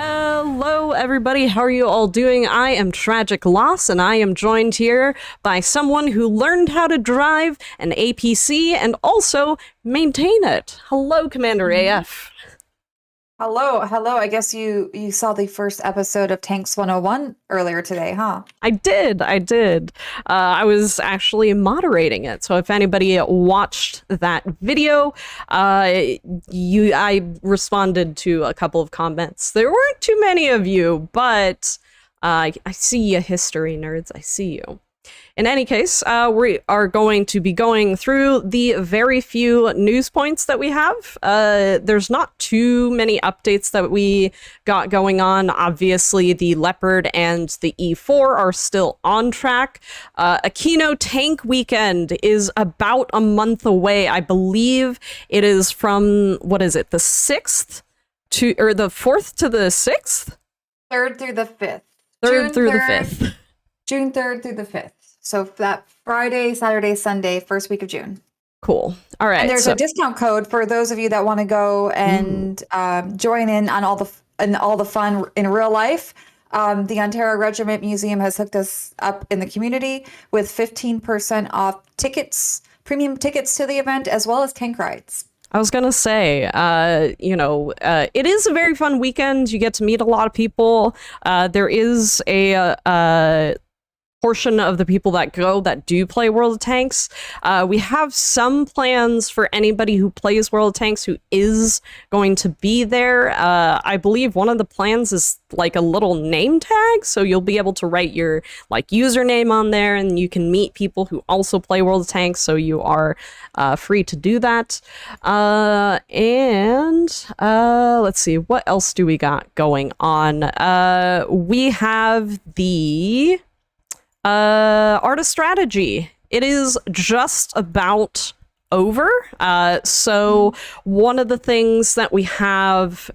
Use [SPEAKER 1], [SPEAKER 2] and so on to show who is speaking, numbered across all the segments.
[SPEAKER 1] Hello, everybody. How are you all doing? I am Tragic Loss, and I am joined here by someone who learned how to drive an APC and also maintain it. Hello, Commander AF.
[SPEAKER 2] Hello. I guess you saw the first episode of Tanks 101 earlier today, huh?
[SPEAKER 1] I did. I was actually moderating it, so if anybody watched that video, I responded to a couple of comments. There weren't too many of you, but I see you, history nerds. I see you. In any case, we are going to be going through the very few news points that we have. There's not too many updates that we got going on. Obviously, the Leopard and the E4 are still on track. Aquino Tank Weekend is about a month away. I believe it is from, what is it, the 6th to, or the 4th to the 6th?
[SPEAKER 2] 3rd through the 5th.
[SPEAKER 1] June 3rd.
[SPEAKER 2] June 3rd through the 5th. So that Friday, Saturday, Sunday, first week of June.
[SPEAKER 1] Cool. All right.
[SPEAKER 2] And there's a discount code for those of you that want to go and join in on all the fun in real life. The Ontario Regiment Museum has hooked us up in the community with 15% off tickets, premium tickets to the event, as well as tank rides.
[SPEAKER 1] I was going to say, it is a very fun weekend. You get to meet a lot of people. There is a portion of the people that go that do play World of Tanks. We have some plans for anybody who plays World of Tanks who is going to be there. I believe one of the plans is like a little name tag, so you'll be able to write your username on there, and you can meet people who also play World of Tanks, so you are free to do that. Let's see, what else do we got going on? We have the Art of Strategy. It is just about over. So one of the things that we have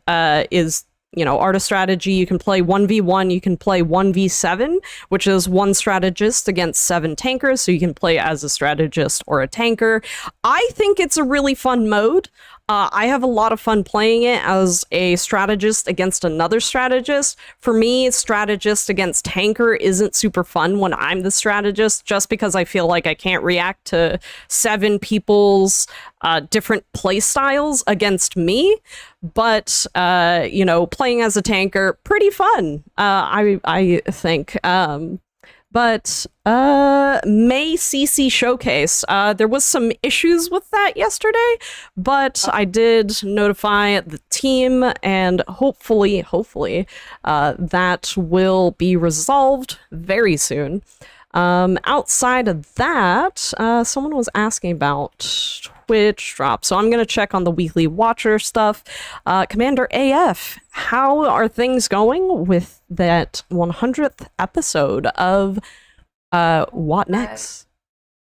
[SPEAKER 1] is, Art of Strategy. You can play 1v1, you can play 1v7, which is one strategist against 7 tankers, so you can play as a strategist or a tanker. I think it's a really fun mode. I have a lot of fun playing it as a strategist against another strategist. For me, strategist against tanker isn't super fun when I'm the strategist, just because I feel like I can't react to 7 people's different play styles against me. But, playing as a tanker, pretty fun, I think. But May CC Showcase, there was some issues with that yesterday, but I did notify the team, and hopefully that will be resolved very soon. Outside of that, someone was asking about Twitch drop, so I'm going to check on the weekly watcher stuff. Commander AF, how are things going with that 100th episode of What Next?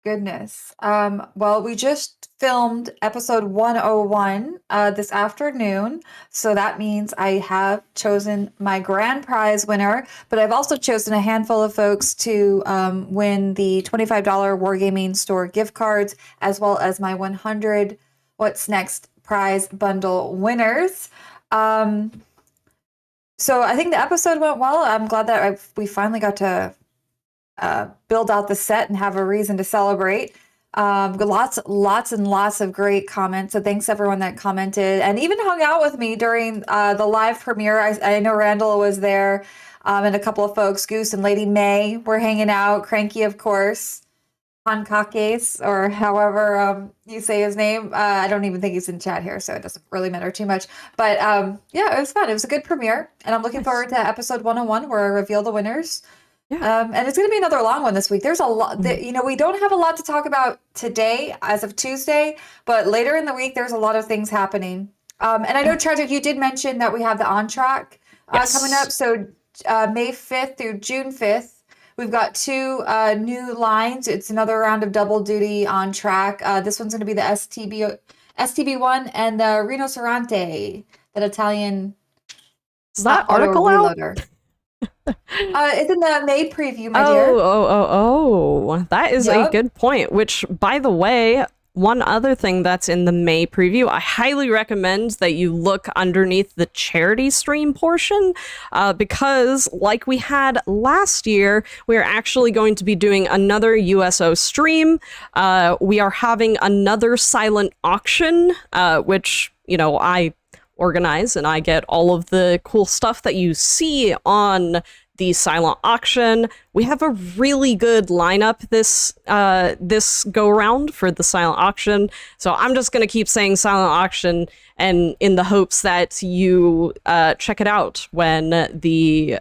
[SPEAKER 2] Goodness. Well, we just filmed episode 101 this afternoon, so that means I have chosen my grand prize winner, but I've also chosen a handful of folks to win the $25 Wargaming store gift cards, as well as my 100 What's Next prize bundle winners. So I think the episode went well. I'm glad that we finally got to build out the set and have a reason to celebrate. Lots and lots of great comments. So thanks everyone that commented and even hung out with me during the live premiere. I know Randall was there, and a couple of folks, Goose and Lady May, were hanging out. Cranky, of course. Pankakes, or however you say his name. I don't even think he's in chat here, so it doesn't really matter too much. But yeah, it was fun. It was a good premiere, and I'm looking forward to episode 101 where I reveal the winners.
[SPEAKER 1] Yeah.
[SPEAKER 2] And it's going to be another long one this week. There's a lot, we don't have a lot to talk about today as of Tuesday, but later in the week, there's a lot of things happening. And I know, Tragic, you did mention that we have the On Track coming up. So May 5th through June 5th, we've got 2 new lines. It's another round of double duty On Track. This one's going to be the STB1 and the Rinoceronte, that Italian.
[SPEAKER 1] Is that article out?
[SPEAKER 2] It's in the May preview, my dear.
[SPEAKER 1] Oh, that is a good point, which, by the way, one other thing that's in the May preview, I highly recommend that you look underneath the charity stream portion, because like we had last year, we are actually going to be doing another USO stream. We are having another silent auction, which, I organize, and I get all of the cool stuff that you see on the silent auction. We have a really good lineup this go around for the silent auction, so I'm just gonna keep saying silent auction, and in the hopes that you check it out when the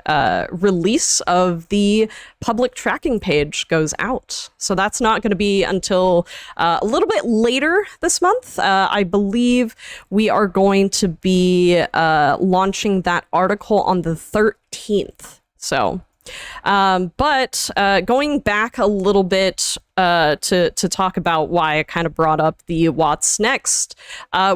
[SPEAKER 1] release of the public tracking page goes out. So that's not going to be until a little bit later this month. I believe we are going to be launching that article on the 13th. So, but going back a little bit to talk about why I kind of brought up the what's next,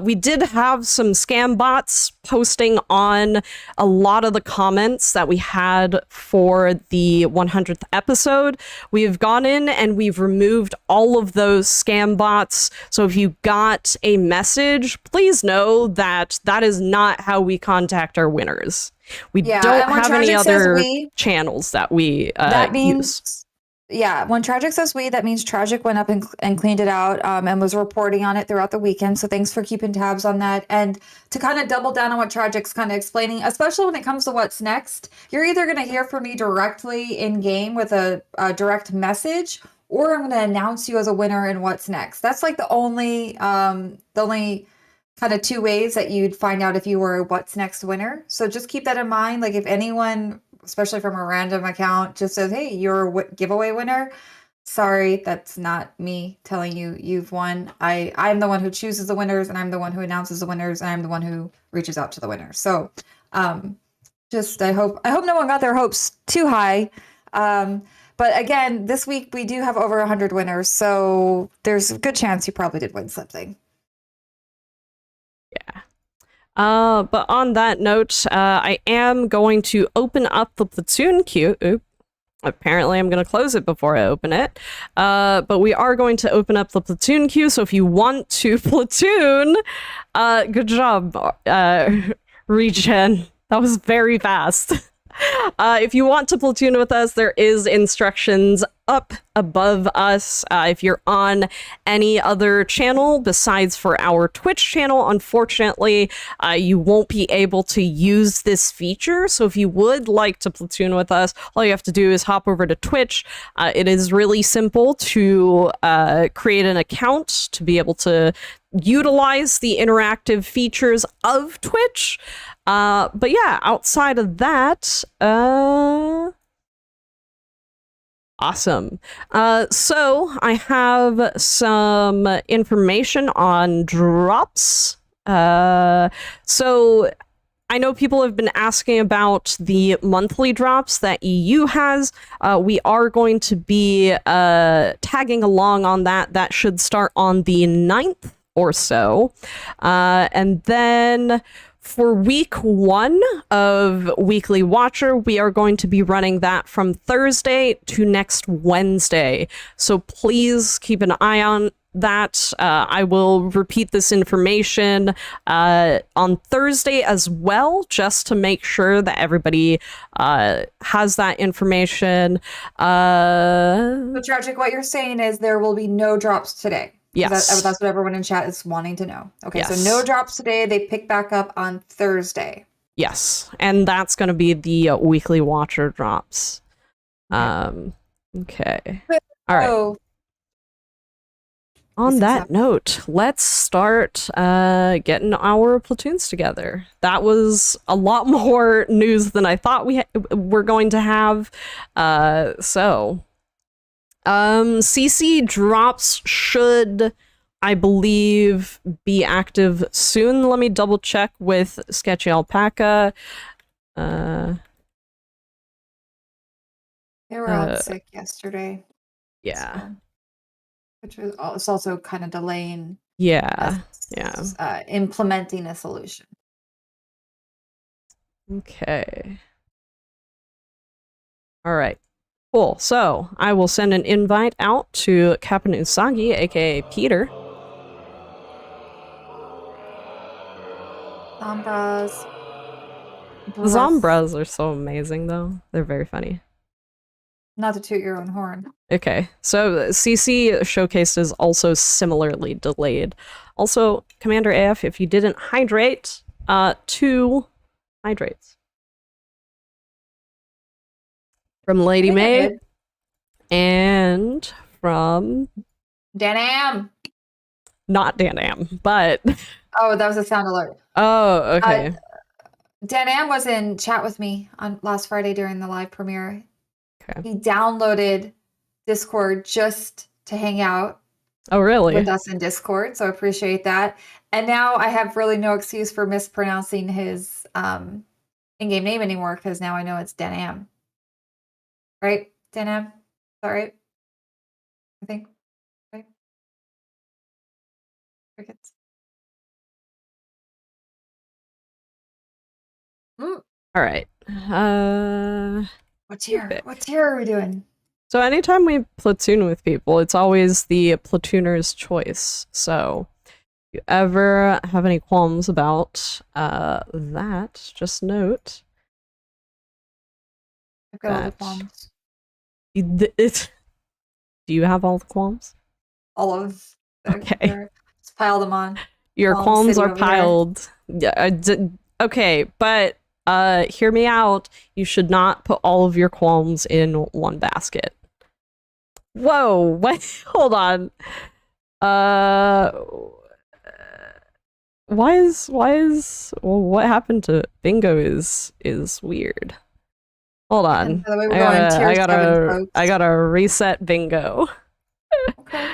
[SPEAKER 1] we did have some scam bots posting on a lot of the comments that we had for the 100th episode. We've gone in and we've removed all of those scam bots. So if you got a message, please know that that is not how we contact our winners. We don't have any other channels that we
[SPEAKER 2] that means,
[SPEAKER 1] use.
[SPEAKER 2] Yeah, when Tragic says we, that means Tragic went up and cleaned it out and was reporting on it throughout the weekend. So thanks for keeping tabs on that. And to kind of double down on what Tragic's kind of explaining, especially when it comes to what's next, you're either going to hear from me directly in game with a direct message, or I'm going to announce you as a winner in what's next. That's like the only kind of two ways that you'd find out if you were a what's next winner. So just keep that in mind. Like if anyone, especially from a random account, just says, hey, you're a giveaway winner, sorry, that's not me telling you you've won. I'm the one who chooses the winners, and I'm the one who announces the winners, and I'm the one who reaches out to the winners. So just I hope no one got their hopes too high. But again, this week we do have over 100 winners, so there's a good chance you probably did win something.
[SPEAKER 1] Yeah. But on that note, I am going to open up the platoon queue. Oop. Apparently, I'm going to close it before I open it. But we are going to open up the platoon queue. So if you want to platoon, good job, Regen. That was very fast. If you want to platoon with us, there is instructions up above us. If you're on any other channel besides for our Twitch channel, unfortunately, you won't be able to use this feature. So if you would like to platoon with us, all you have to do is hop over to Twitch. It is really simple to create an account to be able to utilize the interactive features of Twitch. But yeah, outside of that, awesome. So I have some information on drops. So I know people have been asking about the monthly drops that EU has. We are going to be tagging along on that. That should start on the 9th or so. And then for week 1 of Weekly Watcher, we are going to be running that from Thursday to next Wednesday. So please keep an eye on that. I will repeat this information on Thursday as well, just to make sure that everybody has that information.
[SPEAKER 2] So Tragic, what you're saying is there will be no drops today.
[SPEAKER 1] Yes.
[SPEAKER 2] That's what everyone in chat is wanting to know. Okay,
[SPEAKER 1] yes.
[SPEAKER 2] So no drops today. They pick back up on Thursday.
[SPEAKER 1] Yes, and that's going to be the Weekly Watcher drops. Okay. All right. On that note, let's start getting our platoons together. That was a lot more news than I thought we were going to have. CC drops should, I believe, be active soon. Let me double check with Sketchy Alpaca.
[SPEAKER 2] They were out sick yesterday.
[SPEAKER 1] Yeah.
[SPEAKER 2] So, which was it's also kind of delaying.
[SPEAKER 1] Yeah.
[SPEAKER 2] Implementing a solution.
[SPEAKER 1] Okay. All right. Cool. So I will send an invite out to Captain Usagi, aka Peter.
[SPEAKER 2] Sombras.
[SPEAKER 1] The
[SPEAKER 2] Breath.
[SPEAKER 1] Zombras are so amazing, though. They're very funny.
[SPEAKER 2] Not to toot your own horn.
[SPEAKER 1] Okay, so CC Showcased is also similarly delayed. Also, Commander AF, if you didn't hydrate, 2 hydrates. From Lady
[SPEAKER 2] I think I
[SPEAKER 1] May
[SPEAKER 2] did.
[SPEAKER 1] and from
[SPEAKER 2] Dan Am.
[SPEAKER 1] not Dan Am, but
[SPEAKER 2] Oh, that was a sound alert.
[SPEAKER 1] oh, okay.
[SPEAKER 2] Dan Am was in chat with me on last Friday during the live premiere.
[SPEAKER 1] Okay.
[SPEAKER 2] He downloaded Discord just to hang out
[SPEAKER 1] Oh, really?
[SPEAKER 2] with us in Discord, so I appreciate that. And now I have really no excuse for mispronouncing his in-game name anymore because now I know it's Dan Am. Right? Dan Am? Is that right? I think. Right? Crickets. Mm.
[SPEAKER 1] All right.
[SPEAKER 2] What tier?
[SPEAKER 1] Epic.
[SPEAKER 2] What tier are we doing?
[SPEAKER 1] So anytime we platoon with people, it's always the platooner's choice. So if you ever have any qualms about that, just note
[SPEAKER 2] I've got all the
[SPEAKER 1] that
[SPEAKER 2] qualms.
[SPEAKER 1] do you have all the qualms?
[SPEAKER 2] All of them.
[SPEAKER 1] Okay.
[SPEAKER 2] Just pile them on.
[SPEAKER 1] Your
[SPEAKER 2] Qualm
[SPEAKER 1] qualms
[SPEAKER 2] City
[SPEAKER 1] are
[SPEAKER 2] over here.
[SPEAKER 1] piled. Yeah, okay, but hear me out. You should not put all of your qualms in one basket. Whoa, what? Hold on. What happened to bingo is weird. Hold on.
[SPEAKER 2] And by the way, we're going tier 7, folks.
[SPEAKER 1] I gotta reset bingo.
[SPEAKER 2] Okay.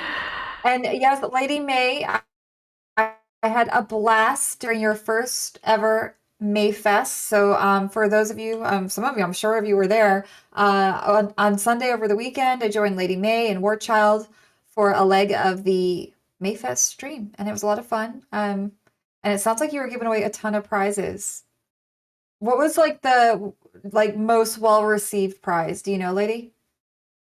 [SPEAKER 2] And yes, Lady May, I had a blast during your first ever Mayfest. So for those of you, some of you, I'm sure of you were there, on Sunday over the weekend, I joined Lady May and Warchild for a leg of the Mayfest stream, and it was a lot of fun. And it sounds like you were giving away a ton of prizes. What was like the most well-received prize? Do you know, lady?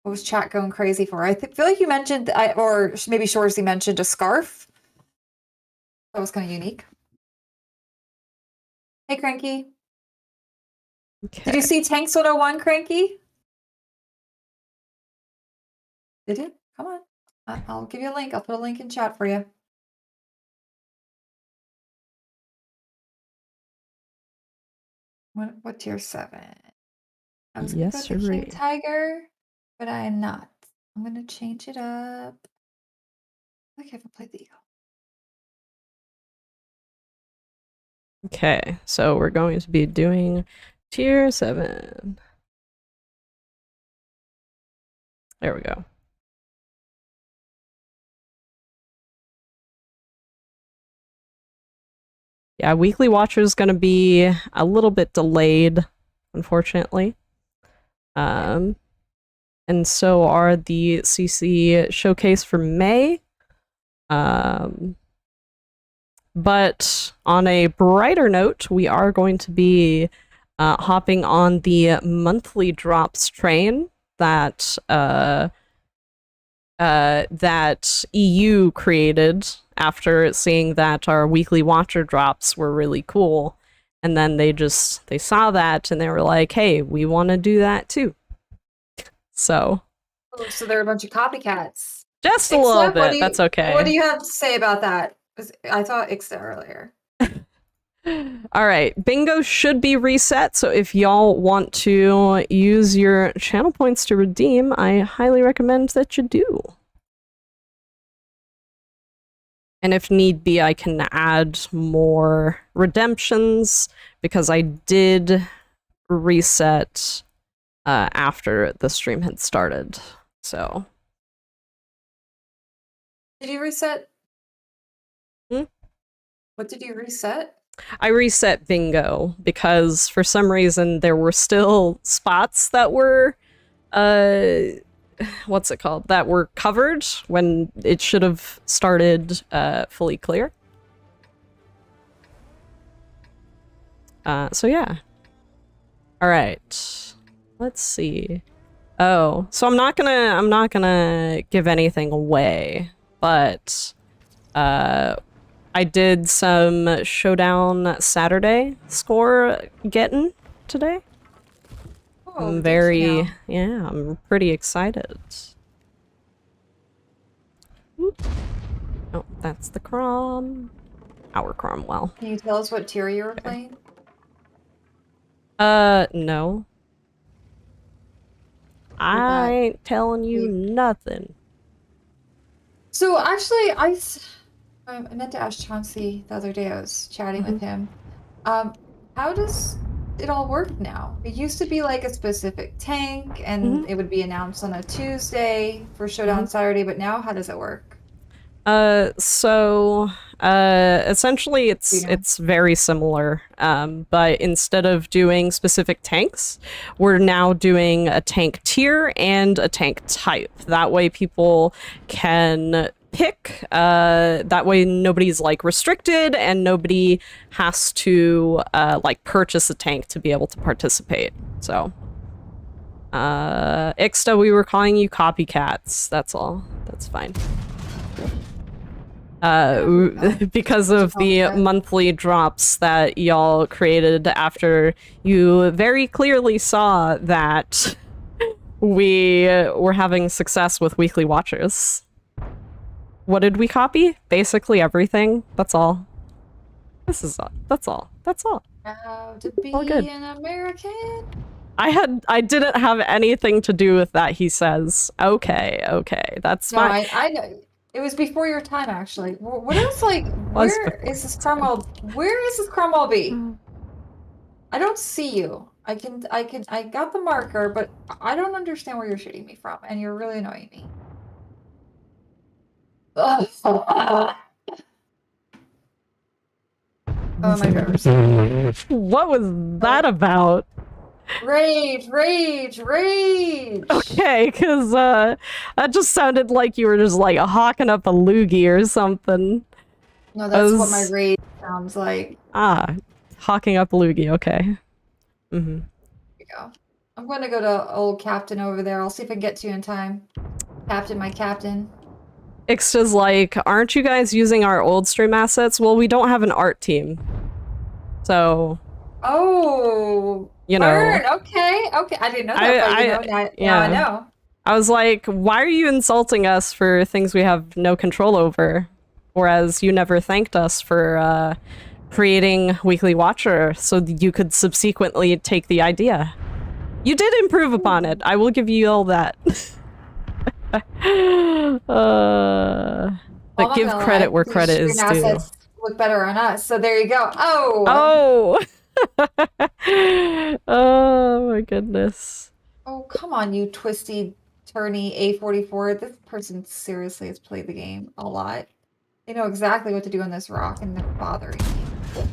[SPEAKER 2] What was chat going crazy for? I feel like you mentioned, or maybe Shorzy mentioned a scarf. That was kind of unique. Hey, Cranky.
[SPEAKER 1] Okay.
[SPEAKER 2] Did you see Tanks 101, Cranky? Did you? Come on. I'll give you a link. I'll put a link in chat for you. What tier 7? I was gonna
[SPEAKER 1] Yes,
[SPEAKER 2] go to King
[SPEAKER 1] sirree.
[SPEAKER 2] Tiger, but I am not. I'm gonna change it up. I haven't played the Eagle.
[SPEAKER 1] Okay, so we're going to be doing tier 7. There we go. Yeah, Weekly Watcher is going to be a little bit delayed, unfortunately. And so are the CC Showcase for May. But on a brighter note, we are going to be hopping on the monthly drops train that that EU created after seeing that our weekly watcher drops were really cool. And then they saw that and they were like, hey, we want to do that too. So.
[SPEAKER 2] Oh, so they're a bunch of copycats.
[SPEAKER 1] Just a little bit. That's okay.
[SPEAKER 2] What do you have to say about that? I thought Ixta earlier.
[SPEAKER 1] All right, bingo should be reset, so if y'all want to use your channel points to redeem, I highly recommend that you do. And if need be, I can add more redemptions, because I did reset after the stream had started, so.
[SPEAKER 2] Did you reset?
[SPEAKER 1] Hmm?
[SPEAKER 2] What did you reset?
[SPEAKER 1] I reset bingo because for some reason there were still spots that were what's it called? That were covered when it should have started fully clear. So yeah. All right. Let's see. Oh, so I'm not gonna give anything away, but I did some Showdown Saturday score getting today.
[SPEAKER 2] Oh,
[SPEAKER 1] I'm
[SPEAKER 2] did you now?
[SPEAKER 1] yeah, I'm pretty excited. Oop. Oh, that's the Crom. Our Cromwell.
[SPEAKER 2] Can you tell us what tier you were
[SPEAKER 1] Okay.
[SPEAKER 2] playing?
[SPEAKER 1] No.
[SPEAKER 2] You
[SPEAKER 1] I
[SPEAKER 2] got
[SPEAKER 1] ain't telling you
[SPEAKER 2] you-
[SPEAKER 1] nothing.
[SPEAKER 2] So actually, I meant to ask Chauncey the other day. I was chatting
[SPEAKER 1] Mhm.
[SPEAKER 2] with him. Um, how does it all work now? It used to be like a specific tank, and
[SPEAKER 1] Mhm.
[SPEAKER 2] it would be announced on a Tuesday for Showdown
[SPEAKER 1] Mhm.
[SPEAKER 2] Saturday. But now, how does it work?
[SPEAKER 1] So essentially
[SPEAKER 2] You know?
[SPEAKER 1] it's very similar. But instead of doing specific tanks, we're now doing a tank tier and a tank type. That way people can pick. That way nobody's like restricted and nobody has to like purchase a tank to be able to participate. So Ixta, we were calling you copycats. That's all. That's fine. Because
[SPEAKER 2] Such a
[SPEAKER 1] of the
[SPEAKER 2] copycat.
[SPEAKER 1] monthly drops that y'all created after you very clearly saw that we were having success with weekly watchers. What did we copy? Basically everything. That's all. This is all. That's all. That's all.
[SPEAKER 2] How to
[SPEAKER 1] All good.
[SPEAKER 2] be an American?
[SPEAKER 1] I didn't have anything to do with that, he says. Okay, okay. That's
[SPEAKER 2] No,
[SPEAKER 1] fine.
[SPEAKER 2] I know. It was before your time, actually. What else, like,
[SPEAKER 1] Was
[SPEAKER 2] where
[SPEAKER 1] before
[SPEAKER 2] is this
[SPEAKER 1] my time.
[SPEAKER 2] Cromwell? Where is this Cromwell be? I don't see you. I got the marker, but I don't understand where you're shooting me from, and you're really annoying me. Ugh. Oh, my driver's
[SPEAKER 1] What was that about?
[SPEAKER 2] rage, rage, rage.
[SPEAKER 1] Okay, because that just sounded like you were just like hawking up a loogie or something.
[SPEAKER 2] No, that's what my
[SPEAKER 1] Was
[SPEAKER 2] rage sounds like.
[SPEAKER 1] hawking up a loogie. Okay.
[SPEAKER 2] Here we go. I'm going to go to old Captain over there. I'll see if I can get to you in time. Captain, my captain.
[SPEAKER 1] Ixta's like, aren't you guys using our old stream assets? Well, we don't have an art team, so
[SPEAKER 2] Oh,
[SPEAKER 1] you know.
[SPEAKER 2] burn. Okay, okay. I didn't know that, but you know, now I
[SPEAKER 1] Yeah.
[SPEAKER 2] know.
[SPEAKER 1] I was like, why are you insulting us for things we have no control over? Whereas you never thanked us for creating Weekly Watcher so you could subsequently take the idea. You did improve upon it. I will give you all that. But
[SPEAKER 2] Well, I'm not
[SPEAKER 1] give
[SPEAKER 2] gonna
[SPEAKER 1] credit
[SPEAKER 2] lie,
[SPEAKER 1] where
[SPEAKER 2] these
[SPEAKER 1] credit
[SPEAKER 2] stream
[SPEAKER 1] is due.
[SPEAKER 2] assets look better on us. So there you go. Oh,
[SPEAKER 1] Oh! Oh my goodness.
[SPEAKER 2] oh, come on, you twisty, turny A44. This person seriously has played the game a lot. They know exactly what to do on this rock, and they're bothering me.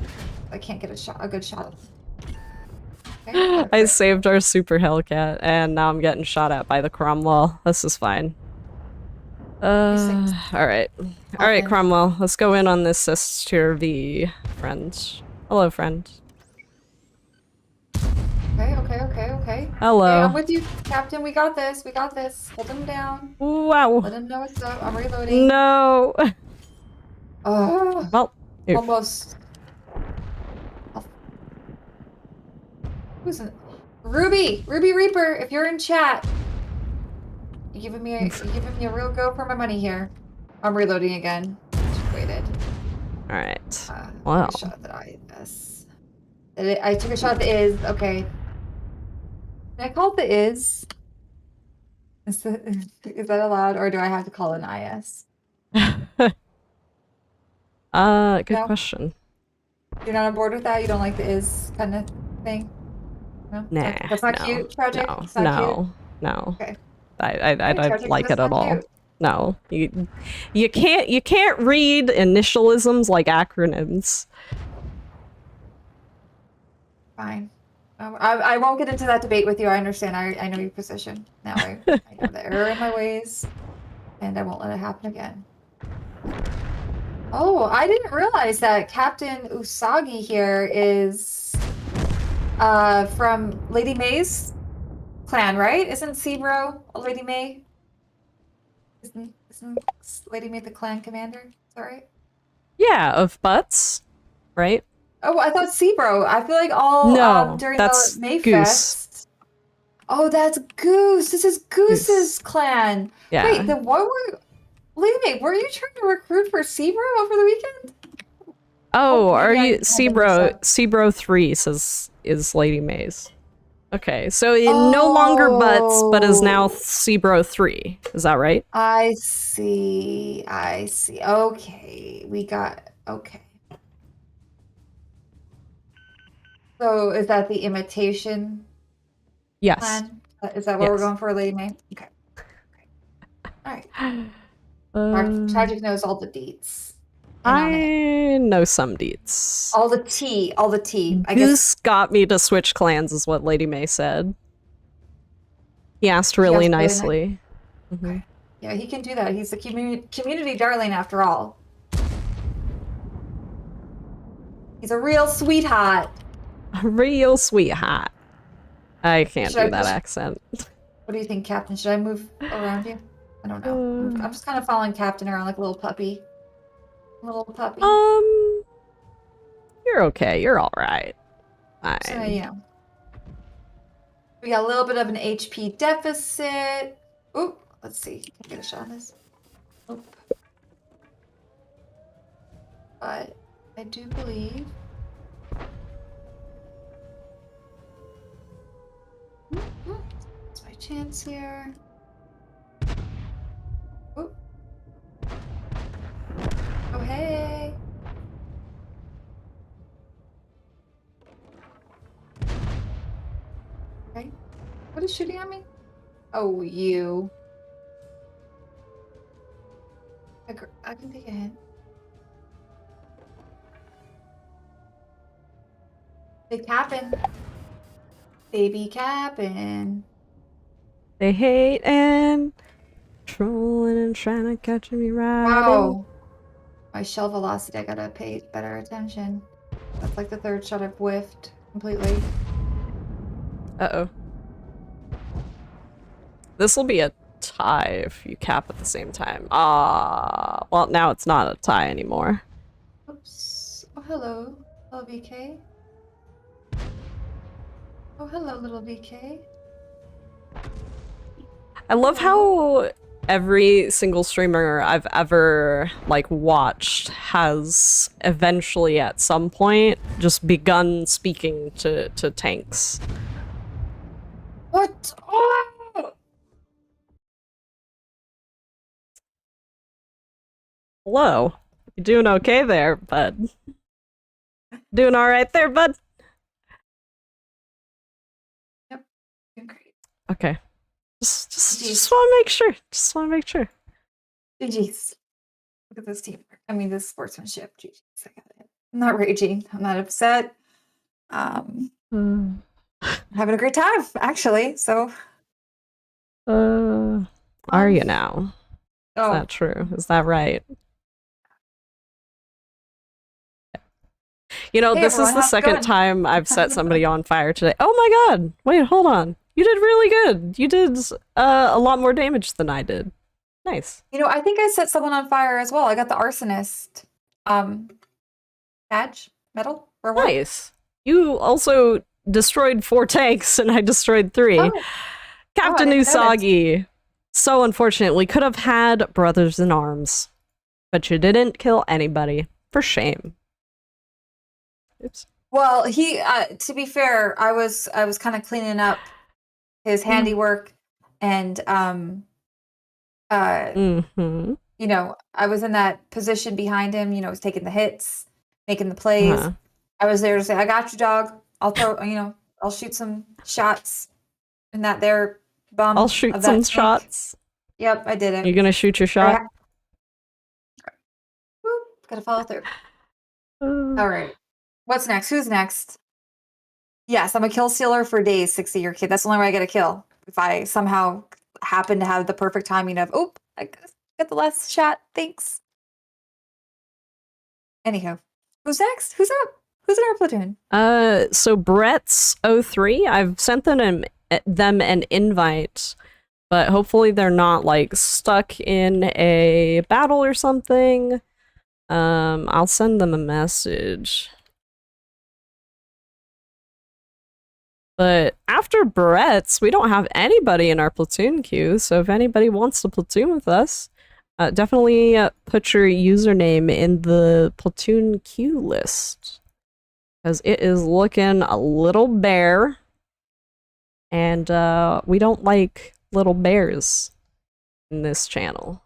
[SPEAKER 2] I can't get a good shot. Okay, got a
[SPEAKER 1] I
[SPEAKER 2] crit.
[SPEAKER 1] saved our super Hellcat, and now I'm getting shot at by the Cromwell. This is fine.
[SPEAKER 2] things
[SPEAKER 1] Alright. Alright,
[SPEAKER 2] happen.
[SPEAKER 1] Cromwell, let's go in on this Sis Tier V friend. Hello, friend.
[SPEAKER 2] Okay, okay, okay, okay.
[SPEAKER 1] Hello.
[SPEAKER 2] Okay, I'm with you, Captain. We got this. We got this. Hold him down. Let
[SPEAKER 1] Wow.
[SPEAKER 2] him know what's up. I'm reloading.
[SPEAKER 1] No.
[SPEAKER 2] Oh,
[SPEAKER 1] Well, oof.
[SPEAKER 2] almost. Who's in? Ruby, Ruby Reaper. If you're in chat, you're giving me a real go for my money here. I'm reloading again. Just waited.
[SPEAKER 1] Alright.
[SPEAKER 2] Wow.
[SPEAKER 1] Wow.
[SPEAKER 2] Took a shot at the IS. I took a shot at the is. Okay. Can I call it the is? Is that allowed, or do I have to call it an IS?
[SPEAKER 1] Good
[SPEAKER 2] No?
[SPEAKER 1] question.
[SPEAKER 2] You're not on board with that? You don't like the is kind of thing? No?
[SPEAKER 1] Nah.
[SPEAKER 2] That's not
[SPEAKER 1] no,
[SPEAKER 2] cute, Tragic?
[SPEAKER 1] No.
[SPEAKER 2] It's not cute?
[SPEAKER 1] No. No.
[SPEAKER 2] Okay.
[SPEAKER 1] I
[SPEAKER 2] Okay,
[SPEAKER 1] don't
[SPEAKER 2] Tragic,
[SPEAKER 1] like
[SPEAKER 2] that's
[SPEAKER 1] it at
[SPEAKER 2] not
[SPEAKER 1] all.
[SPEAKER 2] cute.
[SPEAKER 1] No. You can't read initialisms like acronyms.
[SPEAKER 2] Fine. I won't get into that debate with you. I understand. I know your position. Now I know the error in my ways, and I won't let it happen again. Oh, I didn't realize that Captain Usagi here is from Lady May's clan, right? Isn't Sebro a Lady May? Isn't Lady May the clan commander? Is that right?
[SPEAKER 1] Yeah, of butts, right?
[SPEAKER 2] Oh, I thought Sebro. I feel like all
[SPEAKER 1] No,
[SPEAKER 2] during
[SPEAKER 1] that's
[SPEAKER 2] the
[SPEAKER 1] Goose.
[SPEAKER 2] Mayfest. Oh, that's Goose. This is
[SPEAKER 1] Goose.
[SPEAKER 2] Goose's clan. Wait,
[SPEAKER 1] Yeah.
[SPEAKER 2] then what were Lady, were you trying to recruit for Sebro over the weekend? Oh,
[SPEAKER 1] Oh, are
[SPEAKER 2] maybe I
[SPEAKER 1] you
[SPEAKER 2] haven't missed
[SPEAKER 1] Sebro?
[SPEAKER 2] that.
[SPEAKER 1] Sebro 3 says is Lady Mays. Okay, so it no longer butts, but is now
[SPEAKER 2] Oh,
[SPEAKER 1] Sebro 3. Is that right?
[SPEAKER 2] I see. I see. Okay, we got okay. So is that the imitation
[SPEAKER 1] Yes.
[SPEAKER 2] plan? Is that what we're
[SPEAKER 1] Yes.
[SPEAKER 2] going for, Lady May? Okay. All right.
[SPEAKER 1] Uh,
[SPEAKER 2] Tragic knows all the deets. In on it.
[SPEAKER 1] I know some deets.
[SPEAKER 2] All the tea. All the tea. I guess
[SPEAKER 1] Goose got me to switch clans, is what Lady May said. He asked
[SPEAKER 2] he
[SPEAKER 1] really
[SPEAKER 2] has really nice.
[SPEAKER 1] nicely. Mhm.
[SPEAKER 2] Okay. Yeah, he can do that. He's the community darling after all. He's a real sweetheart.
[SPEAKER 1] A real sweetheart. I can't
[SPEAKER 2] Should I
[SPEAKER 1] do that
[SPEAKER 2] push?
[SPEAKER 1] accent.
[SPEAKER 2] What do you think, Captain? Should I move around you? I don't know. I'm just kind of following Captain around like a little puppy. Little puppy.
[SPEAKER 1] You're okay. You're all right.
[SPEAKER 2] So,
[SPEAKER 1] Fine.
[SPEAKER 2] you know. We got a little bit of an HP deficit. Oop, let's see. Can I get a shot on this? Oop. But I do believe. It's my chance here. Oop. Oh, hey. Okay. What is shooting at me? Oh, you. I can take a hit. Big Cap'n. Baby Cap'n.
[SPEAKER 1] They hate and trolling and trying to catch me riding.
[SPEAKER 2] Wow. My shell velocity, I gotta pay better attention. That's like the third shot I've whiffed completely.
[SPEAKER 1] Uh-oh. This will be a tie if you cap at the same time. Well, now it's not a tie anymore.
[SPEAKER 2] Oops. Oh, hello, little VK. Oh, hello, little VK.
[SPEAKER 1] I love how every single streamer I've ever like watched has eventually at some point just begun speaking to tanks.
[SPEAKER 2] What? Oh!
[SPEAKER 1] Hello. You doing okay there, bud? Doing all right there, bud?
[SPEAKER 2] Yep, doing great.
[SPEAKER 1] Okay. Just want to make sure. Just want to make sure.
[SPEAKER 2] GG's. Look at this teamwork. I mean, this sportsmanship. GG's. I got it. I'm not raging. I'm not upset. Having a great time, actually. So.
[SPEAKER 1] Are you now? Is
[SPEAKER 2] Oh,
[SPEAKER 1] that true? Is that right? You know,
[SPEAKER 2] hey
[SPEAKER 1] this
[SPEAKER 2] everyone,
[SPEAKER 1] is the
[SPEAKER 2] how's it
[SPEAKER 1] second
[SPEAKER 2] going?
[SPEAKER 1] time I've set somebody on fire today. Oh my god! Wait, hold on. You did really good. You did a lot more damage than I did. Nice.
[SPEAKER 2] You know, I think I set someone on fire as well. I got the arsonist badge, medal, reward.
[SPEAKER 1] Nice. You also destroyed 4 tanks and I destroyed 3.
[SPEAKER 2] Oh,
[SPEAKER 1] Captain
[SPEAKER 2] I didn't notice.
[SPEAKER 1] Usagi. So unfortunate. We could have had brothers in arms, but you didn't kill anybody. For shame. Oops.
[SPEAKER 2] Well, he to be fair, I was kind of cleaning up his handiwork and
[SPEAKER 1] Mm-hmm.
[SPEAKER 2] you know, I was in that position behind him, you know, was taking the hits, making the plays.
[SPEAKER 1] Uh-huh.
[SPEAKER 2] I was there to say, I got you, dog. I'll throw, you know, I'll shoot some shots in that there bum.
[SPEAKER 1] I'll shoot
[SPEAKER 2] of
[SPEAKER 1] some
[SPEAKER 2] that tank.
[SPEAKER 1] shots.
[SPEAKER 2] Yep, I did it.
[SPEAKER 1] You're gonna shoot your shot?
[SPEAKER 2] Whoop, gotta follow through. All right. What's next? Who's next? Yes, I'm a kill stealer for days, 60-year kid. That's the only way I get a kill. If I somehow happen to have the perfect timing of, oop, I got the last shot. Thanks. Anyhow, who's next? Who's up? Who's in our platoon?
[SPEAKER 1] So Brett's 03, I've sent them an invite, but hopefully they're not like stuck in a battle or something. I'll send them a message. But after Brett's, we don't have anybody in our platoon queue, so if anybody wants to platoon with us, definitely put your username in the platoon queue list. Because it is looking a little bare, and we don't like little bears in this channel.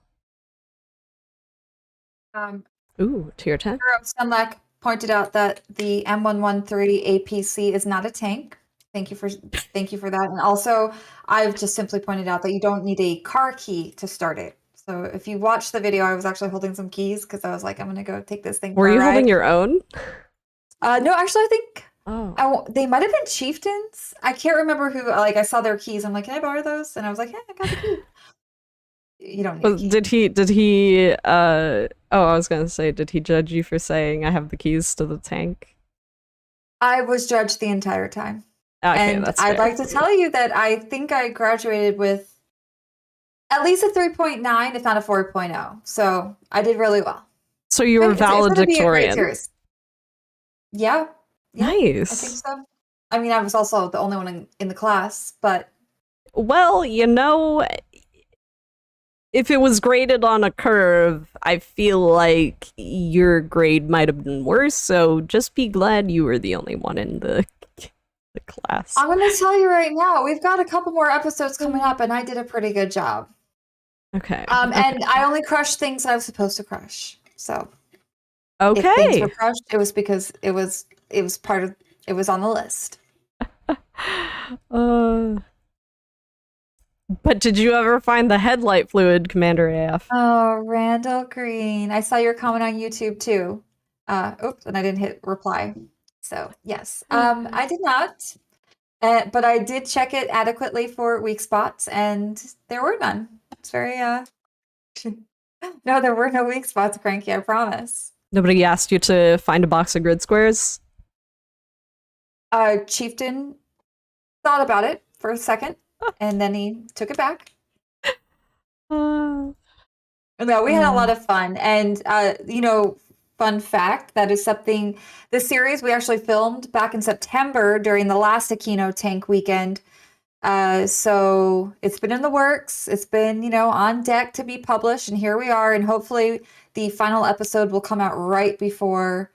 [SPEAKER 1] Ooh, tier 10.
[SPEAKER 2] Sunlack pointed out that the M113 APC is not a tank. Thank you for that. And also, I've just simply pointed out that you don't need a car key to start it. So if you watch the video, I was actually holding some keys because I was like, I'm gonna go take this thing.
[SPEAKER 1] Were you holding your own?
[SPEAKER 2] No, actually, I think they might have been chieftains. I can't remember who. Like, I saw their keys. I'm like, can I borrow those? And I was like, yeah, I got the key. You don't need a key.
[SPEAKER 1] Did he I was gonna say, did he judge you for saying I have the keys to the tank?
[SPEAKER 2] I was judged the entire time.
[SPEAKER 1] Okay,
[SPEAKER 2] and
[SPEAKER 1] that's
[SPEAKER 2] I'd
[SPEAKER 1] fair.
[SPEAKER 2] like to tell you that I think I graduated with at least a 3.9, if not a 4.0. So I did really well.
[SPEAKER 1] So you were valedictorian.
[SPEAKER 2] Yeah.
[SPEAKER 1] Nice.
[SPEAKER 2] I think so. I mean, I was also the only one in the class, but...
[SPEAKER 1] Well, you know, if it was graded on a curve, I feel like your grade might have been worse, so just be glad you were the only one in the class.
[SPEAKER 2] I'm going to tell you right now, we've got a couple more episodes coming up, and I did a pretty good job.
[SPEAKER 1] Okay.
[SPEAKER 2] And I only crushed things I was supposed to crush, so...
[SPEAKER 1] Okay.
[SPEAKER 2] If things were crushed, it was because it was on the list.
[SPEAKER 1] But did you ever find the headlight fluid, Commander AF?
[SPEAKER 2] Oh, Randall Green. I saw your comment on YouTube too. Oops, and I didn't hit reply. So yes, I did not. But I did check it adequately for weak spots, and there were none. It's very no, there were no weak spots, Cranky, I promise.
[SPEAKER 1] Nobody asked you to find a box of grid squares?
[SPEAKER 2] Chieftain thought about it for a second, and then he took it back. No, we had a lot of fun. And, fun fact, that is something, the series we actually filmed back in September during the last Aquino Tank weekend. So it's been in the works. It's been, on deck to be published, and here we are. And hopefully the final episode will come out right before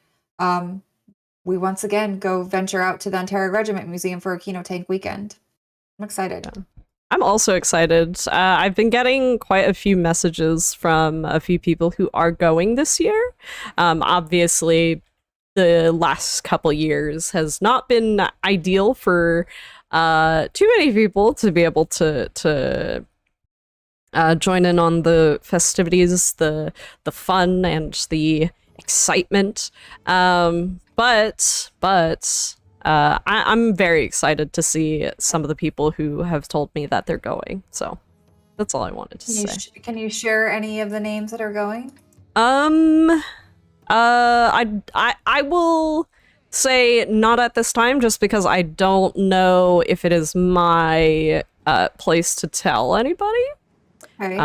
[SPEAKER 2] we once again go venture out to the Ontario Regiment Museum for Aquino Tank weekend. I'm excited.
[SPEAKER 1] I'm also excited. I've been getting quite a few messages from a few people who are going this year. Obviously, the last couple years has not been ideal for too many people to be able to join in on the festivities, the fun, and the excitement. But I'm very excited to see some of the people who have told me that they're going. So that's all I wanted to say.
[SPEAKER 2] Can you share any of the names that are going?
[SPEAKER 1] I will say not at this time, just because I don't know if it is my place to tell anybody.
[SPEAKER 2] Okay.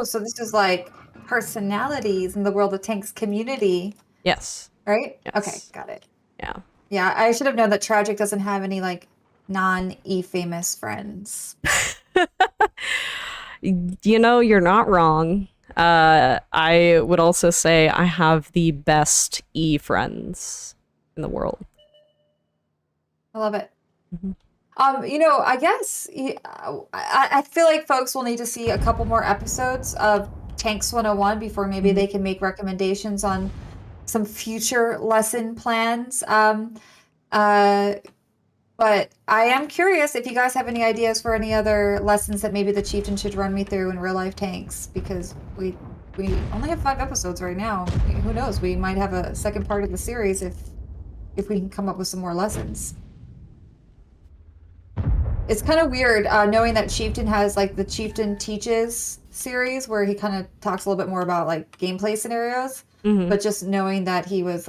[SPEAKER 2] So this is like personalities in the World of Tanks community.
[SPEAKER 1] Yes.
[SPEAKER 2] Right?
[SPEAKER 1] Yes.
[SPEAKER 2] Okay, got it.
[SPEAKER 1] Yeah.
[SPEAKER 2] Yeah, I should have known that Tragic doesn't have any like non-E-famous friends.
[SPEAKER 1] You're not wrong. I would also say I have the best E-friends in the world.
[SPEAKER 2] I love it.
[SPEAKER 1] Mm-hmm.
[SPEAKER 2] I guess I feel like folks will need to see a couple more episodes of Tanks 101 before maybe they can make recommendations on some future lesson plans. But I am curious if you guys have any ideas for any other lessons that maybe the chieftain should run me through in real life tanks, because we only have 5 episodes right now. Who knows? We might have a second part of the series if we can come up with some more lessons. It's kind of weird knowing that Chieftain has like the Chieftain Teaches series where he kind of talks a little bit more about like gameplay scenarios, but just knowing that he was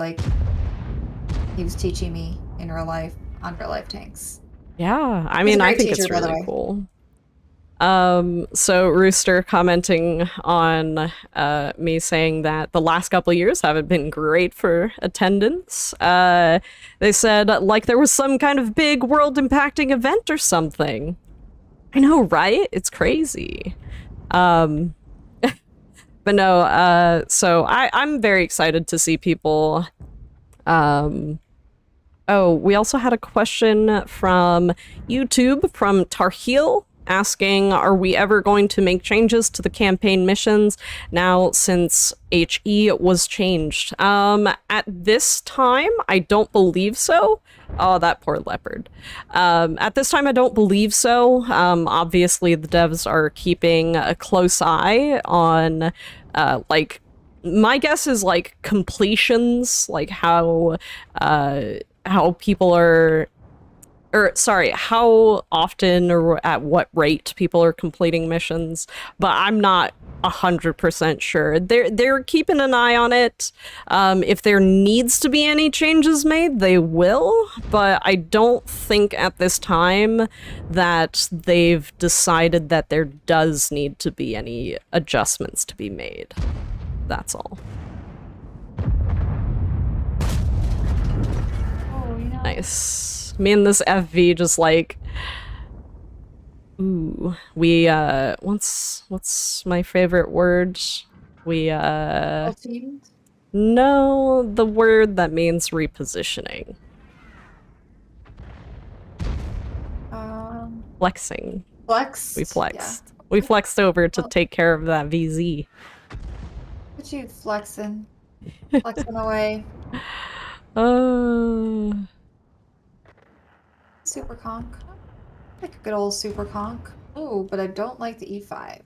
[SPEAKER 2] teaching me in real life on real life tanks.
[SPEAKER 1] Yeah, I mean, I think it's really cool. So Rooster commenting on me saying that the last couple of years haven't been great for attendance. They said like there was some kind of big world impacting event or something. I know, right? It's crazy. But no, so I'm very excited to see people. Oh, we also had a question from YouTube from Tarheel asking, are we ever going to make changes to the campaign missions now since HE was changed? At this time, I don't believe so. Oh, that poor leopard. At this time, I don't believe so. Obviously, the devs are keeping a close eye on, like, my guess is, like, completions, like how people are, or sorry, how often or at what rate people are completing missions, but I'm not 100% sure. They're keeping an eye on it. If there needs to be any changes made, they will, but I don't think at this time that they've decided that there does need to be any adjustments to be made. That's all.
[SPEAKER 2] Oh, you know.
[SPEAKER 1] Nice. Me and this FV just like, ooh, we what's my favorite word? We
[SPEAKER 2] Teamed?
[SPEAKER 1] no, the word that means repositioning. Flexing.
[SPEAKER 2] Flex.
[SPEAKER 1] We flexed.
[SPEAKER 2] Yeah.
[SPEAKER 1] We flexed over to
[SPEAKER 2] Oh.
[SPEAKER 1] take care of that VZ.
[SPEAKER 2] Look at you flexing away. Super conk. Like a good old super conk. Oh, but I don't like the E5.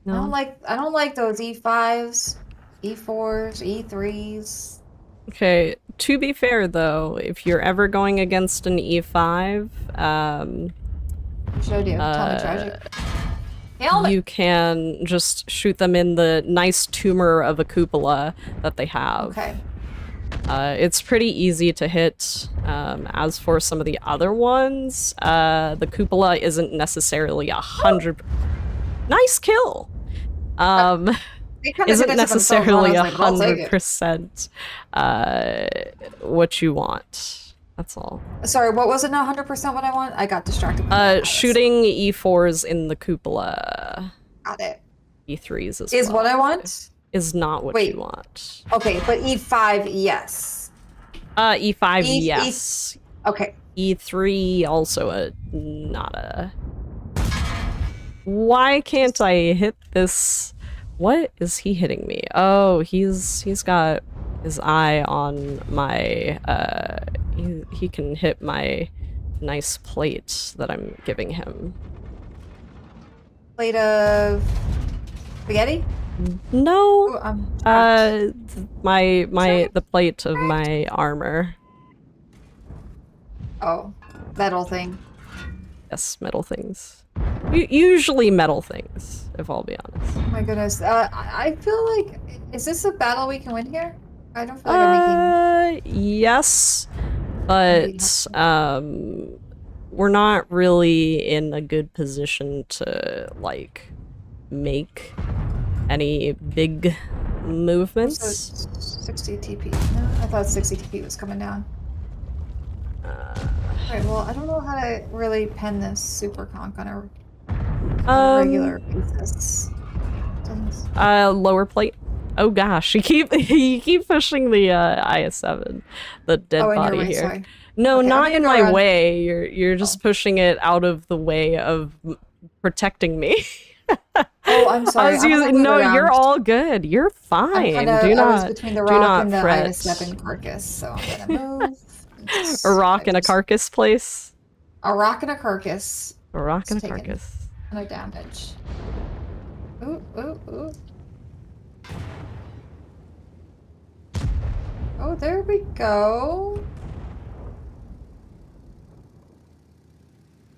[SPEAKER 1] No.
[SPEAKER 2] I don't like those E5s, E4s, E3s.
[SPEAKER 1] Okay, to be fair though, if you're ever going against an E5,
[SPEAKER 2] What should I do? Tell me tragic. Helmet!
[SPEAKER 1] you can just shoot them in the nice tumor of a cupola that they have.
[SPEAKER 2] Okay.
[SPEAKER 1] It's pretty easy to hit. As for some of the other ones, the cupola isn't necessarily 100. Nice kill.
[SPEAKER 2] They kinda
[SPEAKER 1] Isn't
[SPEAKER 2] did it to themselves,
[SPEAKER 1] necessarily
[SPEAKER 2] and I was like, I'll take it.
[SPEAKER 1] 100% what you want. That's all.
[SPEAKER 2] Sorry, what was it not 100% what I want? I got distracted. with that.
[SPEAKER 1] Shooting E4s in the cupola.
[SPEAKER 2] Got it.
[SPEAKER 1] E3s as
[SPEAKER 2] Is
[SPEAKER 1] well.
[SPEAKER 2] what I want?
[SPEAKER 1] Is not what
[SPEAKER 2] Wait.
[SPEAKER 1] you want.
[SPEAKER 2] Okay, but E5, yes.
[SPEAKER 1] E5,
[SPEAKER 2] E-
[SPEAKER 1] yes.
[SPEAKER 2] Okay.
[SPEAKER 1] E3, also not a... Why can't I hit this? What is he hitting me? Oh, he's got his eye on my, he can hit my nice plate that I'm giving him.
[SPEAKER 2] Plate of spaghetti?
[SPEAKER 1] No,
[SPEAKER 2] Ooh,
[SPEAKER 1] the plate of my armor.
[SPEAKER 2] oh, metal thing.
[SPEAKER 1] Yes, metal things. Usually metal things, if I'll be honest.
[SPEAKER 2] Oh my goodness. I feel like, is this a battle we can win here? I don't feel like I'm making...
[SPEAKER 1] Yes, but we're not really in a good position to like make any big movements.
[SPEAKER 2] So 60 TP. No, I thought 60 TP was coming down. Alright, well, I don't know how to really pen this super conk on a regular basis.
[SPEAKER 1] Lower plate. Oh gosh, you keep pushing the IS-7, the dead body
[SPEAKER 2] in your way,
[SPEAKER 1] here.
[SPEAKER 2] sorry.
[SPEAKER 1] No,
[SPEAKER 2] Okay,
[SPEAKER 1] not
[SPEAKER 2] I'm
[SPEAKER 1] in
[SPEAKER 2] gonna
[SPEAKER 1] my
[SPEAKER 2] go around.
[SPEAKER 1] way. You're just pushing it out of the way of protecting me.
[SPEAKER 2] Oh, I'm sorry.
[SPEAKER 1] I was using, no, you're
[SPEAKER 2] around.
[SPEAKER 1] all good. You're fine.
[SPEAKER 2] I was
[SPEAKER 1] Do
[SPEAKER 2] between the
[SPEAKER 1] not
[SPEAKER 2] rock and the
[SPEAKER 1] fret.
[SPEAKER 2] IS-7 carcass, so I'm gonna move.
[SPEAKER 1] A rock in a carcass place.
[SPEAKER 2] A rock and a carcass.
[SPEAKER 1] A rock and a
[SPEAKER 2] Just taking
[SPEAKER 1] carcass.
[SPEAKER 2] No damage. Ooh, ooh, ooh. Oh, there we go.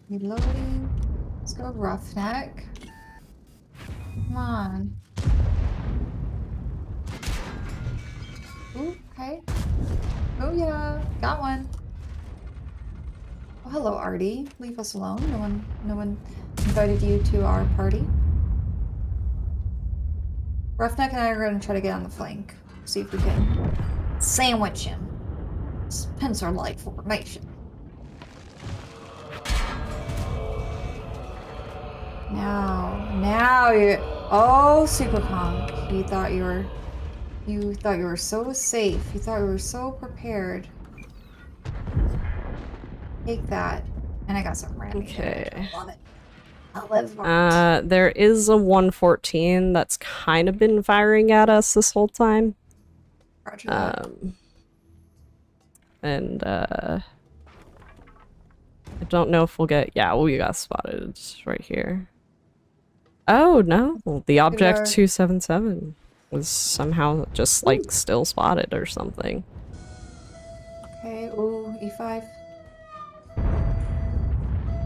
[SPEAKER 2] Reloading. Let's go roughneck. Come on. Ooh, okay. Oh yeah, got one. Oh, hello, Artie. Leave us alone. No one invited you to our party. Roughneck and I are going to try to get on the flank. See if we can sandwich him. Spencer-like formation. Now you. Oh, Super Kong. You thought you were so safe. You thought you were so prepared. Take that. And I got some random.
[SPEAKER 1] Okay.
[SPEAKER 2] I love it. I love it.
[SPEAKER 1] There is a 114 that's kind of been firing at us this whole time.
[SPEAKER 2] Roger that.
[SPEAKER 1] And I don't know if we'll get. Yeah, we got spotted right here. Oh no, the object 277 was somehow just like still spotted or something.
[SPEAKER 2] Okay, ooh, E5.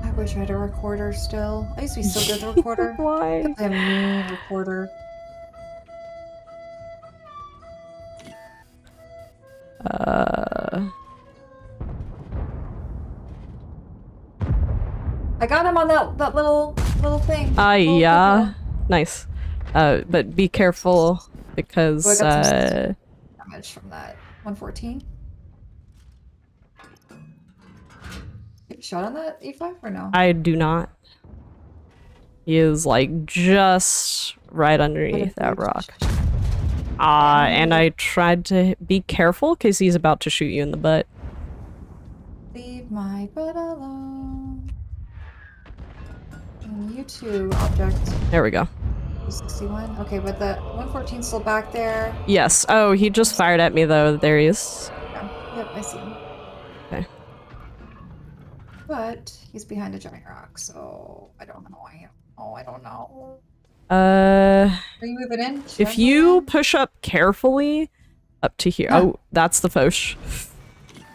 [SPEAKER 2] I wish I had a recorder still. I used to be so good at the recorder.
[SPEAKER 1] Why?
[SPEAKER 2] I have a mean recorder. I got him on that little thing.
[SPEAKER 1] Yeah. Nice. But be careful because
[SPEAKER 2] I got some damage from that 114. Shot on that E5 or no?
[SPEAKER 1] I do not. He is like just right underneath that rock. And I tried to be careful because he's about to shoot you in the butt.
[SPEAKER 2] Leave my butt alone. And you too, object.
[SPEAKER 1] There we go.
[SPEAKER 2] 61. Okay, but the 114 still back there.
[SPEAKER 1] Yes. Oh, he just fired at me though. There he is.
[SPEAKER 2] Yeah. Yep, I see him.
[SPEAKER 1] Okay.
[SPEAKER 2] But he's behind a giant rock, so I don't know. I don't know.
[SPEAKER 1] Are
[SPEAKER 2] you moving in?
[SPEAKER 1] If you push up carefully, up to here. Oh, that's the Foch.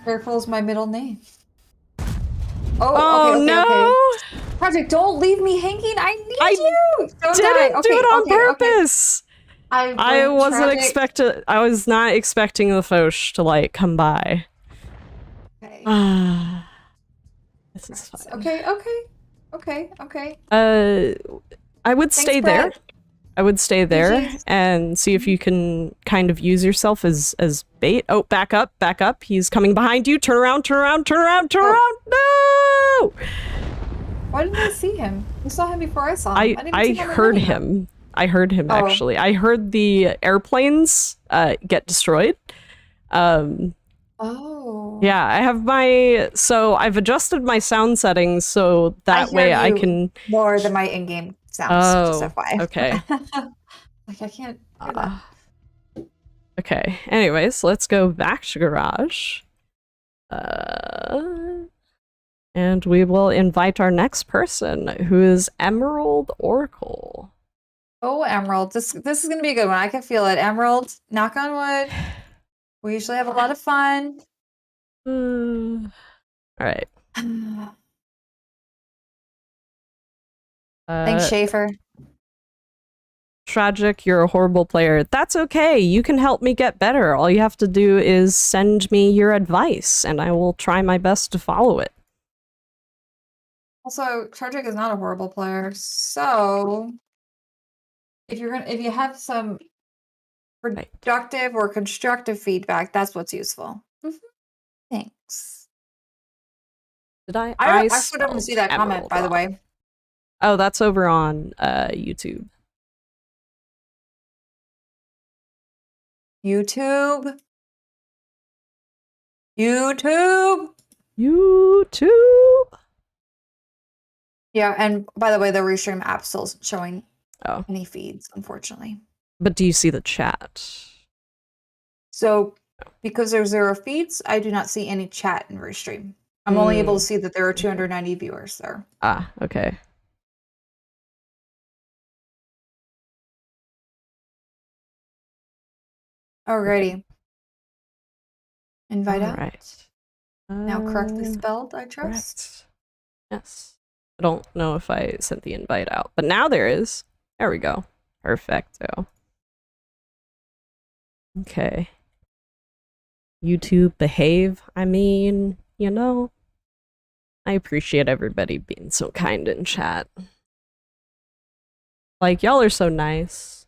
[SPEAKER 2] Careful is my middle name.
[SPEAKER 1] Oh,
[SPEAKER 2] okay,
[SPEAKER 1] no!
[SPEAKER 2] Okay. Project, don't leave me hanging. I need you. Don't
[SPEAKER 1] didn't do it on purpose.
[SPEAKER 2] Okay.
[SPEAKER 1] I was not expecting the Foch to like come by.
[SPEAKER 2] Okay.
[SPEAKER 1] This is fine.
[SPEAKER 2] Okay.
[SPEAKER 1] I would stay there. I would stay there and see if you can kind of use yourself as bait. Oh, back up. He's coming behind you. Turn around. No!
[SPEAKER 2] Why didn't I see him? I saw him before I saw him.
[SPEAKER 1] I heard him. I heard him actually. I heard the airplanes get destroyed. Yeah, I have I've adjusted my sound settings so that way I can
[SPEAKER 2] more than my in-game sounds. Just FYI.
[SPEAKER 1] Okay.
[SPEAKER 2] Like I can't hear that.
[SPEAKER 1] Okay. Anyways, let's go back to garage. And we will invite our next person, who is Emerald Oracle.
[SPEAKER 2] Oh, Emerald. This is gonna be a good one. I can feel it. Emerald, knock on wood. We usually have a lot of fun.
[SPEAKER 1] All right.
[SPEAKER 2] Thanks, Schaefer.
[SPEAKER 1] Tragic, you're a horrible player. That's okay. You can help me get better. All you have to do is send me your advice, and I will try my best to follow it.
[SPEAKER 2] Also, Tragic is not a horrible player, so if you have some productive or constructive feedback, that's what's useful. Thanks.
[SPEAKER 1] Did I?
[SPEAKER 2] I actually don't see that comment, by the way.
[SPEAKER 1] Oh, that's over on YouTube.
[SPEAKER 2] YouTube. Yeah, and by the way, the Restream app still isn't showing any feeds, unfortunately.
[SPEAKER 1] But do you see the chat?
[SPEAKER 2] So, because there's 0 feeds, I do not see any chat in Restream. I'm only able to see that there are 290 viewers there.
[SPEAKER 1] Ah, okay.
[SPEAKER 2] Alrighty. Invite out.
[SPEAKER 1] Right.
[SPEAKER 2] Now correctly spelled, I trust.
[SPEAKER 1] Correct. Yes. I don't know if I sent the invite out, but now there is. There we go. Perfecto. Okay. YouTube behave. I mean, you know, I appreciate everybody being so kind in chat. Like, y'all are so nice.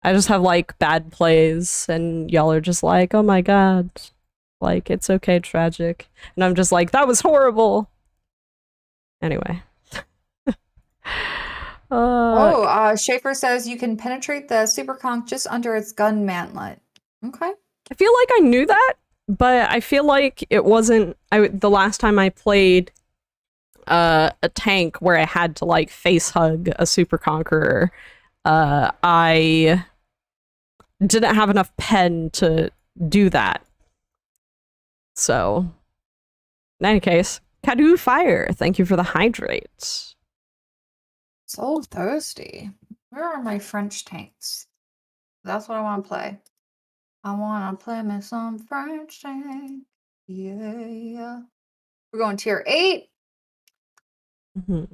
[SPEAKER 1] I just have, like, bad plays, and y'all are just like, oh my god. Like, it's okay, tragic. And I'm just like, that was horrible! Anyway.
[SPEAKER 2] Schaefer says you can penetrate the super conch just under its gun mantlet. Okay.
[SPEAKER 1] I feel like I knew that, but I feel like it wasn't the last time I played a tank where I had to like face hug a super conqueror. I didn't have enough pen to do that. So, in any case, Cadu Fire, thank you for the hydrate.
[SPEAKER 2] So thirsty. Where are my French tanks? That's what I want to play. I want to play me some French tank. Yeah. We're going tier 8.
[SPEAKER 1] Mm-hmm.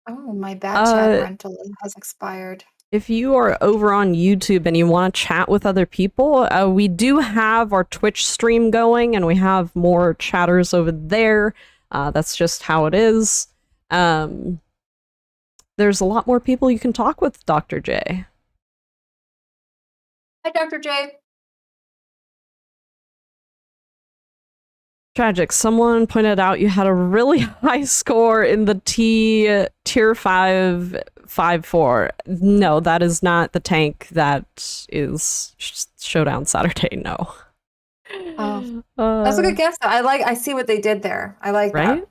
[SPEAKER 2] Oh, my bad chat rental has expired.
[SPEAKER 1] If you are over on YouTube and you want to chat with other people, we do have our Twitch stream going, and we have more chatters over there. That's just how it is. There's a lot more people you can talk with, Dr. J.
[SPEAKER 2] Hi, Dr. J.
[SPEAKER 1] Tragic. Someone pointed out you had a really high score in the tier 5 5-4. No, that is not the tank that is Showdown Saturday. No.
[SPEAKER 2] That's a good guess. I see what they did there. I like
[SPEAKER 1] right?
[SPEAKER 2] that.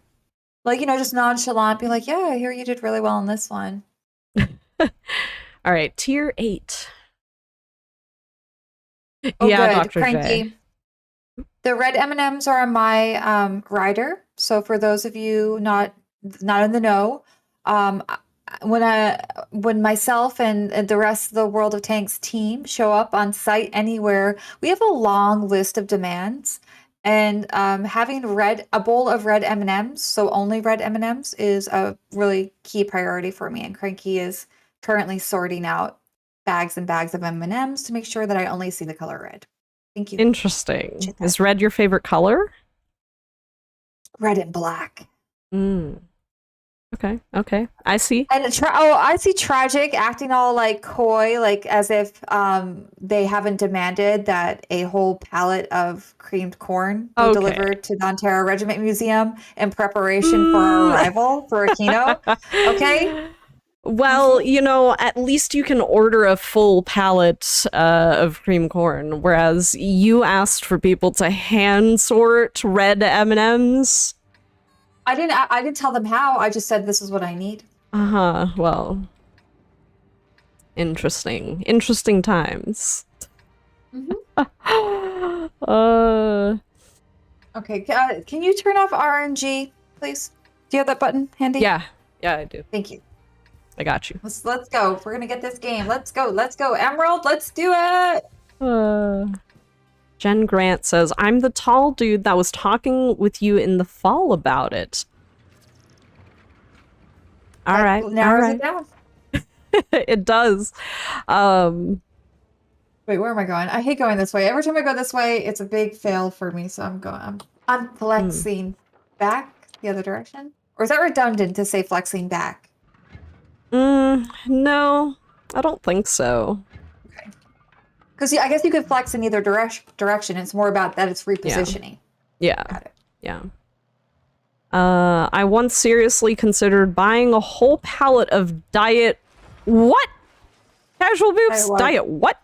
[SPEAKER 2] Like, just nonchalant, be like, yeah, I hear you did really well in this one.
[SPEAKER 1] All right, tier 8.
[SPEAKER 2] Oh,
[SPEAKER 1] yeah,
[SPEAKER 2] good.
[SPEAKER 1] Dr.
[SPEAKER 2] Cranky.
[SPEAKER 1] J.
[SPEAKER 2] The red M&Ms are on my rider. So for those of you not in the know, when myself and the rest of the World of Tanks team show up on site anywhere, we have a long list of demands. And having a bowl of red M&Ms, so only red M&Ms, is a really key priority for me. And Cranky is currently sorting out bags and bags of M&Ms to make sure that I only see the color red. Thank you.
[SPEAKER 1] Interesting. Is red your favorite color?
[SPEAKER 2] Red and black.
[SPEAKER 1] Okay. I see.
[SPEAKER 2] And I see Tragic acting all like coy, like as if they haven't demanded that a whole pallet of creamed corn be delivered to the Ontario Regiment Museum in preparation for our arrival for Aquino. Okay.
[SPEAKER 1] Well, at least you can order a full pallet of cream corn, whereas you asked for people to hand sort red M&Ms.
[SPEAKER 2] I didn't tell them how. I just said this is what I need.
[SPEAKER 1] Well, interesting times.
[SPEAKER 2] Okay. Can you turn off RNG, please? Do you have that button handy?
[SPEAKER 1] Yeah, I do.
[SPEAKER 2] Thank you.
[SPEAKER 1] I got you.
[SPEAKER 2] Let's go. We're gonna get this game. Let's go. Emerald, let's do it.
[SPEAKER 1] Jen Grant says, I'm the tall dude that was talking with you in the fall about it. All right.
[SPEAKER 2] Narrows it down.
[SPEAKER 1] It does.
[SPEAKER 2] Wait, where am I going? I hate going this way. Every time I go this way, it's a big fail for me. So I'm flexing back the other direction. Or is that redundant to say flexing back?
[SPEAKER 1] No, I don't think so.
[SPEAKER 2] Okay. Because I guess you could flex in either direction. It's more about that it's repositioning.
[SPEAKER 1] Yeah.
[SPEAKER 2] Got it.
[SPEAKER 1] Yeah. I once seriously considered buying a whole pallet of diet... What? Casual boobs? Diet what?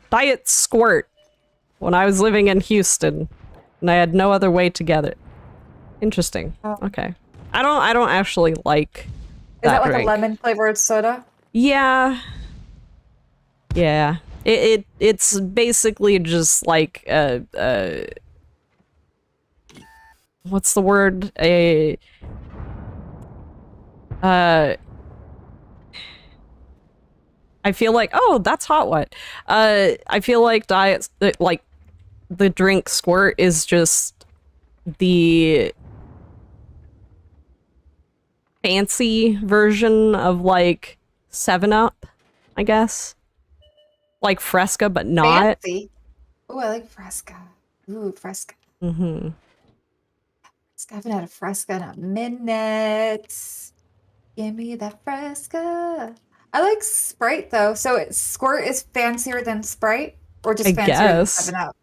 [SPEAKER 1] Diet Squirt. When I was living in Houston. And I had no other way to get it. Interesting. Okay. I don't actually like...
[SPEAKER 2] Is that like
[SPEAKER 1] drink.
[SPEAKER 2] a lemon flavored soda?
[SPEAKER 1] Yeah. It's basically just like what's the word? I feel like that's hot what. I feel like diets like the drink Squirt is just the fancy version of like 7-Up, I guess. Like Fresca, but not.
[SPEAKER 2] Fancy. Oh, I like Fresca. Ooh, Fresca. I haven't had a Fresca in a minute. Give me that Fresca. I like Sprite though. So Squirt is fancier than Sprite, or
[SPEAKER 1] I
[SPEAKER 2] just fancier than
[SPEAKER 1] guess.
[SPEAKER 2] 7-Up?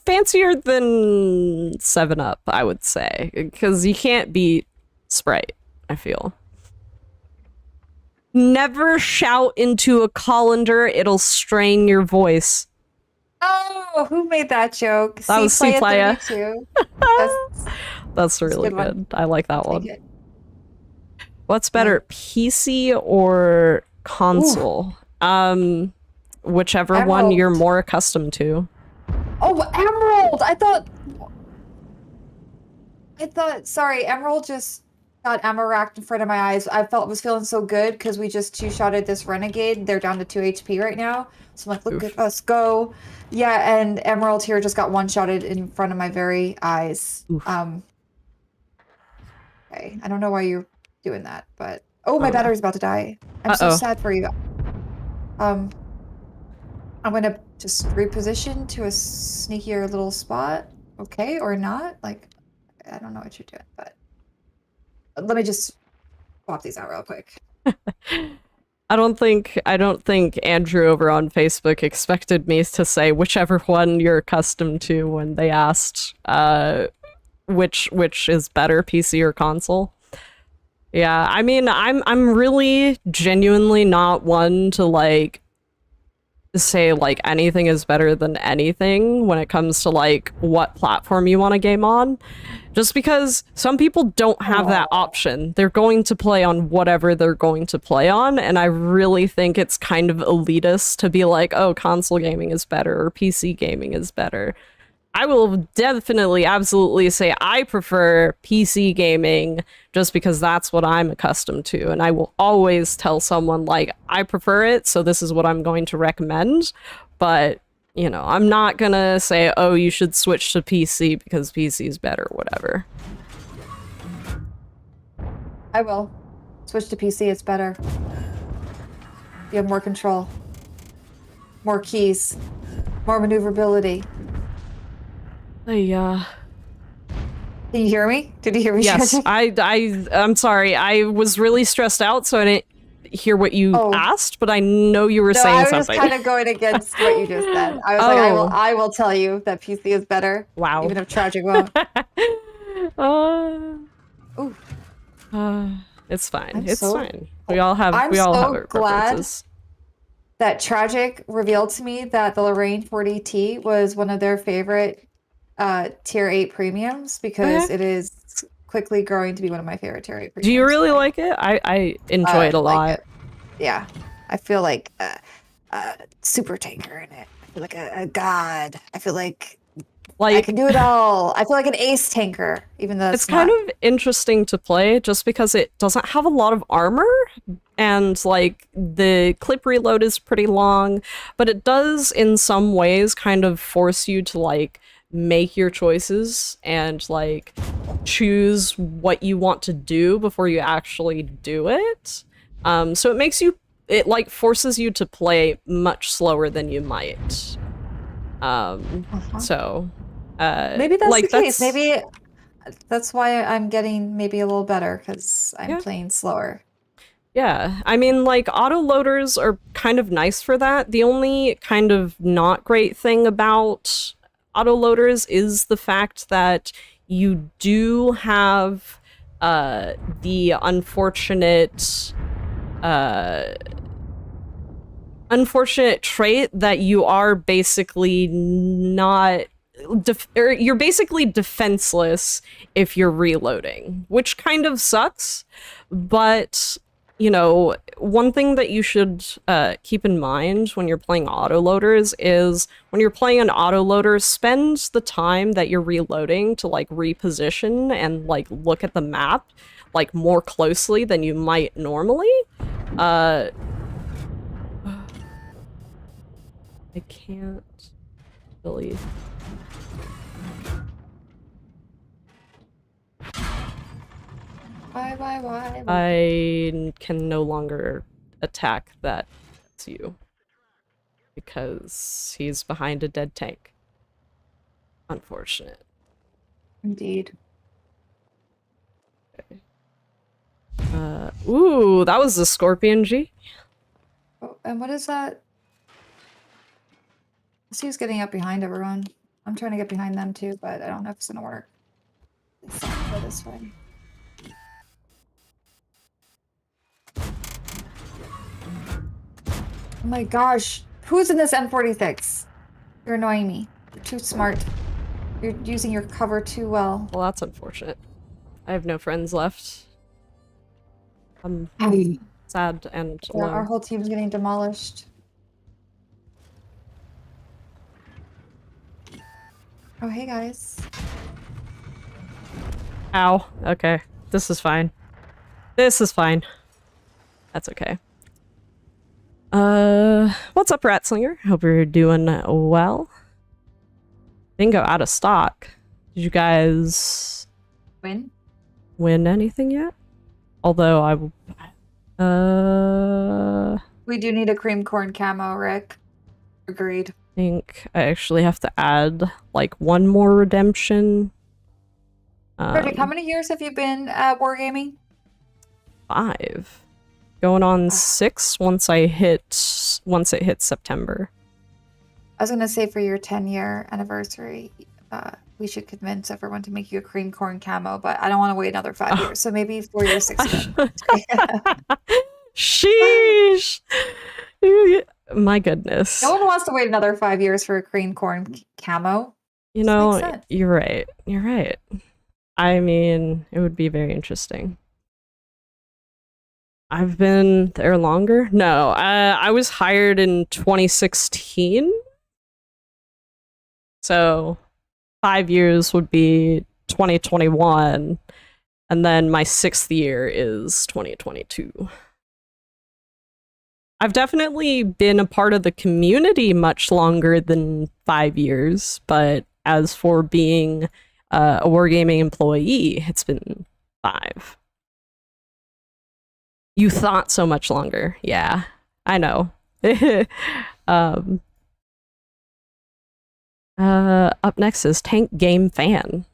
[SPEAKER 1] Fancier than 7 Up, I would say, because you can't beat Sprite, I feel. Never shout into a colander, it'll strain your voice.
[SPEAKER 2] Oh, who made that joke?
[SPEAKER 1] That was
[SPEAKER 2] Play at
[SPEAKER 1] Playa.
[SPEAKER 2] 32.
[SPEAKER 1] That's
[SPEAKER 2] That's a
[SPEAKER 1] really
[SPEAKER 2] good one.
[SPEAKER 1] good. I like that
[SPEAKER 2] Take
[SPEAKER 1] one.
[SPEAKER 2] it.
[SPEAKER 1] What's
[SPEAKER 2] Yeah.
[SPEAKER 1] better, PC or
[SPEAKER 2] Ooh,
[SPEAKER 1] console? Whichever one you're
[SPEAKER 2] Emerald.
[SPEAKER 1] more accustomed to.
[SPEAKER 2] Oh, Emerald! Sorry, Emerald just got Amaranth in front of my eyes. Was feeling so good because we just two-shotted this Renegade. They're down to 2 HP right now. So I'm like, look
[SPEAKER 1] Oof.
[SPEAKER 2] at us go. Yeah, and Emerald here just got one-shotted in front of my very eyes.
[SPEAKER 1] Oof.
[SPEAKER 2] Okay, I don't know why you're doing that, but oh, my
[SPEAKER 1] Oh.
[SPEAKER 2] battery's about to die. I'm so
[SPEAKER 1] Uh-oh.
[SPEAKER 2] sad for you. I'm gonna just reposition to a sneakier little spot. Okay, or not? Like, I don't know what you're doing, but let me just swap these out real quick.
[SPEAKER 1] I don't think Andrew over on Facebook expected me to say whichever one you're accustomed to when they asked which is better, PC or console. Yeah, I mean, I'm really genuinely not one to like say like anything is better than anything when it comes to like what platform you want to game on. Just because some people don't have that option. They're going to play on whatever they're going to play on, and I really think it's kind of elitist to be like, oh, console gaming is better or PC gaming is better. I will definitely, absolutely say I prefer PC gaming just because that's what I'm accustomed to. And I will always tell someone, like, I prefer it, so this is what I'm going to recommend. But, you know, I'm not gonna say, oh, you should switch to PC because PC is better, whatever.
[SPEAKER 2] I will. Switch to PC, it's better. You have more control, more keys, more maneuverability.
[SPEAKER 1] Yeah.
[SPEAKER 2] Can you hear me? Did you hear me?
[SPEAKER 1] Yes,
[SPEAKER 2] Tragic?
[SPEAKER 1] I'm sorry. I was really stressed out, so I didn't hear what you asked, but I know you were
[SPEAKER 2] No,
[SPEAKER 1] saying
[SPEAKER 2] I was
[SPEAKER 1] something.
[SPEAKER 2] just kind of going against what you just said. I was like, I will tell you that PC is better.
[SPEAKER 1] Wow.
[SPEAKER 2] Even if Tragic won't. Ooh.
[SPEAKER 1] It's fine.
[SPEAKER 2] I'm
[SPEAKER 1] It's
[SPEAKER 2] so-
[SPEAKER 1] fine. We all have
[SPEAKER 2] I'm
[SPEAKER 1] we all have
[SPEAKER 2] so
[SPEAKER 1] our
[SPEAKER 2] glad
[SPEAKER 1] preferences.
[SPEAKER 2] that Tragic revealed to me that the Lorraine 40T was one of their favorite tier 8 premiums because it is quickly growing to be one of my favorite tier 8 premiums.
[SPEAKER 1] Do you really like it? I enjoy it a lot.
[SPEAKER 2] Like it. Yeah. I feel like a super tanker in it. I feel like a god. I feel like I can do it all. I feel like an ace tanker, even though
[SPEAKER 1] it's kind of interesting to play just because it doesn't have a lot of armor and like the clip reload is pretty long, but it does in some ways kind of force you to like make your choices and like choose what you want to do before you actually do it. So it makes you, it like forces you to play much slower than you might. So
[SPEAKER 2] maybe that's
[SPEAKER 1] like
[SPEAKER 2] the case. Maybe that's why I'm getting maybe a little better because I'm playing slower.
[SPEAKER 1] Yeah, I mean, like, autoloaders are kind of nice for that. The only kind of not great thing about autoloaders is the fact that you do have the unfortunate trait that you are basically not you're basically defenseless if you're reloading, which kind of sucks. But you know, one thing that you should keep in mind when you're playing autoloaders is when you're playing an autoloader, spend the time that you're reloading to like reposition and like look at the map like more closely than you might normally. I can't really.
[SPEAKER 2] Why?
[SPEAKER 1] I can no longer attack that. That's you. Because he's behind a dead tank. Unfortunate.
[SPEAKER 2] Indeed.
[SPEAKER 1] Ooh, that was the Scorpion G.
[SPEAKER 2] Oh, and what is that? I see who's getting up behind everyone. I'm trying to get behind them too, but I don't know if it's gonna work. Let's go this way. Oh my gosh. Who's in this M46? You're annoying me. You're too smart. You're using your cover too well.
[SPEAKER 1] Well, that's unfortunate. I have no friends left. I'm sad and
[SPEAKER 2] Yeah, our
[SPEAKER 1] alone.
[SPEAKER 2] whole team's getting demolished. Oh, hey guys.
[SPEAKER 1] Ow. Okay. This is fine. This is fine. That's okay. What's up, Ratslinger? Hope you're doing well. Bingo out of stock. Did you guys
[SPEAKER 2] Win?
[SPEAKER 1] win anything yet? Although
[SPEAKER 2] We do need a cream corn camo, Rick. Agreed.
[SPEAKER 1] think I actually have to add like one more redemption.
[SPEAKER 2] Frederick, how many years have you been wargaming?
[SPEAKER 1] 5. Going on 6 once it hits September.
[SPEAKER 2] I was gonna say for your 10-year anniversary, we should convince everyone to make you a cream corn camo, but I don't want to wait another 5 years. So maybe 4 years, 6 years.
[SPEAKER 1] Sheesh. My goodness.
[SPEAKER 2] No one wants to wait another 5 years for a cream corn camo.
[SPEAKER 1] You
[SPEAKER 2] This
[SPEAKER 1] know,
[SPEAKER 2] makes sense.
[SPEAKER 1] you're right. You're right. I mean, it would be very interesting. I've been there longer? No, I was hired in 2016. So 5 years would be 2021. And then my 6th year is 2022. I've definitely been a part of the community much longer than 5 years, but as for being a Wargaming employee, it's been 5. You thought so much longer. Yeah, I know. Up next is Tank Game Fan.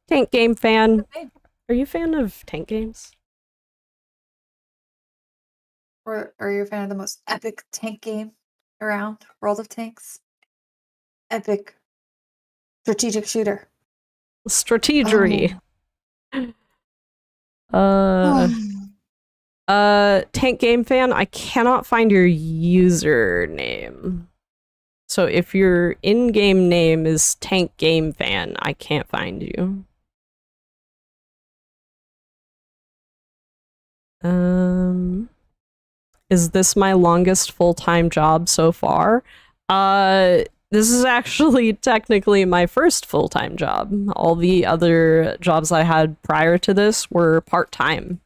[SPEAKER 1] Tank Game Fan,
[SPEAKER 2] Okay.
[SPEAKER 1] are you a fan of tank games?
[SPEAKER 2] Or are you a fan of the most epic tank game around? World of Tanks? Epic strategic shooter.
[SPEAKER 1] Strategery.
[SPEAKER 2] Oh.
[SPEAKER 1] Tank Game Fan, I cannot find your username. So if your in-game name is Tank Game Fan, I can't find you. Is this my longest full-time job so far? This is actually technically my first full-time job. All the other jobs I had prior to this were part-time.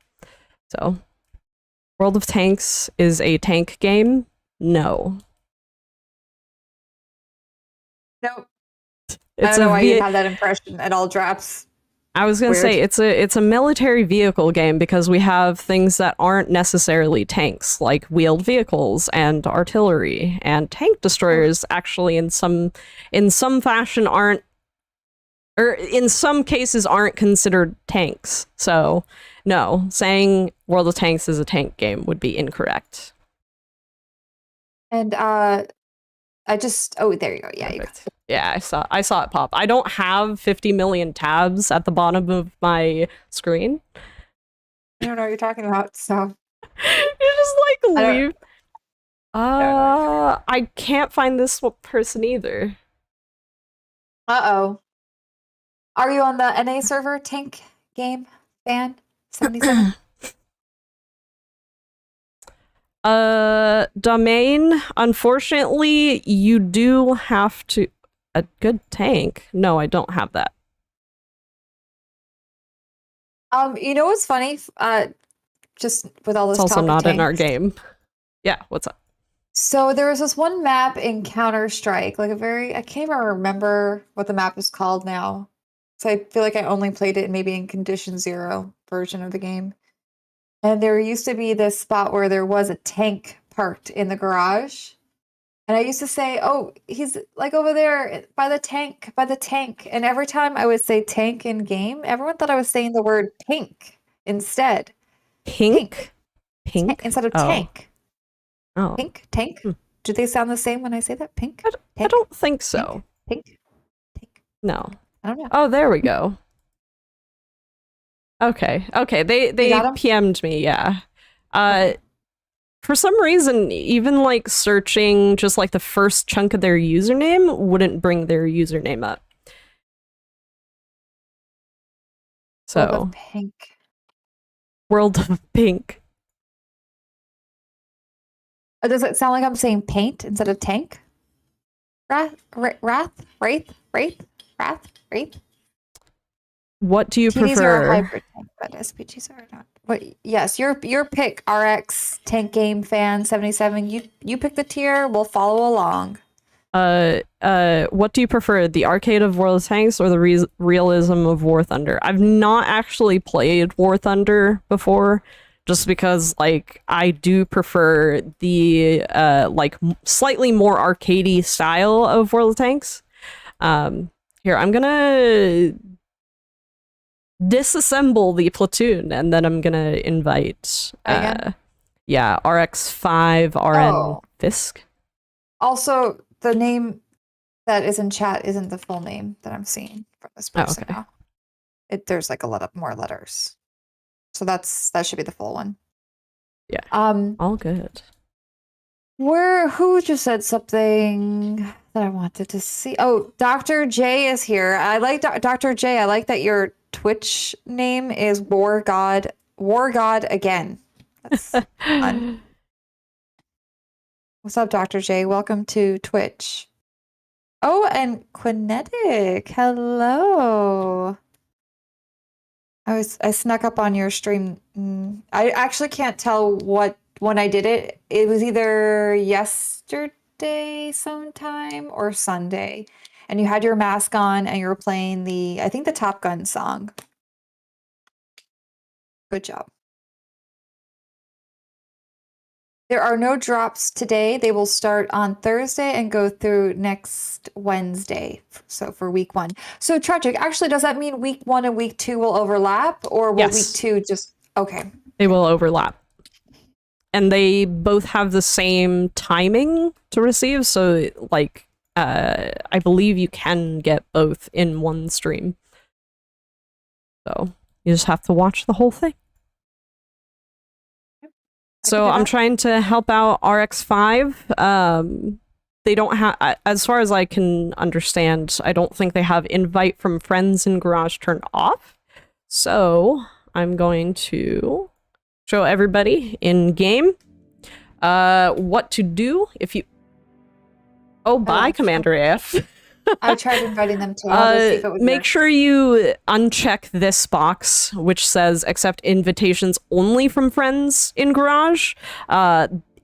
[SPEAKER 1] So, World of Tanks is a tank game? No.
[SPEAKER 2] Nope. I
[SPEAKER 1] It's
[SPEAKER 2] don't know why you
[SPEAKER 1] ve-
[SPEAKER 2] have that impression at all drops.
[SPEAKER 1] I was gonna say
[SPEAKER 2] Weird.
[SPEAKER 1] it's a military vehicle game because we have things that aren't necessarily tanks, like wheeled vehicles and artillery, and tank destroyers actually in some fashion aren't, or in some cases aren't considered tanks. So no, saying World of Tanks is a tank game would be incorrect.
[SPEAKER 2] And there you go. Yeah, you got
[SPEAKER 1] Perfect. Yeah, I saw it pop. I don't have 50 million tabs at the bottom of my screen.
[SPEAKER 2] I don't know what you're talking about, so
[SPEAKER 1] You just like
[SPEAKER 2] I don't-
[SPEAKER 1] leave. I can't find this person either.
[SPEAKER 2] uh-oh. Are you on the NA server tank game fan 77?
[SPEAKER 1] Domain, unfortunately, you do have to a good tank. No, I don't have that.
[SPEAKER 2] You know what's funny? Just with all this
[SPEAKER 1] It's also
[SPEAKER 2] talk of
[SPEAKER 1] not in our
[SPEAKER 2] tanks.
[SPEAKER 1] game. Yeah, what's up?
[SPEAKER 2] So there was this one map in Counter-Strike, like I can't even remember what the map is called now. So I feel like I only played it maybe in Condition Zero version of the game. And there used to be this spot where there was a tank parked in the garage. And I used to say, "Oh, he's like over there by the tank, by the tank." And every time I would say tank in game, everyone thought I was saying the word pink instead. Pink.
[SPEAKER 1] Pink? Pink?
[SPEAKER 2] Instead of
[SPEAKER 1] Oh.
[SPEAKER 2] tank.
[SPEAKER 1] Oh.
[SPEAKER 2] Pink, tank.
[SPEAKER 1] Hmm.
[SPEAKER 2] Do they sound the same when I say that? Pink,
[SPEAKER 1] I
[SPEAKER 2] tank,
[SPEAKER 1] don't think so.
[SPEAKER 2] pink, tank.
[SPEAKER 1] No.
[SPEAKER 2] I don't know.
[SPEAKER 1] Oh, there we go. Okay. Okay. They
[SPEAKER 2] You got 'em?
[SPEAKER 1] PM'd me, yeah.
[SPEAKER 2] Okay.
[SPEAKER 1] For some reason, even like searching just like the first chunk of their username wouldn't bring their username up.
[SPEAKER 2] World
[SPEAKER 1] So,
[SPEAKER 2] of Pink.
[SPEAKER 1] World of Pink.
[SPEAKER 2] Does it sound like I'm saying paint instead of tank? Wraith, Wraith.
[SPEAKER 1] What do you
[SPEAKER 2] TDs are a
[SPEAKER 1] prefer?
[SPEAKER 2] hybrid tank, but SPGs are not. But yes, your pick, RX Tank Game Fan 77. You pick the tier. We'll follow along.
[SPEAKER 1] What do you prefer, the arcade of World of Tanks or the realism of War Thunder? I've not actually played War Thunder before, just because like I do prefer the like slightly more arcadey style of World of Tanks. Here, I'm gonna disassemble the platoon and then I'm gonna invite
[SPEAKER 2] Again?
[SPEAKER 1] yeah, RX5 RN
[SPEAKER 2] Oh.
[SPEAKER 1] Fisk.
[SPEAKER 2] Also, the name that is in chat isn't the full name that I'm seeing from this person
[SPEAKER 1] okay.
[SPEAKER 2] now. There's like a lot of more letters. So that should be the full one.
[SPEAKER 1] Yeah.
[SPEAKER 2] Um,
[SPEAKER 1] All good.
[SPEAKER 2] who just said something that I wanted to see? Oh, Dr. J is here. I like Dr. J. I like that your Twitch name is War God again. That's fun. What's up, Dr. J? Welcome to Twitch. Oh, and Quinetic. Hello. I snuck up on your stream. I actually can't tell when I did it. It was either yesterday sometime or Sunday. And you had your mask on and you were playing I think the Top Gun song. Good job. There are no drops today. They will start on Thursday and go through next Wednesday. So for week 1. So Tragic, actually, does that mean week 1 and week 2 will overlap, or will week
[SPEAKER 1] Yes.
[SPEAKER 2] 2 just okay?
[SPEAKER 1] They will overlap. And they both have the same timing to receive, so like I believe you can get both in one stream. So you just have to watch the whole thing. So I'm trying to help out RX5. They don't have, as far as I can understand, I don't think they have invite from friends in Garage turned off. So I'm going to show everybody in game what to do if you. Oh, bye, Commander AF.
[SPEAKER 2] I tried inviting them to. I'll just see if it would
[SPEAKER 1] make
[SPEAKER 2] work.
[SPEAKER 1] sure you uncheck this box which says accept invitations only from friends in Garage.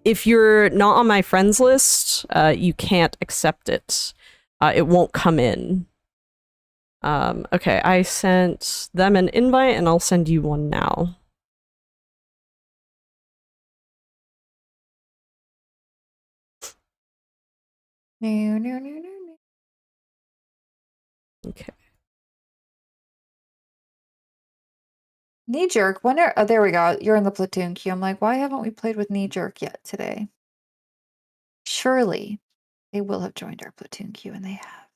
[SPEAKER 1] If you're not on my friends list, you can't accept it. It won't come in. Okay, I sent them an invite and I'll send you one now.
[SPEAKER 2] No.
[SPEAKER 1] Okay.
[SPEAKER 2] Knee jerk. Oh, there we go. You're in the platoon queue. I'm like, why haven't we played with knee jerk yet today? Surely they will have joined our platoon queue, and they have.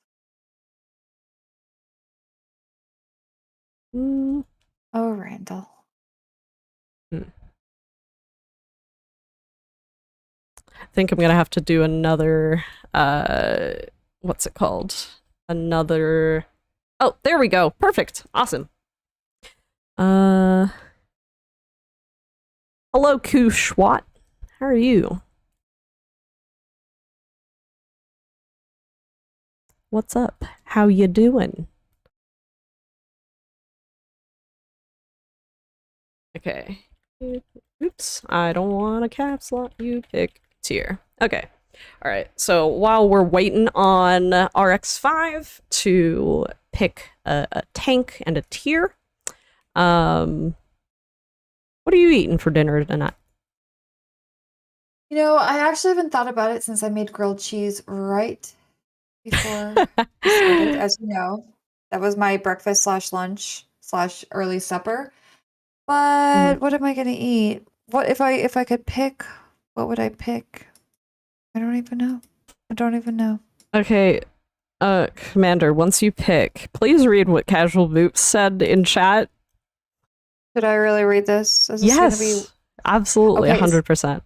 [SPEAKER 2] Oh, Randall.
[SPEAKER 1] I think I'm gonna have to do another what's it called? Another Oh, there we go. Perfect. Awesome. Hello, Kushwat. How are you? What's up? How you doing? Okay. Oops, I don't want a caps lock. You pick tier. Okay. All right. So while we're waiting on RX5 to pick a tank and a tier, what are you eating for dinner tonight?
[SPEAKER 2] You know, I actually haven't thought about it since I made grilled cheese right before we started. As you know, that was my breakfast slash lunch slash early supper.
[SPEAKER 1] Mm.
[SPEAKER 2] But what am I gonna eat? What if I could pick? What would I pick? I don't even know. I don't even know.
[SPEAKER 1] Okay, Commander, once you pick, please read what Casual Boops said in chat.
[SPEAKER 2] Should I really read this? Is this gonna be
[SPEAKER 1] Yes, absolutely,
[SPEAKER 2] okay?
[SPEAKER 1] 100%.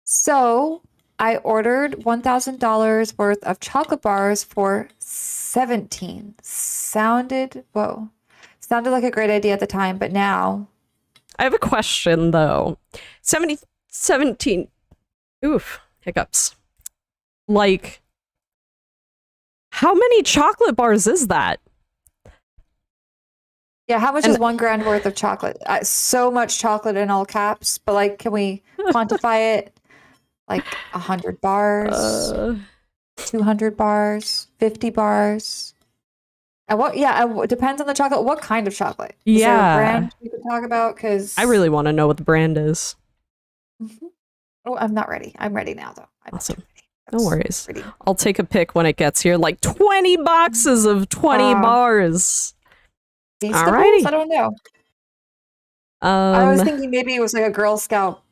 [SPEAKER 2] So I ordered $1,000 worth of chocolate bars for 17. Whoa. Sounded like a great idea at the time, but now
[SPEAKER 1] I have a question, though. 17, oof, hiccups. Like, how many chocolate bars is that?
[SPEAKER 2] yeah, how much
[SPEAKER 1] And
[SPEAKER 2] is 1 grand worth of chocolate? So much chocolate in all caps, but like, can we quantify it? Like 100 bars, 200 bars, 50 bars. And what, yeah, it depends on the chocolate. What kind of chocolate? Is there a
[SPEAKER 1] yeah,
[SPEAKER 2] brand we could talk about? Because
[SPEAKER 1] I really want to know what the brand is.
[SPEAKER 2] Oh, I'm not ready. I'm ready now, though. I'm
[SPEAKER 1] Awesome.
[SPEAKER 2] ready.
[SPEAKER 1] No worries.
[SPEAKER 2] Ready.
[SPEAKER 1] I'll take a pic when it gets here. Like 20 boxes of 20 bars.
[SPEAKER 2] Feastables?
[SPEAKER 1] Alrighty.
[SPEAKER 2] I don't know. I was thinking maybe it was like a Girl Scout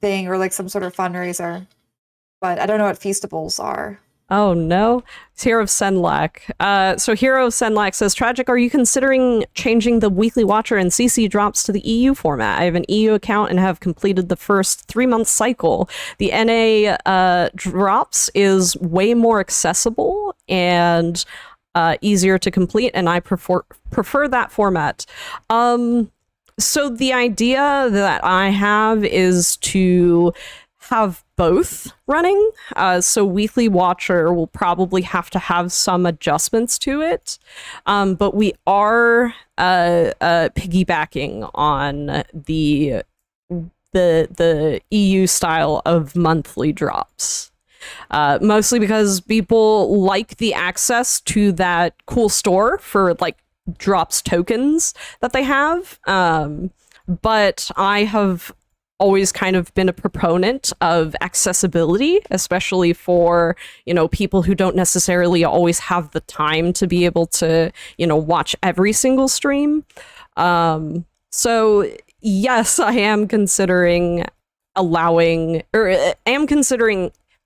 [SPEAKER 2] thing or like some sort of fundraiser, but I don't know what Feastables are.
[SPEAKER 1] Oh no. It's Hero of Senlak. So Hero of Senlak says, Tragic, are you considering changing the Weekly Watcher and CC drops to the EU format? I have an EU account and have completed the first 3-month cycle. The NA drops is way more accessible and easier to complete, and I prefer that format. So the idea that I have is to have both running. So Weekly Watcher will probably have to have some adjustments to it. But we are piggybacking on the EU style of monthly drops. Mostly because people like the access to that cool store for like drops tokens that they have. But I have always kind of been a proponent of accessibility, especially for, people who don't necessarily always have the time to be able to, watch every single stream. So yes, I am considering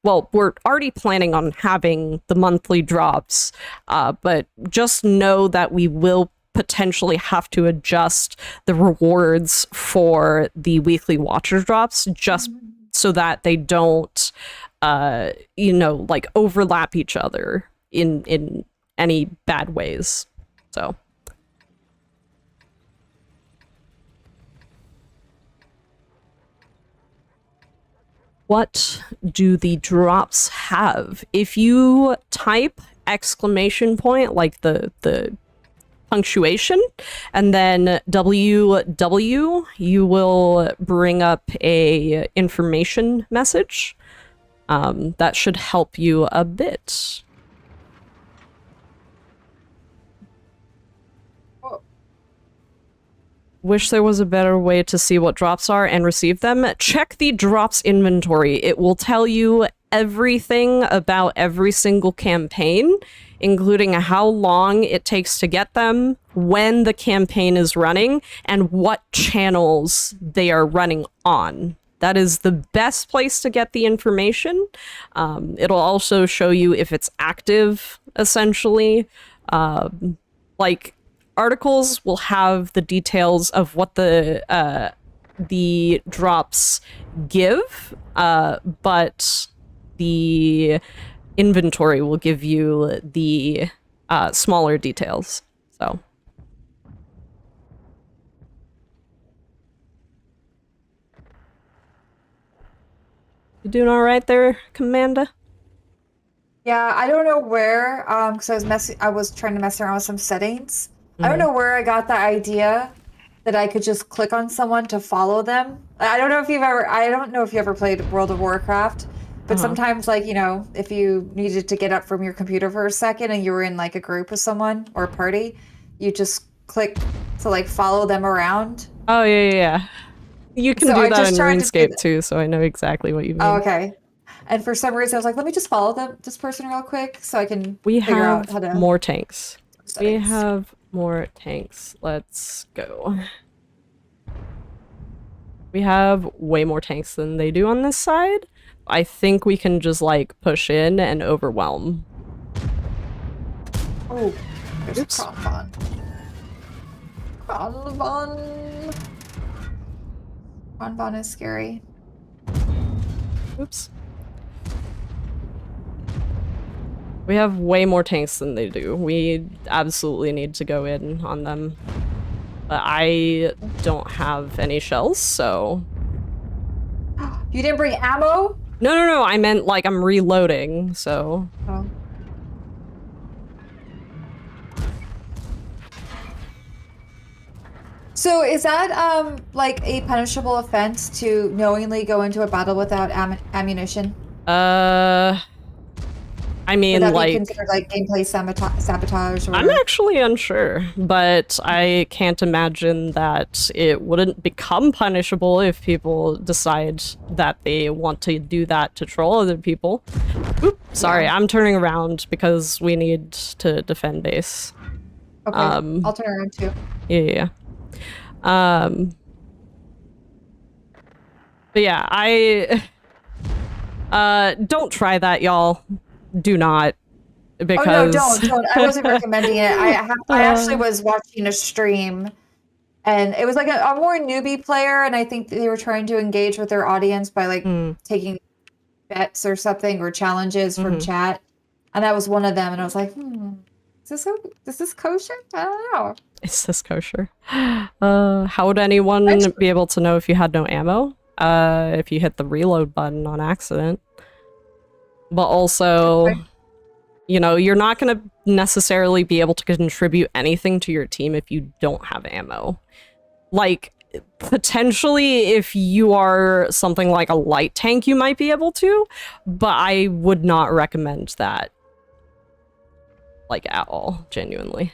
[SPEAKER 1] well, we're already planning on having the monthly drops, but just know that we will potentially have to adjust the rewards for the Weekly Watcher drops just so that they don't, like overlap each other in any bad ways. So. What do the drops have? If you type exclamation point, like the punctuation, and then WW, you will bring up a information message. That should help you a bit. Wish there was a better way to see what drops are and receive them. Check the drops inventory. It will tell you everything about every single campaign, including how long it takes to get them, when the campaign is running, and what channels they are running on. That is the best place to get the information. It'll also show you if it's active, essentially. Articles will have the details of what the drops give, but the inventory will give you the smaller details. So. You doing all right there, Commander?
[SPEAKER 2] Yeah, I don't know where, because I was trying to mess around with some settings. I don't know where I got the idea that I could just click on someone to follow them. I don't know if you ever played World of Warcraft, but sometimes, like, if you needed to get up from your computer for a second and you were in like a group with someone or a party, you just click to like follow them around.
[SPEAKER 1] Oh, yeah. You can
[SPEAKER 2] So
[SPEAKER 1] do
[SPEAKER 2] I
[SPEAKER 1] that
[SPEAKER 2] just
[SPEAKER 1] in
[SPEAKER 2] tried to do
[SPEAKER 1] RuneScape too, so I know exactly what you mean.
[SPEAKER 2] Oh, okay. And for some reason, I was like, let me just follow this person real quick so I can
[SPEAKER 1] We
[SPEAKER 2] figure out how
[SPEAKER 1] have
[SPEAKER 2] to
[SPEAKER 1] more tanks. We
[SPEAKER 2] settings.
[SPEAKER 1] have more tanks. Let's go. We have way more tanks than they do on this side. I think we can just like push in and overwhelm.
[SPEAKER 2] Oh, there's
[SPEAKER 1] Oops.
[SPEAKER 2] Kronbon. Kronbon. Kronbon is scary.
[SPEAKER 1] Oops. We have way more tanks than they do. We absolutely need to go in on them. But I don't have any shells, so...
[SPEAKER 2] You didn't bring ammo?
[SPEAKER 1] No, I meant like I'm reloading, so...
[SPEAKER 2] Oh. So is that like a punishable offense to knowingly go into a battle without ammunition?
[SPEAKER 1] I mean,
[SPEAKER 2] Would that be
[SPEAKER 1] like...
[SPEAKER 2] considered like gameplay sabotage or...
[SPEAKER 1] I'm actually unsure, but I can't imagine that it wouldn't become punishable if people decide that they want to do that to troll other people. Oop, sorry,
[SPEAKER 2] Yeah.
[SPEAKER 1] I'm turning around because we need to defend base.
[SPEAKER 2] Okay, I'll turn around too.
[SPEAKER 1] Yeah. But yeah, don't try that, y'all. Do not. Because...
[SPEAKER 2] Oh no, don't. I wasn't recommending it. I actually was watching a stream, and it was like a more newbie player, and I think they were trying to engage with their audience by like taking bets or something or challenges from chat, and that was one of them. And I was like, is this kosher? I don't know.
[SPEAKER 1] Is this kosher? How would anyone be able to know if you had no ammo? If you hit the reload button on accident. But also...
[SPEAKER 2] Okay.
[SPEAKER 1] You know, you're not going to necessarily be able to contribute anything to your team if you don't have ammo. Like, potentially, if you are something like a light tank, you might be able to, but I would not recommend that. Like, at all, genuinely.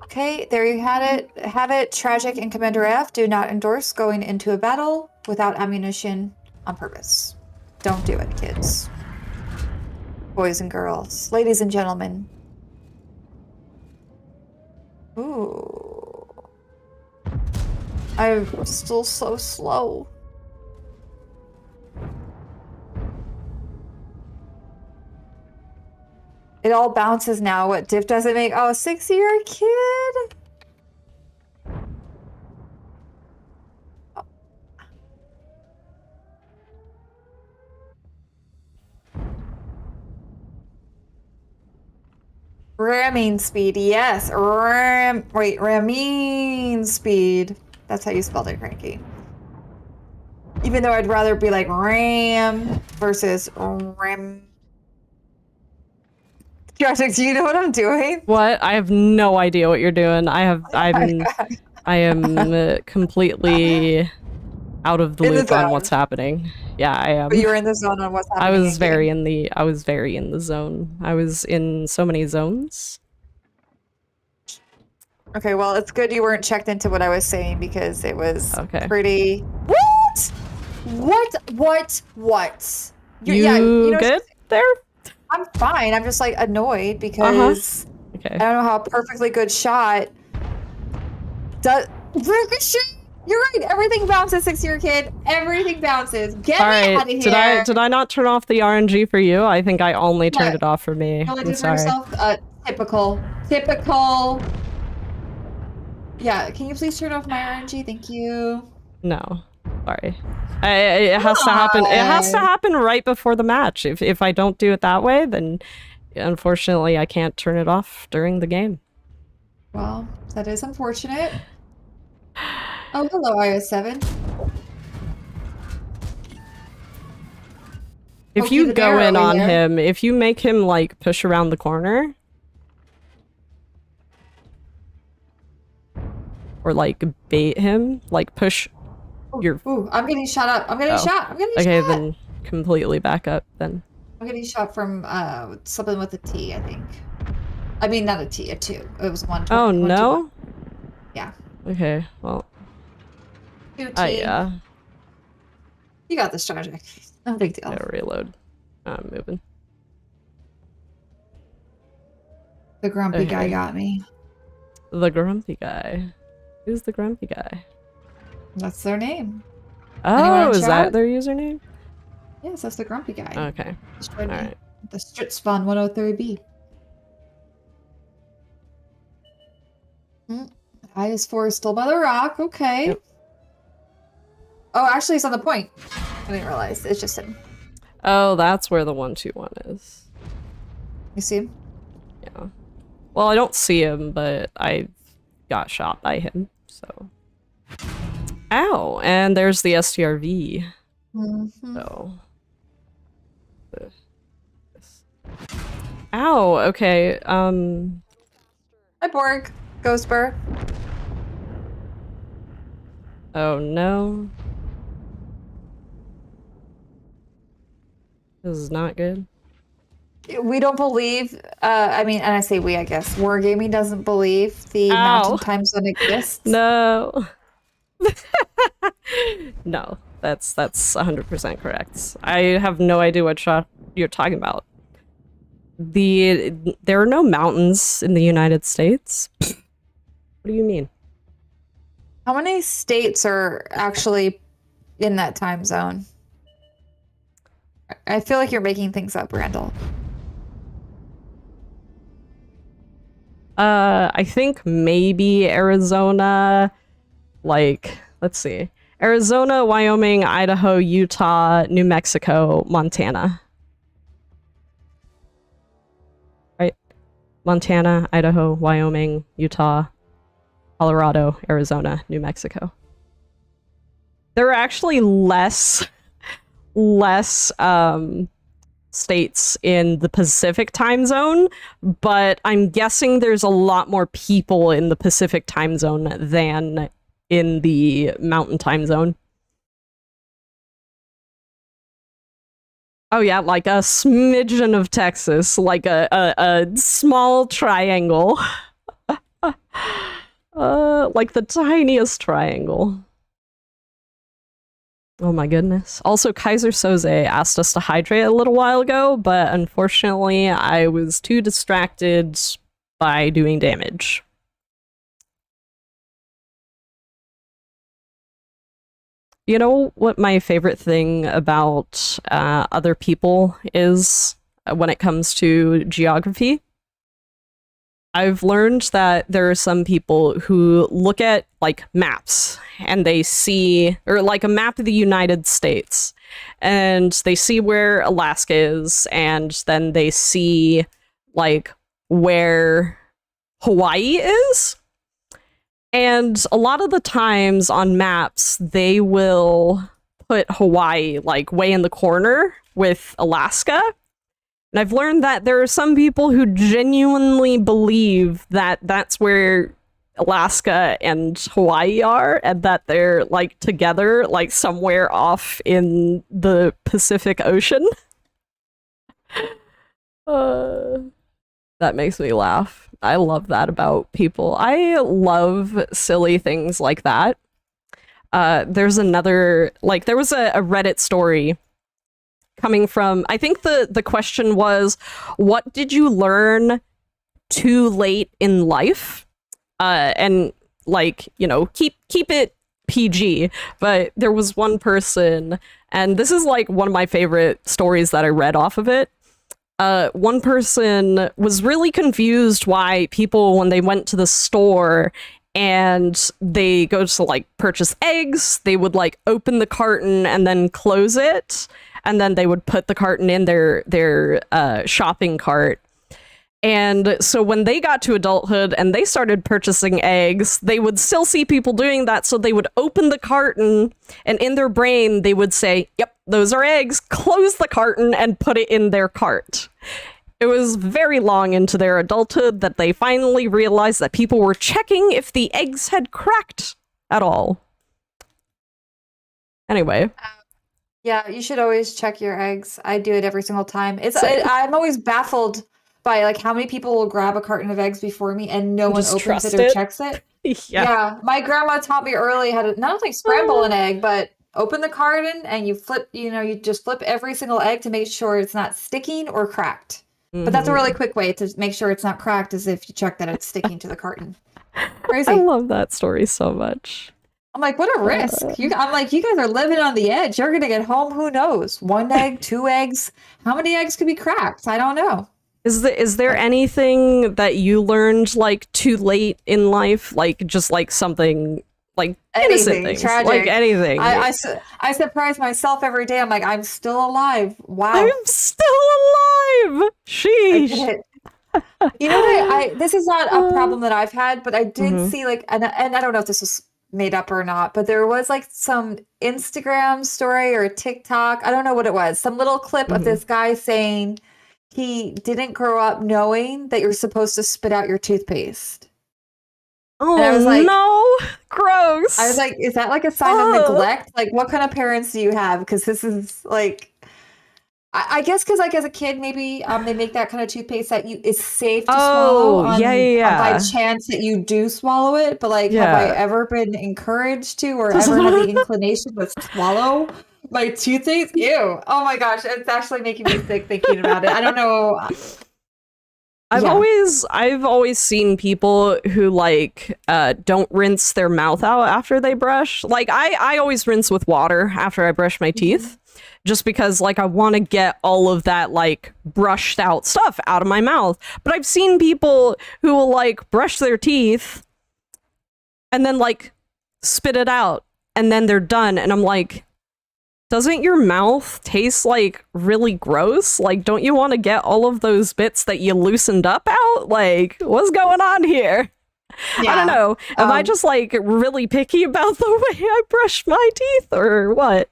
[SPEAKER 2] Okay, there you had it. Have it. Tragic and Commander F do not endorse going into a battle without ammunition on purpose. Don't do it, kids. Boys and girls, ladies and gentlemen. Ooh. I'm still so slow. It all bounces now. What diff does it make? Oh, 6-year kid? Ramming speed, yes. Ramming speed. That's how you spelled it, Cranky. Even though I'd rather be like ram versus ram. Josh, do you know what I'm doing?
[SPEAKER 1] What? I have no idea what you're doing. I am completely out of the
[SPEAKER 2] In the
[SPEAKER 1] loop on
[SPEAKER 2] zone.
[SPEAKER 1] what's happening. Yeah, I am.
[SPEAKER 2] But you were in the zone on what's happening.
[SPEAKER 1] I was very in the zone. I was in so many zones.
[SPEAKER 2] Okay, well, it's good you weren't checked into what I was saying because it was
[SPEAKER 1] Okay.
[SPEAKER 2] pretty. What? What?
[SPEAKER 1] You good there?
[SPEAKER 2] I'm fine. I'm just like annoyed because
[SPEAKER 1] Okay.
[SPEAKER 2] I don't know how a perfectly good shot does. Ricochet. You're right. Everything bounces, 6-year kid. Everything bounces. Get
[SPEAKER 1] All
[SPEAKER 2] me
[SPEAKER 1] right.
[SPEAKER 2] out of here.
[SPEAKER 1] Did I not turn off the RNG for you? I think I only turned
[SPEAKER 2] What?
[SPEAKER 1] it off for me.
[SPEAKER 2] All I
[SPEAKER 1] I'm
[SPEAKER 2] did for
[SPEAKER 1] sorry.
[SPEAKER 2] myself. Typical. Yeah. Can you please turn off my RNG? Thank you.
[SPEAKER 1] No. Sorry. It has to happen. It has to happen right before the match. If I don't do it that way, then unfortunately I can't turn it off during the game.
[SPEAKER 2] Well, that is unfortunate. Oh, hello, iOS 7.
[SPEAKER 1] If
[SPEAKER 2] Pokey
[SPEAKER 1] you
[SPEAKER 2] the
[SPEAKER 1] go
[SPEAKER 2] bear
[SPEAKER 1] in
[SPEAKER 2] over
[SPEAKER 1] on
[SPEAKER 2] there.
[SPEAKER 1] him, if you make him like push around the corner, or like bait him, like push your.
[SPEAKER 2] Ooh, I'm getting shot up. I'm getting shot.
[SPEAKER 1] Okay, then completely back up then.
[SPEAKER 2] I'm getting shot from something with a T, I think. I mean, not a T, a 2. It was 1.
[SPEAKER 1] Oh no.
[SPEAKER 2] Yeah.
[SPEAKER 1] Okay, well.
[SPEAKER 2] 2T.
[SPEAKER 1] Yeah.
[SPEAKER 2] You got this, Tragic. No big deal.
[SPEAKER 1] Yeah, reload. I'm moving.
[SPEAKER 2] The grumpy guy
[SPEAKER 1] Okay.
[SPEAKER 2] got me.
[SPEAKER 1] The grumpy guy. Who's the grumpy guy?
[SPEAKER 2] That's their name.
[SPEAKER 1] Oh,
[SPEAKER 2] in
[SPEAKER 1] is that
[SPEAKER 2] chat?
[SPEAKER 1] their username?
[SPEAKER 2] Yes, that's the grumpy guy.
[SPEAKER 1] Okay.
[SPEAKER 2] Destroyed me.
[SPEAKER 1] Alright.
[SPEAKER 2] The Stritspawn 103B. IS-4 is still by the rock. Okay.
[SPEAKER 1] Yep.
[SPEAKER 2] Oh, actually, he's on the point. I didn't realize. It's just him.
[SPEAKER 1] Oh, that's where the 121 is.
[SPEAKER 2] You see him?
[SPEAKER 1] Yeah. Well, I don't see him, but I got shot by him, so. Ow! And there's the STRV.
[SPEAKER 2] Mm-hmm.
[SPEAKER 1] So. Ow! Okay,
[SPEAKER 2] Hi, Borg. Ghostbur.
[SPEAKER 1] oh no. This is not good.
[SPEAKER 2] We don't believe, I mean, and I say we, I guess. Wargaming doesn't believe the
[SPEAKER 1] Ow.
[SPEAKER 2] mountain time zone exists.
[SPEAKER 1] No. No, that's 100% correct. I have no idea what shot you're talking about. There are no mountains in the United States. What do you mean?
[SPEAKER 2] How many states are actually in that time zone? I feel like you're making things up, Randall.
[SPEAKER 1] I think maybe Arizona, like, let's see. Arizona, Wyoming, Idaho, Utah, New Mexico, Montana. Right? Montana, Idaho, Wyoming, Utah, Colorado, Arizona, New Mexico. There are actually less states in the Pacific time zone, but I'm guessing there's a lot more people in the Pacific time zone than in the Mountain time zone. Oh yeah, like a smidgen of Texas, like a small triangle. Like the tiniest triangle. Oh my goodness. Also, Kaiser Soze asked us to hydrate a little while ago, but unfortunately I was too distracted by doing damage. You know what my favorite thing about other people is when it comes to geography? I've learned that there are some people who look at like maps and they see, or like a map of the United States, and they see where Alaska is, and then they see like where Hawaii is. And a lot of the times on maps, they will put Hawaii like way in the corner with Alaska. And I've learned that there are some people who genuinely believe that that's where Alaska and Hawaii are, and that they're like together, like somewhere off in the Pacific Ocean. That makes me laugh. I love that about people. I love silly things like that. There's another, like, there was a Reddit story coming from, I think the question was, what did you learn too late in life? And like, you know, keep it PG, but there was one person, and this is like one of my favorite stories that I read off of it. One person was really confused why people, when they went to the store and they go to like purchase eggs, they would like open the carton and then close it, and then they would put the carton in their shopping cart. And so when they got to adulthood and they started purchasing eggs, they would still see people doing that, so they would open the carton, and in their brain they would say, yep, those are eggs, close the carton, and put it in their cart. It was very long into their adulthood that they finally realized that people were checking if the eggs had cracked at all. Anyway.
[SPEAKER 2] Yeah, you should always check your eggs. I do it every single time. I'm always baffled by like how many people will grab a carton of eggs before me and no one
[SPEAKER 1] Just
[SPEAKER 2] opens
[SPEAKER 1] trust
[SPEAKER 2] it or
[SPEAKER 1] it.
[SPEAKER 2] checks it.
[SPEAKER 1] Yeah.
[SPEAKER 2] My grandma taught me early how to not only scramble an egg, but open the carton and you flip, you just flip every single egg to make sure it's not sticking or cracked. But that's a really quick way to make sure it's not cracked, is if you check that it's sticking to the carton. Crazy.
[SPEAKER 1] I love that story so much.
[SPEAKER 2] I'm like, what a risk. I'm like, you guys are living on the edge. You're going to get home, who knows? 1 egg, 2 eggs. How many eggs could be cracked? I don't know.
[SPEAKER 1] Is there anything that you learned like too late in life? Like just like something like innocent
[SPEAKER 2] Anything
[SPEAKER 1] things.
[SPEAKER 2] tragic.
[SPEAKER 1] Like anything.
[SPEAKER 2] I surprise myself every day. I'm like, I'm still alive. Wow.
[SPEAKER 1] I'm still alive. Sheesh.
[SPEAKER 2] You know what? This is not a problem that I've had, but I did see like, and I don't know if this was made up or not, but there was like some Instagram story or TikTok. I don't know what it was. Some little clip of this guy saying he didn't grow up knowing that you're supposed to spit out your toothpaste.
[SPEAKER 1] Oh,
[SPEAKER 2] and I was like,
[SPEAKER 1] no, gross.
[SPEAKER 2] I was like, is that like a sign of neglect? Like, what kind of parents do you have? Because this is like, I guess because like as a kid, maybe they make that kind of toothpaste that it's safe to swallow. By chance that you do swallow it, but like, have I ever been encouraged to or ever had the inclination to swallow my toothpaste? Ew! Oh my gosh, it's actually making me sick thinking about it. I don't know.
[SPEAKER 1] I've always seen people who like don't rinse their mouth out after they brush. Like I always rinse with water after I brush my teeth, just because like I want to get all of that like brushed out stuff out of my mouth. But I've seen people who will like brush their teeth and then like spit it out and then they're done, and I'm like, doesn't your mouth taste like really gross? Like, don't you want to get all of those bits that you loosened up out? Like, what's going on here? Yeah, I don't know. Am I just like really picky about the way I brush my teeth or what?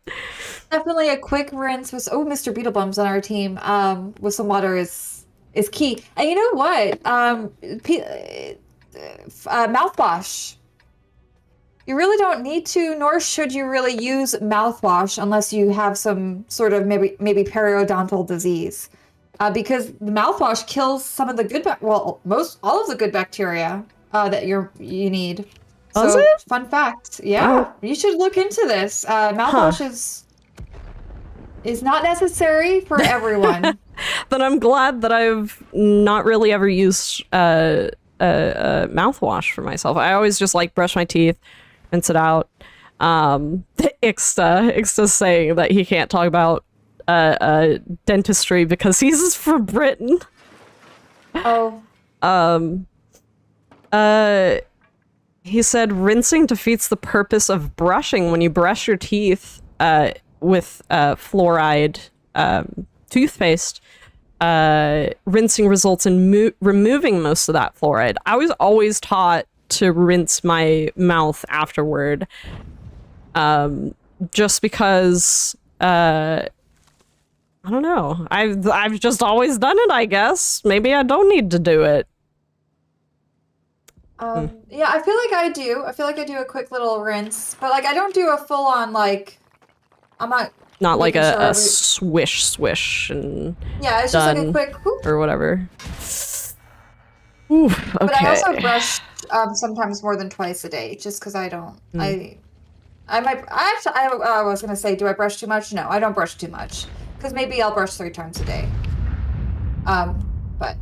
[SPEAKER 2] Definitely a quick rinse with Mr. Beetlebum's on our team with some water is key. And you know what? Mouthwash. You really don't need to, nor should you really use mouthwash unless you have some sort of maybe periodontal disease, because the mouthwash kills some of the all of the good bacteria that you need.
[SPEAKER 1] Does
[SPEAKER 2] So,
[SPEAKER 1] it?
[SPEAKER 2] fun fact, yeah, you should look into this. Mouthwash is not necessary for everyone.
[SPEAKER 1] Then I'm glad that I've not really ever used mouthwash for myself. I always just like brush my teeth, rinse it out. Ixta saying that he can't talk about dentistry because he's from Britain.
[SPEAKER 2] Oh.
[SPEAKER 1] He said rinsing defeats the purpose of brushing. When you brush your teeth with fluoride toothpaste, rinsing results in removing most of that fluoride. I was always taught to rinse my mouth afterward, just because I don't know. I've just always done it, I guess. Maybe I don't need to do it.
[SPEAKER 2] Yeah, I feel like I do. I feel like I do a quick little rinse, but like I don't do a full on like. I'm not
[SPEAKER 1] like a swish and
[SPEAKER 2] yeah, it's just like a quick whoop.
[SPEAKER 1] Or whatever. Ooh, okay.
[SPEAKER 2] But I also brush sometimes more than twice a day, just because I don't. I was gonna say, do I brush too much? No, I don't brush too much, because maybe I'll brush 3 times a day. But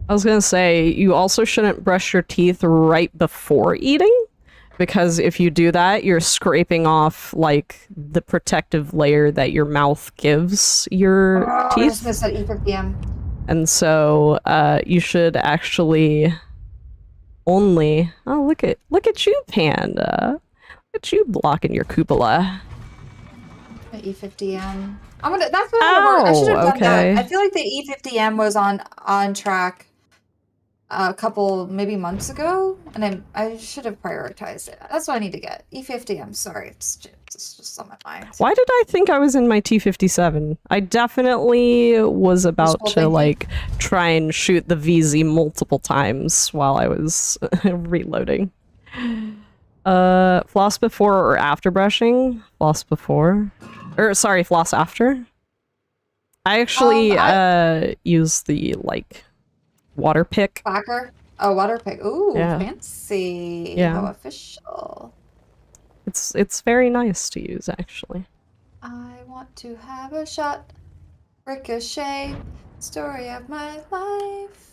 [SPEAKER 1] I was gonna say, you also shouldn't brush your teeth right before eating, because if you do that, you're scraping off like the protective layer that your mouth gives your teeth.
[SPEAKER 2] I just missed that E50M.
[SPEAKER 1] And so you should actually only look at you, Panda. Look at you blocking your cupola.
[SPEAKER 2] The E50M. That's what I should have done that. I feel like the E50M was on track a couple maybe months ago, and I should have prioritized it. That's what I need to get. E50M. Sorry, it's just on my mind.
[SPEAKER 1] Why did I think I was in my T57? I definitely was about to like try and shoot the VZ multiple times while I was reloading. Floss before or after brushing? Floss before. Sorry, floss after. I actually use the like water pick.
[SPEAKER 2] Clacker? Oh, water pick. Ooh,
[SPEAKER 1] yeah.
[SPEAKER 2] fancy.
[SPEAKER 1] Yeah.
[SPEAKER 2] How official.
[SPEAKER 1] it's very nice to use actually.
[SPEAKER 2] I want to have a shot. Ricochet, story of my life.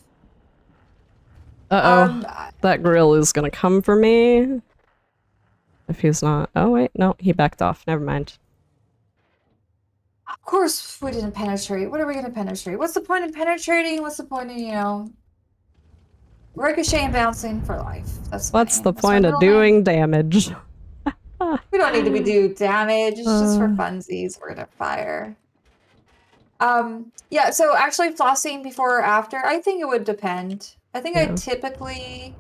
[SPEAKER 1] Uh-oh.
[SPEAKER 2] I-
[SPEAKER 1] That grill is gonna come for me. If he's not... Oh, wait. No, he backed off. Never mind.
[SPEAKER 2] of course we didn't penetrate. What are we gonna penetrate? What's the point in penetrating? What's the point in, ricochet and bouncing for life? That's
[SPEAKER 1] What's
[SPEAKER 2] funny.
[SPEAKER 1] the
[SPEAKER 2] That's our
[SPEAKER 1] point of
[SPEAKER 2] middle name.
[SPEAKER 1] doing damage?
[SPEAKER 2] We don't need to do damage. It's just for
[SPEAKER 1] Uh.
[SPEAKER 2] funsies. We're gonna fire. Yeah, so actually flossing before or after, I think it would depend. I think I
[SPEAKER 1] Yeah.
[SPEAKER 2] typically...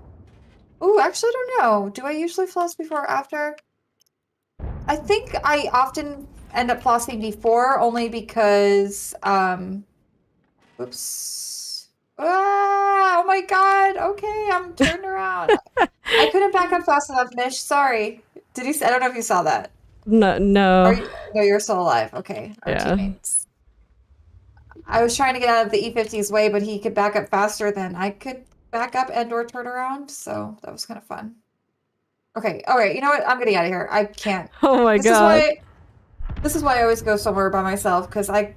[SPEAKER 2] Ooh, actually, I don't know. Do I usually floss before or after? I think I often end up flossing before, only because, oops. Ah, oh my god. Okay, I'm turned around. I couldn't back up fast enough, Mish. Sorry. Did you? I don't know if you saw that.
[SPEAKER 1] No, no.
[SPEAKER 2] No, you're still alive. Okay, our
[SPEAKER 1] Yeah.
[SPEAKER 2] teammates. I was trying to get out of the E50's way, but he could back up faster than I could back up and or turn around, so that was kind of fun. Okay, all right. You know what? I'm getting out of here. I can't.
[SPEAKER 1] Oh my
[SPEAKER 2] This
[SPEAKER 1] god.
[SPEAKER 2] is why I always go somewhere by myself, because I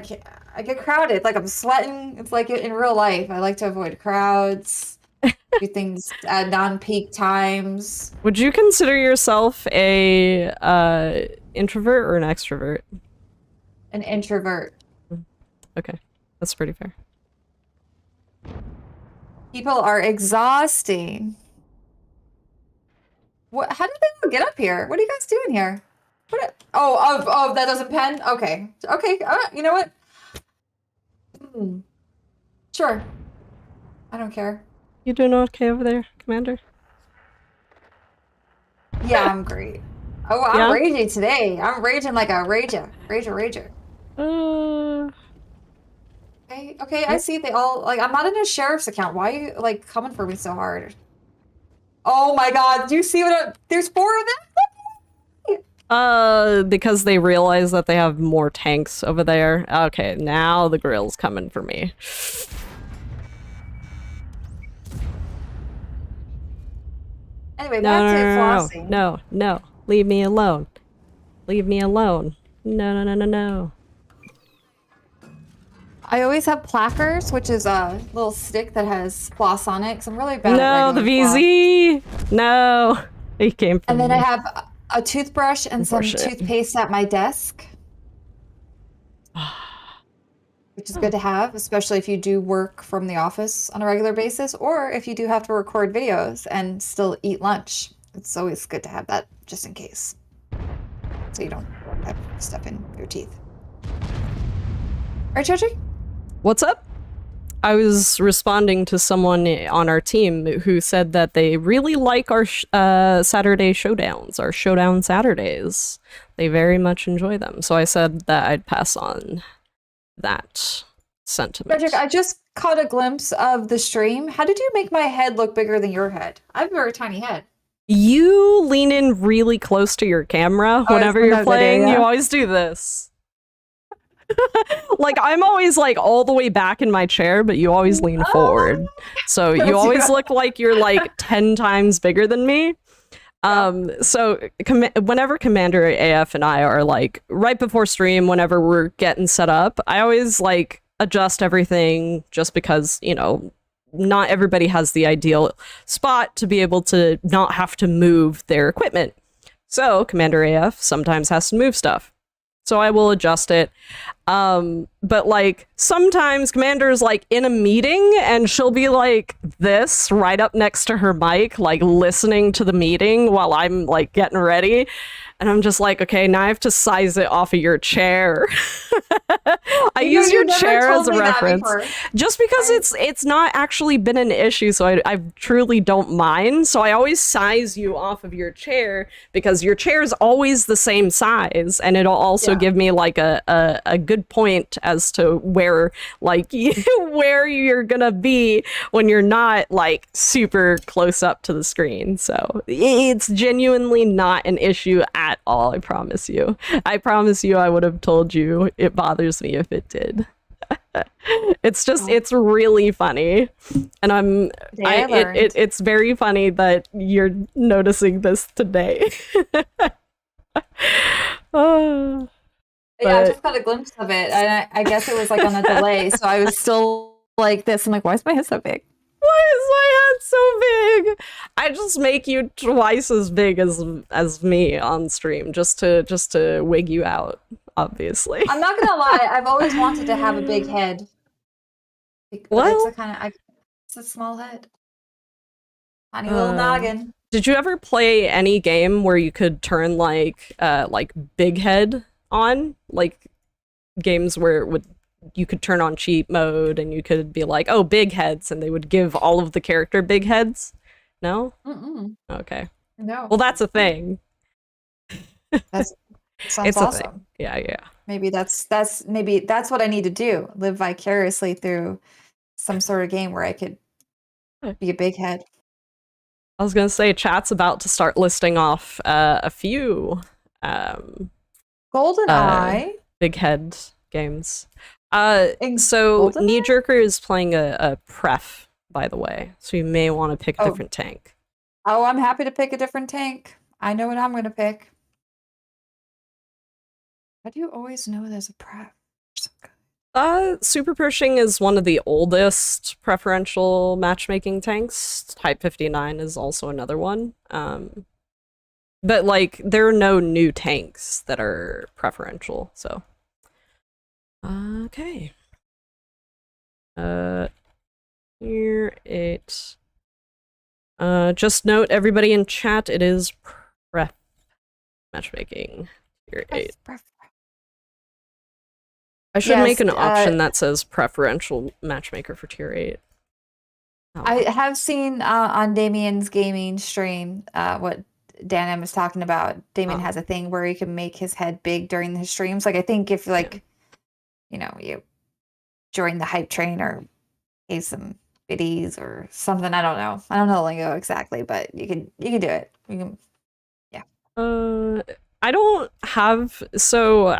[SPEAKER 2] can't. I get crowded. Like I'm sweating. It's like in real life. I like to avoid crowds. Do things at non-peak times.
[SPEAKER 1] Would you consider yourself a introvert or an extrovert?
[SPEAKER 2] An introvert.
[SPEAKER 1] Okay, that's pretty fair.
[SPEAKER 2] People are exhausting. What? How did they get up here? What are you guys doing here? Oh, that doesn't pen. Okay, okay. You know what? Sure. I don't care.
[SPEAKER 1] You doing okay over there, Commander?
[SPEAKER 2] Yeah, I'm great. Oh, I'm
[SPEAKER 1] Yeah?
[SPEAKER 2] raging today. I'm raging like a rager. Okay, I see they all like. I'm not in a sheriff's account. Why are you like coming for me so hard? Oh my god, do you see there's 4 of them?
[SPEAKER 1] Because they realize that they have more tanks over there. Okay, now the grill's coming for me.
[SPEAKER 2] Anyway,
[SPEAKER 1] No,
[SPEAKER 2] back to
[SPEAKER 1] no,
[SPEAKER 2] flossing.
[SPEAKER 1] no. Leave me alone. Leave me alone. No.
[SPEAKER 2] I always have plackers, which is a little stick that has floss on it, because I'm really bad at
[SPEAKER 1] No, the
[SPEAKER 2] regular floss.
[SPEAKER 1] VZ! No! He came from
[SPEAKER 2] And then
[SPEAKER 1] me.
[SPEAKER 2] I have a toothbrush and some
[SPEAKER 1] Unfortunate.
[SPEAKER 2] toothpaste at my desk, which is good to have, especially if you do work from the office on a regular basis, or if you do have to record videos and still eat lunch. It's always good to have that just in case, so you don't have stuff in your teeth. Right, Joji?
[SPEAKER 1] What's up? I was responding to someone on our team who said that they really like our Saturday showdowns, our showdown Saturdays. They very much enjoy them. So I said that I'd pass on that sentiment.
[SPEAKER 2] Frederick, I just caught a glimpse of the stream. How did you make my head look bigger than your head? I have a very tiny head.
[SPEAKER 1] You lean in really close to your camera
[SPEAKER 2] Oh,
[SPEAKER 1] whenever
[SPEAKER 2] it's
[SPEAKER 1] you're
[SPEAKER 2] another
[SPEAKER 1] playing.
[SPEAKER 2] video.
[SPEAKER 1] You always do this. Like, I'm always like all the way back in my chair, but you always lean forward. So
[SPEAKER 2] That's
[SPEAKER 1] you always
[SPEAKER 2] right.
[SPEAKER 1] look like you're like 10 times bigger than me. So whenever Commander AF and I are like right before stream, whenever we're getting set up, I always like adjust everything just because, you know, not everybody has the ideal spot to be able to not have to move their equipment. So Commander AF sometimes has to move stuff. So I will adjust it. But like sometimes Commander's like in a meeting and she'll be like this right up next to her mic, like listening to the meeting while I'm like getting ready. And I'm just like, okay, now I have to size it off of your chair. I use your
[SPEAKER 2] never
[SPEAKER 1] chair
[SPEAKER 2] told
[SPEAKER 1] as a
[SPEAKER 2] me that
[SPEAKER 1] reference.
[SPEAKER 2] before.
[SPEAKER 1] Just because it's not actually been an issue, so I truly don't mind. So I always size you off of your chair because your chair is always the same size, and it'll also
[SPEAKER 2] Yeah.
[SPEAKER 1] give me like a good point as to where like where you're gonna be when you're not like super close up to the screen. So it's genuinely not an issue at all. I promise you. I promise you, I would have told you it bothers me if it did. It's just it's really funny, and
[SPEAKER 2] Today I learned.
[SPEAKER 1] it's very funny that you're noticing this today. Uh,
[SPEAKER 2] Yeah, I
[SPEAKER 1] but
[SPEAKER 2] just got a glimpse of it, and I guess it was like on a delay, so I was still like this. I'm like, why is my head so big?
[SPEAKER 1] why is my head so big? I just make you twice as big as me on stream just to wig you out, obviously.
[SPEAKER 2] I'm not gonna lie, I've always wanted to have a big head, but it's
[SPEAKER 1] Well,
[SPEAKER 2] a kind of it's a small head, tiny little noggin.
[SPEAKER 1] did you ever play any game where you could turn like big head on? Like games where it would you could turn on cheat mode and you could be like, "Oh, big heads," and they would give all of the character big heads? No?
[SPEAKER 2] Mm-mm,
[SPEAKER 1] Okay.
[SPEAKER 2] no,
[SPEAKER 1] Well, that's a thing.
[SPEAKER 2] that's sounds
[SPEAKER 1] It's a thing.
[SPEAKER 2] awesome.
[SPEAKER 1] Yeah, yeah.
[SPEAKER 2] Maybe that's what I need to do. Live vicariously through some sort of game where I could be a big head.
[SPEAKER 1] I was gonna say, chat's about to start listing off a few
[SPEAKER 2] Golden
[SPEAKER 1] uh,
[SPEAKER 2] Eye.
[SPEAKER 1] big head games.
[SPEAKER 2] In
[SPEAKER 1] So
[SPEAKER 2] Golden
[SPEAKER 1] Knee
[SPEAKER 2] Eye?
[SPEAKER 1] Jerker is playing a pref, by the way, so you may want to pick a
[SPEAKER 2] Oh,
[SPEAKER 1] different tank.
[SPEAKER 2] oh, I'm happy to pick a different tank. I know what I'm gonna pick. How do you always know there's a prep? So good.
[SPEAKER 1] Super Pershing is one of the oldest preferential matchmaking tanks. Type 59 is also another one. But like there are no new tanks that are preferential, so okay. Here it. Just note, everybody in chat, it is pref matchmaking. Tier 8.
[SPEAKER 2] Pref.
[SPEAKER 1] I should make
[SPEAKER 2] Yes,
[SPEAKER 1] an option that says preferential matchmaker for tier 8. Oh,
[SPEAKER 2] I have seen on Damien's gaming stream what Dan M was talking about. Damien
[SPEAKER 1] Oh.
[SPEAKER 2] has a thing where he can make his head big during his streams. Like I think if like you join the hype train or pay some biddies or something. I don't know. I don't know the lingo exactly, but you can do it. You can, yeah.
[SPEAKER 1] I don't have, so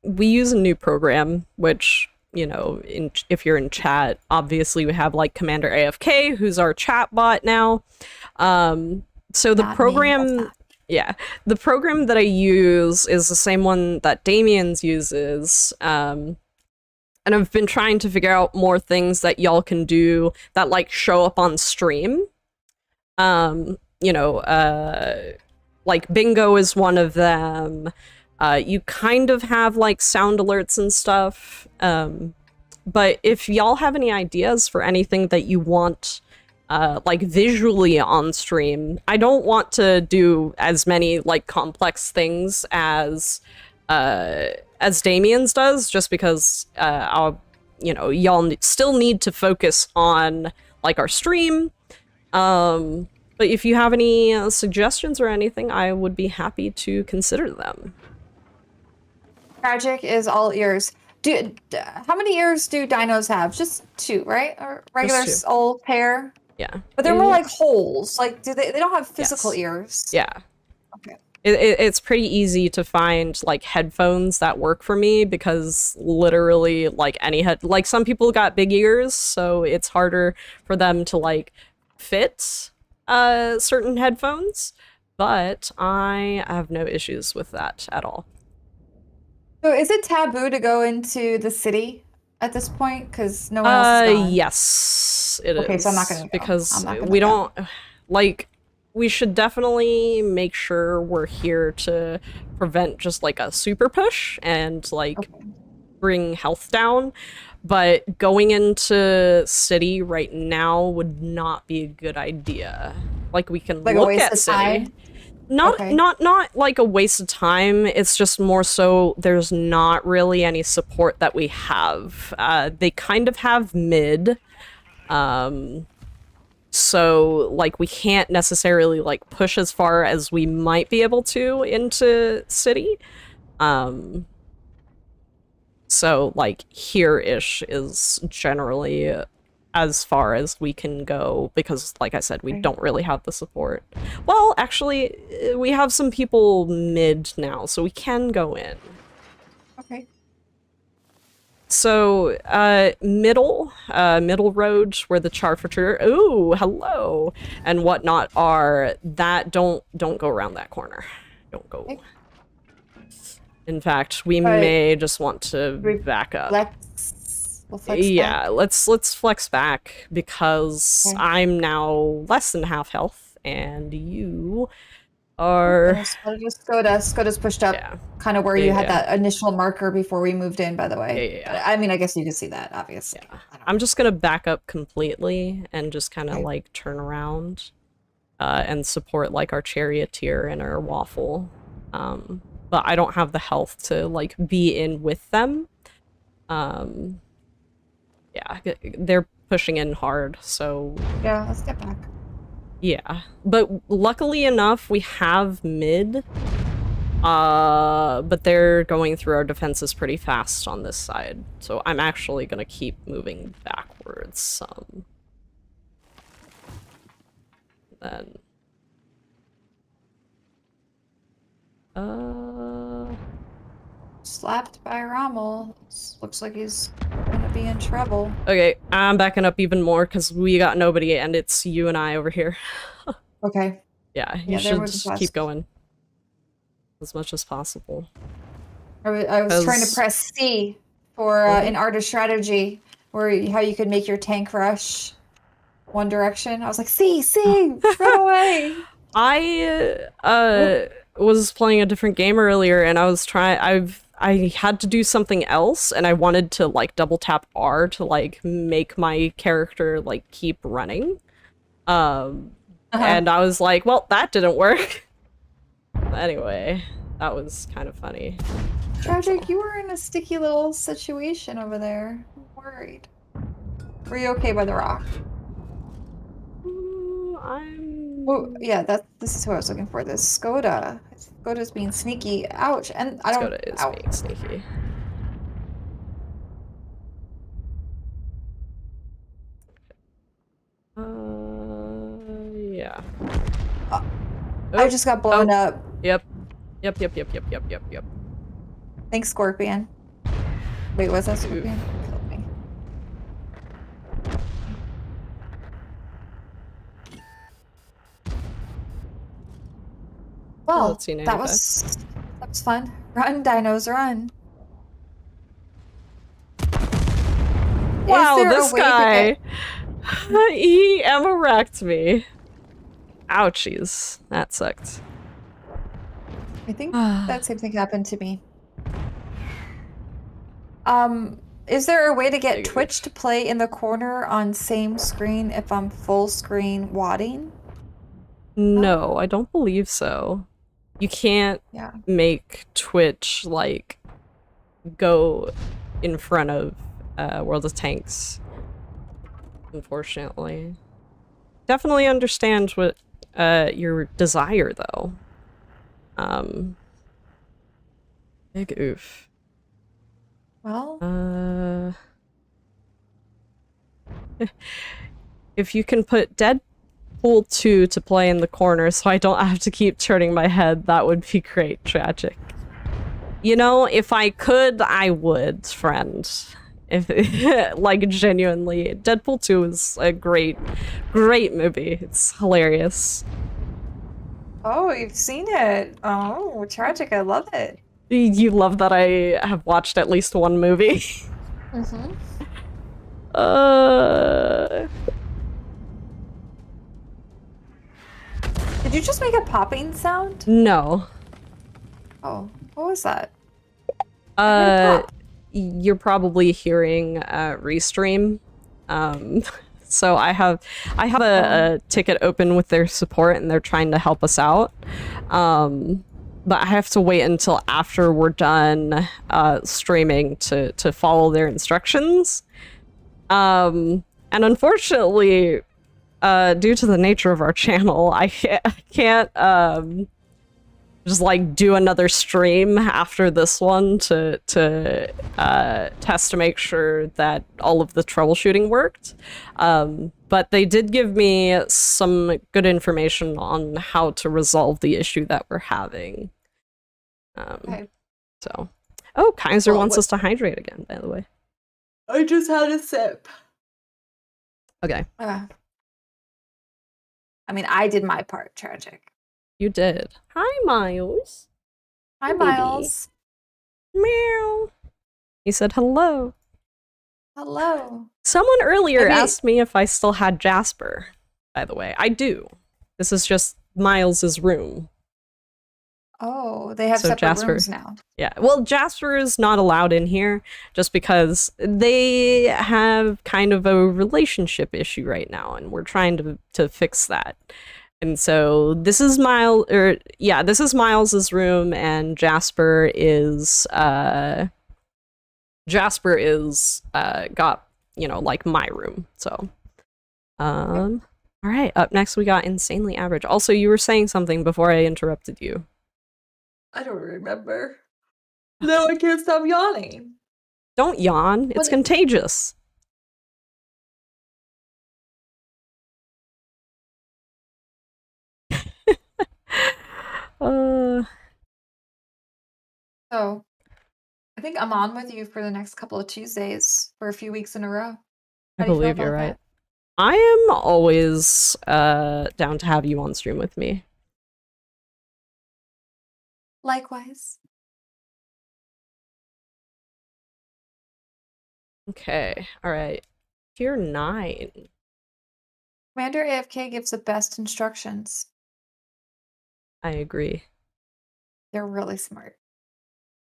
[SPEAKER 1] we use a new program, which, you know, if you're in chat, obviously we have like Commander AFK, who's our chat bot now. So the
[SPEAKER 2] Not me,
[SPEAKER 1] program,
[SPEAKER 2] that's not.
[SPEAKER 1] yeah, the program that I use is the same one that Damien's uses. And I've been trying to figure out more things that y'all can do that like show up on stream. You know, like bingo is one of them. You kind of have like sound alerts and stuff. But if y'all have any ideas for anything that you want like visually on stream, I don't want to do as many like complex things as Damien's does, just because y'all still need to focus on like our stream. But if you have any suggestions or anything, I would be happy to consider them.
[SPEAKER 2] Tragic is all ears. How many ears do dinos have? Just two, right? Or regular
[SPEAKER 1] Just two.
[SPEAKER 2] old pair?
[SPEAKER 1] Yeah.
[SPEAKER 2] But they're more like holes. Like, do they don't have physical
[SPEAKER 1] Yes.
[SPEAKER 2] ears?
[SPEAKER 1] Yeah.
[SPEAKER 2] Okay.
[SPEAKER 1] It's pretty easy to find like headphones that work for me, because literally like like some people got big ears, so it's harder for them to like fit certain headphones, but I have no issues with that at all.
[SPEAKER 2] So is it taboo to go into the city at this point? Because no one else is gone.
[SPEAKER 1] Yes, it is.
[SPEAKER 2] Okay, so I'm not gonna go.
[SPEAKER 1] Because
[SPEAKER 2] I'm not gonna
[SPEAKER 1] we
[SPEAKER 2] go.
[SPEAKER 1] don't like. We should definitely make sure we're here to prevent just like a super push and like
[SPEAKER 2] Okay.
[SPEAKER 1] bring health down. But going into city right now would not be a good idea. Like we can
[SPEAKER 2] Like a
[SPEAKER 1] look
[SPEAKER 2] waste
[SPEAKER 1] at
[SPEAKER 2] of
[SPEAKER 1] city.
[SPEAKER 2] time? Okay.
[SPEAKER 1] Not like a waste of time. It's just more so there's not really any support that we have. They kind of have mid. So like we can't necessarily like push as far as we might be able to into city. So like here-ish is generally as far as we can go, because like I said, we
[SPEAKER 2] Okay.
[SPEAKER 1] don't really have the support. Well, actually, we have some people mid now, so we can go in.
[SPEAKER 2] Okay.
[SPEAKER 1] So, middle road where the Charfeter, ooh, hello, and whatnot are, that don't go around that corner. Don't go.
[SPEAKER 2] Okay.
[SPEAKER 1] In fact, we
[SPEAKER 2] Alright.
[SPEAKER 1] may just want to
[SPEAKER 2] We
[SPEAKER 1] back up.
[SPEAKER 2] We'll flex
[SPEAKER 1] Yeah,
[SPEAKER 2] back.
[SPEAKER 1] let's flex back because
[SPEAKER 2] Okay.
[SPEAKER 1] I'm now less than half health, and you are.
[SPEAKER 2] Skoda's pushed up
[SPEAKER 1] Yeah.
[SPEAKER 2] kind of where
[SPEAKER 1] Yeah,
[SPEAKER 2] you had
[SPEAKER 1] yeah.
[SPEAKER 2] that initial marker before we moved in, by the way.
[SPEAKER 1] Yeah.
[SPEAKER 2] But, I mean, I guess you can see that, obviously.
[SPEAKER 1] Yeah.
[SPEAKER 2] I don't
[SPEAKER 1] I'm just gonna back up completely and just kind of
[SPEAKER 2] Okay.
[SPEAKER 1] like turn around and support like our charioteer and our waffle. But I don't have the health to like be in with them. Yeah, they're pushing in hard, so
[SPEAKER 2] Yeah, let's get back.
[SPEAKER 1] yeah. But luckily enough, we have mid. But they're going through our defenses pretty fast on this side, so I'm actually gonna keep moving backwards some. Then,
[SPEAKER 2] Slapped by Rommel. Looks like he's gonna be in trouble.
[SPEAKER 1] okay, I'm backing up even more because we got nobody, and it's you and I over here.
[SPEAKER 2] Okay.
[SPEAKER 1] Yeah, you
[SPEAKER 2] Yeah, they're
[SPEAKER 1] should
[SPEAKER 2] moving
[SPEAKER 1] just
[SPEAKER 2] fast.
[SPEAKER 1] keep going as much as possible.
[SPEAKER 2] I was trying to
[SPEAKER 1] 'Cause-
[SPEAKER 2] press C for an art of strategy, how you could make your tank rush one direction. I was like, C, run away.
[SPEAKER 1] I was playing a different game earlier, and I had to do something else, and I wanted to like double tap R to like make my character like keep running. And I was like, well, that didn't work. Anyway, that was kind of funny.
[SPEAKER 2] Tragic, you were in a sticky little situation over there. I'm worried. Were you okay by the rock? Oh, yeah, this is who I was looking for. This Skoda. Skoda's being sneaky. Ouch. And I don't.
[SPEAKER 1] Skoda is
[SPEAKER 2] Ow.
[SPEAKER 1] being sneaky. Yeah.
[SPEAKER 2] I just got blown up.
[SPEAKER 1] Yep.
[SPEAKER 2] Thanks, Scorpion. Wait, was that Scorpion? Killed me. Well,
[SPEAKER 1] let's see,
[SPEAKER 2] that was fun. Run, dinos, run.
[SPEAKER 1] Wow,
[SPEAKER 2] Is there
[SPEAKER 1] this
[SPEAKER 2] a way to
[SPEAKER 1] guy.
[SPEAKER 2] get-
[SPEAKER 1] He ammo wrecked me. Ouchies. That sucked.
[SPEAKER 2] I think that same thing happened to me. Is there a way to get Twitch to play in the corner on same screen if I'm full screen wadding?
[SPEAKER 1] No, I don't believe so. You can't
[SPEAKER 2] Yeah.
[SPEAKER 1] make Twitch like go in front of World of Tanks, unfortunately. Definitely understand what your desire though. Big oof.
[SPEAKER 2] Well,
[SPEAKER 1] if you can put Deadpool 2 to play in the corner so I don't have to keep turning my head, that would be great. Tragic. You know, if I could, I would, friend. If like genuinely, Deadpool 2 is a great movie. It's hilarious.
[SPEAKER 2] oh, you've seen it. Oh, tragic. I love it.
[SPEAKER 1] You love that I have watched at least one movie.
[SPEAKER 2] Mm-hmm. Did you just make a popping sound?
[SPEAKER 1] No.
[SPEAKER 2] Oh, what was that?
[SPEAKER 1] You're probably hearing Restream. So I have a ticket open with their support, and they're trying to help us out. But I have to wait until after we're done streaming to follow their instructions. And unfortunately, due to the nature of our channel, I can't just like do another stream after this one to test to make sure that all of the troubleshooting worked. But they did give me some good information on how to resolve the issue that we're having.
[SPEAKER 2] Okay.
[SPEAKER 1] So, oh, Kaiser
[SPEAKER 2] Well,
[SPEAKER 1] wants us to hydrate again, by the way.
[SPEAKER 2] I just had a sip.
[SPEAKER 1] Okay,
[SPEAKER 2] I mean, I did my part. Tragic.
[SPEAKER 1] you did. Hi, Miles.
[SPEAKER 2] Hi,
[SPEAKER 1] Baby.
[SPEAKER 2] Miles.
[SPEAKER 1] Meow. He said hello.
[SPEAKER 2] Hello.
[SPEAKER 1] Someone earlier
[SPEAKER 2] Maybe-
[SPEAKER 1] asked me if I still had Jasper, by the way. I do. This is just Miles's room.
[SPEAKER 2] Oh, they have
[SPEAKER 1] So
[SPEAKER 2] separate
[SPEAKER 1] Jasper-
[SPEAKER 2] rooms now.
[SPEAKER 1] Yeah. Well, Jasper is not allowed in here just because they have kind of a relationship issue right now, and we're trying to fix that. And so this is this is Miles's room, and Jasper is got, like my room. So all right, up next we got Insanely Average. Also, you were saying something before I interrupted you.
[SPEAKER 2] I don't remember. No, I can't stop yawning.
[SPEAKER 1] Don't yawn. It's
[SPEAKER 2] What-
[SPEAKER 1] contagious. uh
[SPEAKER 2] So, I think I'm on with you for the next couple of Tuesdays for a few weeks in a row.
[SPEAKER 1] I
[SPEAKER 2] How do you feel
[SPEAKER 1] believe you're
[SPEAKER 2] about
[SPEAKER 1] right.
[SPEAKER 2] that?
[SPEAKER 1] I am always down to have you on stream with me.
[SPEAKER 2] Likewise.
[SPEAKER 1] Okay. All right. Tier 9.
[SPEAKER 2] Commander AFK gives the best instructions.
[SPEAKER 1] I agree.
[SPEAKER 2] They're really smart.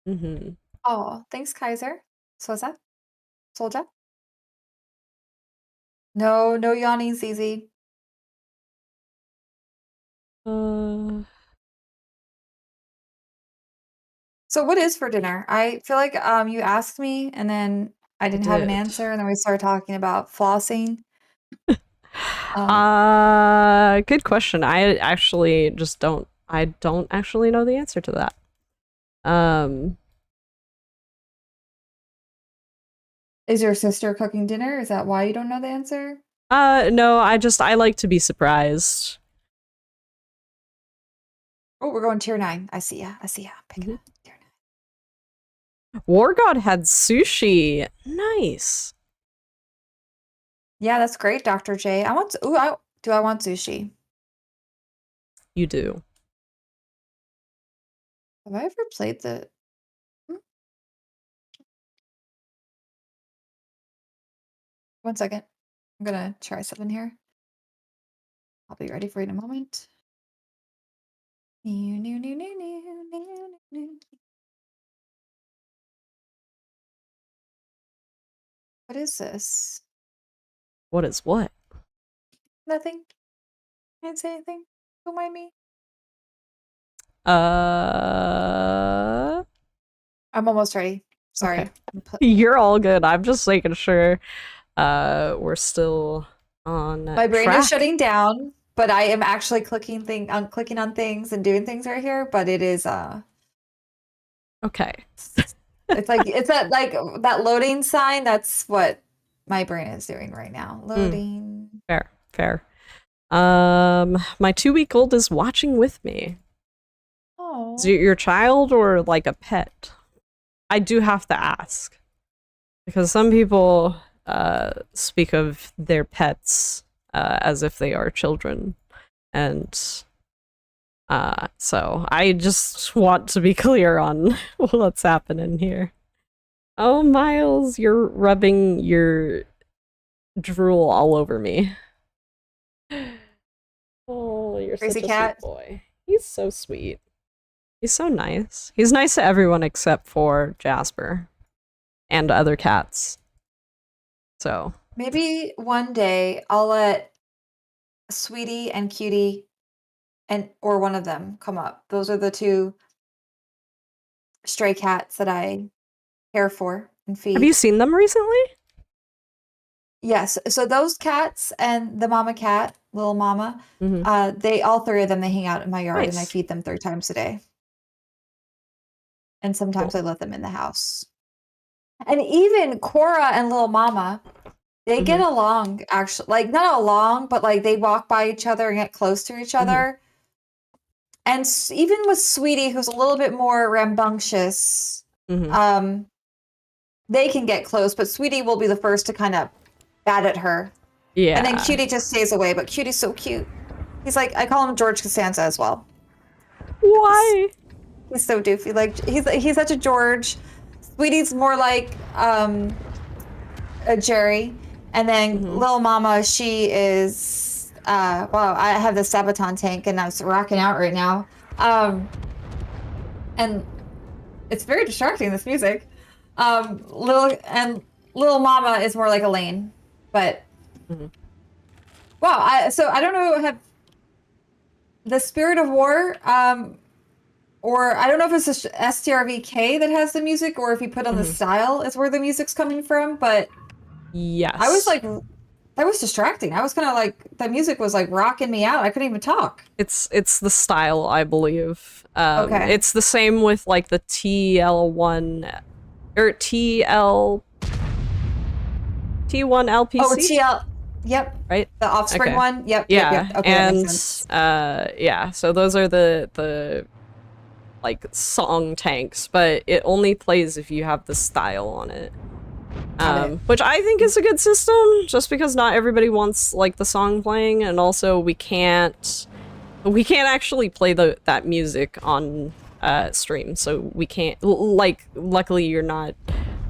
[SPEAKER 1] Mm-hmm.
[SPEAKER 2] Oh, thanks, Kaiser. Soza? Soldier? No, no yawning, Zizi. So what is for dinner? I feel like you asked me and then I didn't have an
[SPEAKER 1] did.
[SPEAKER 2] answer, and then we started talking about flossing.
[SPEAKER 1] Good question. I actually just don't actually know the answer to that.
[SPEAKER 2] Is your sister cooking dinner? Is that why you don't know the answer?
[SPEAKER 1] No, I like to be surprised.
[SPEAKER 2] Oh, we're going tier 9. I see ya. I see ya. Pick it up. Tier 9.
[SPEAKER 1] War God had sushi. Nice.
[SPEAKER 2] Yeah, that's great, Dr. J. I want do I want sushi?
[SPEAKER 1] You do.
[SPEAKER 2] Have I ever played the One second. I'm gonna try something here. I'll be ready for you in a moment. New, new, new, new, new, new, new. What is this?
[SPEAKER 1] What is what?
[SPEAKER 2] Nothing. Can't say anything. Don't mind me.
[SPEAKER 1] Uh,
[SPEAKER 2] I'm almost ready. Sorry.
[SPEAKER 1] Okay. You're all good. I'm just making sure we're still on
[SPEAKER 2] My brain
[SPEAKER 1] track.
[SPEAKER 2] is shutting down, but I am actually clicking on things and doing things right here, but it is
[SPEAKER 1] Okay.
[SPEAKER 2] it's like it's that loading sign. That's what my brain is doing right now. Loading.
[SPEAKER 1] Fair. My 2-week-old is watching with me.
[SPEAKER 2] Oh.
[SPEAKER 1] Is it your child or like a pet? I do have to ask. Because some people speak of their pets as if they are children. And so I just want to be clear on what's happening here. Oh, Miles, you're rubbing your drool all over me. Oh, you're
[SPEAKER 2] Crazy
[SPEAKER 1] such a
[SPEAKER 2] cat.
[SPEAKER 1] sweet boy. He's so sweet. He's so nice. He's nice to everyone except for Jasper and other cats. So
[SPEAKER 2] Maybe one day I'll let Sweetie and Cutie or one of them come up. Those are the two stray cats that I care for and feed.
[SPEAKER 1] have you seen them recently?
[SPEAKER 2] Yes. So those cats and the mama cat, little mama,
[SPEAKER 1] Mhm.
[SPEAKER 2] they all three of them, they hang out in my yard and I
[SPEAKER 1] Nice.
[SPEAKER 2] feed them 3 times a day. And sometimes
[SPEAKER 1] Cool.
[SPEAKER 2] I let them in the house. And even Cora and little mama, they get along actually, like not along, but like they walk by each other and get close to each other. And even with Sweetie, who's a little bit more rambunctious,
[SPEAKER 1] Mhm.
[SPEAKER 2] they can get close, but Sweetie will be the first to kind of bat at her.
[SPEAKER 1] Yeah.
[SPEAKER 2] And then Cutie just stays away, but Cutie's so cute. He's like, I call him George Costanza as well.
[SPEAKER 1] Why?
[SPEAKER 2] He's so doofy. Like he's such a George. Sweetie's more like a Jerry. And then Lil Mama, she is well, I have the Sabaton tank and that's rocking out right now. And it's very distracting, this music. Lil Mama is more like Elaine. But wow, so I don't know, have the Spirit of War, or I don't know if it's the STRVK that has the music, or if you put on the style is where the music's coming from, but
[SPEAKER 1] yes.
[SPEAKER 2] I was like, that was distracting. I was kind of like, that music was like rocking me out. I couldn't even talk.
[SPEAKER 1] It's the style, I believe.
[SPEAKER 2] Okay.
[SPEAKER 1] It's the same with like the TL1 or T1 LPC.
[SPEAKER 2] Oh, TL. Yep.
[SPEAKER 1] Right?
[SPEAKER 2] The Offspring
[SPEAKER 1] Okay.
[SPEAKER 2] one. Yep.
[SPEAKER 1] Yeah.
[SPEAKER 2] Yep. Okay, that makes sense.
[SPEAKER 1] And yeah, so those are the like song tanks, but it only plays if you have the style on it.
[SPEAKER 2] Got it.
[SPEAKER 1] Which I think is a good system, just because not everybody wants like the song playing, and also we can't actually play that music on stream, so we can't, like, luckily you're not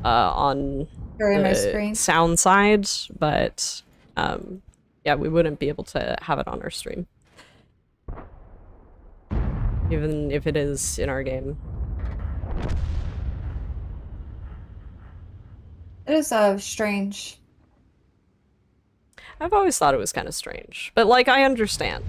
[SPEAKER 1] on
[SPEAKER 2] During my
[SPEAKER 1] the
[SPEAKER 2] screen.
[SPEAKER 1] sound side, but yeah, we wouldn't be able to have it on our stream, even if it is in our game.
[SPEAKER 2] It is strange.
[SPEAKER 1] I've always thought it was kind of strange, but like I understand,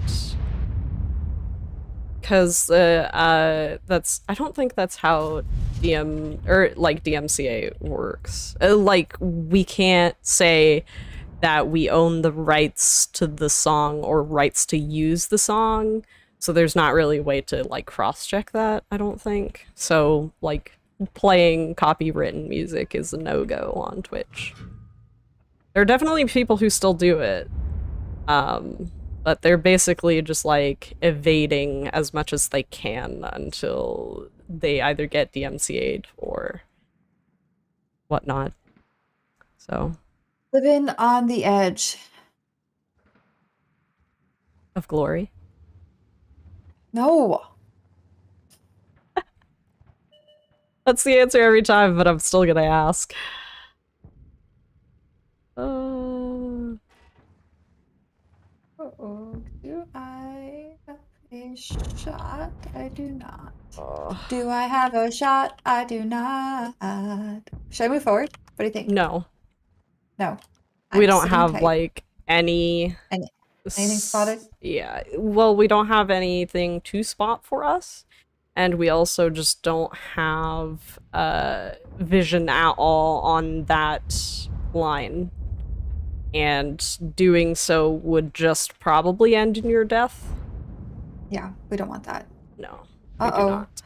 [SPEAKER 1] because that's, I don't think that's how DMCA works. Like, we can't say that we own the rights to the song or rights to use the song, so there's not really a way to like cross-check that, I don't think. So like playing copywritten music is a no-go on Twitch. There are definitely people who still do it, but they're basically just like evading as much as they can until they either get DMCA'd or whatnot. So,
[SPEAKER 2] Living on the edge.
[SPEAKER 1] of glory.
[SPEAKER 2] No.
[SPEAKER 1] That's the answer every time, but I'm still gonna ask.
[SPEAKER 2] Uh-oh. Do I have a shot? I do not.
[SPEAKER 1] Oh.
[SPEAKER 2] Do I have a shot? I do not. Should I move forward? What do you think?
[SPEAKER 1] No,
[SPEAKER 2] No.
[SPEAKER 1] we
[SPEAKER 2] I'm
[SPEAKER 1] don't
[SPEAKER 2] sitting
[SPEAKER 1] have
[SPEAKER 2] tight.
[SPEAKER 1] like anything
[SPEAKER 2] spotted?
[SPEAKER 1] Yeah, well, we don't have anything to spot for us, and we also just don't have vision at all on that line, and doing so would just probably end in your death.
[SPEAKER 2] Yeah, we don't want that.
[SPEAKER 1] No, we do
[SPEAKER 2] Uh-oh.
[SPEAKER 1] not.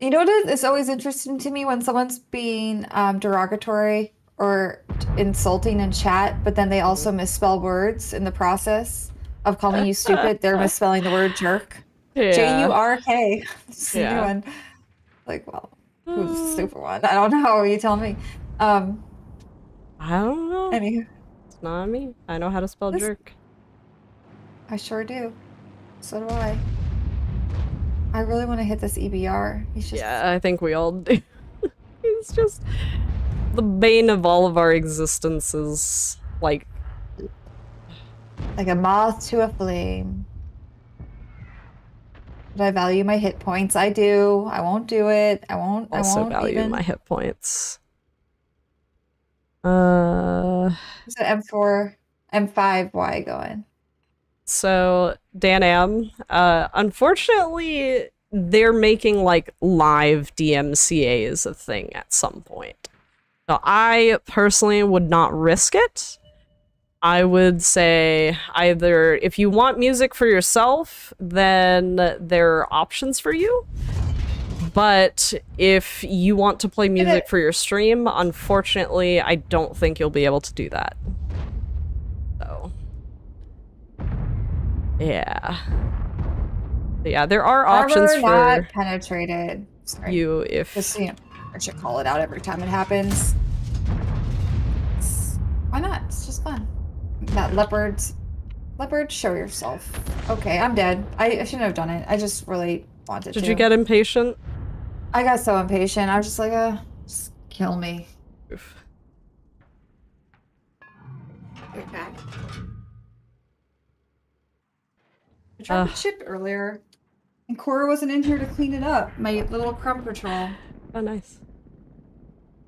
[SPEAKER 2] You know what is always interesting to me when someone's being derogatory or insulting in chat, but then they also misspell words in the process of calling you stupid. They're misspelling the word jerk.
[SPEAKER 1] Yeah.
[SPEAKER 2] J-U-R-K. It's a new
[SPEAKER 1] Yeah.
[SPEAKER 2] one. Like, well, who's the stupid one? I don't know. You tell me.
[SPEAKER 1] I don't know.
[SPEAKER 2] Anywho,
[SPEAKER 1] It's not me. I know how to spell
[SPEAKER 2] This-
[SPEAKER 1] jerk.
[SPEAKER 2] I sure do. So do I. I really want to hit this EBR. He's just
[SPEAKER 1] Yeah, I think we all do. It's just the bane of all of our existences. Like,
[SPEAKER 2] like a moth to a flame. But I value my hit points. I do. I won't do it. I won't.
[SPEAKER 1] also
[SPEAKER 2] I won't
[SPEAKER 1] value
[SPEAKER 2] even.
[SPEAKER 1] my hit points.
[SPEAKER 2] Is it M4, M5? Why going?
[SPEAKER 1] So Dan Am, unfortunately, they're making like live DMCAs a thing at some point. So I personally would not risk it. I would say either if you want music for yourself, then there are options for you. But if you want to play music for your stream, unfortunately, I don't think you'll be able to do that. So, yeah. But yeah, there are options
[SPEAKER 2] Armor
[SPEAKER 1] for
[SPEAKER 2] not penetrated. Sorry.
[SPEAKER 1] you if...
[SPEAKER 2] Just, you know, I should call it out every time it happens. Why not? It's just fun. That leopard, show yourself. Okay, I'm dead. I shouldn't have done it. I just really wanted
[SPEAKER 1] Did
[SPEAKER 2] to.
[SPEAKER 1] you get impatient?
[SPEAKER 2] I got so impatient. I was just like, just kill me.
[SPEAKER 1] Oof.
[SPEAKER 2] Okay. I tried
[SPEAKER 1] Uh,
[SPEAKER 2] the chip earlier, and Cora wasn't in here to clean it up. My little crumb patrol.
[SPEAKER 1] oh, nice.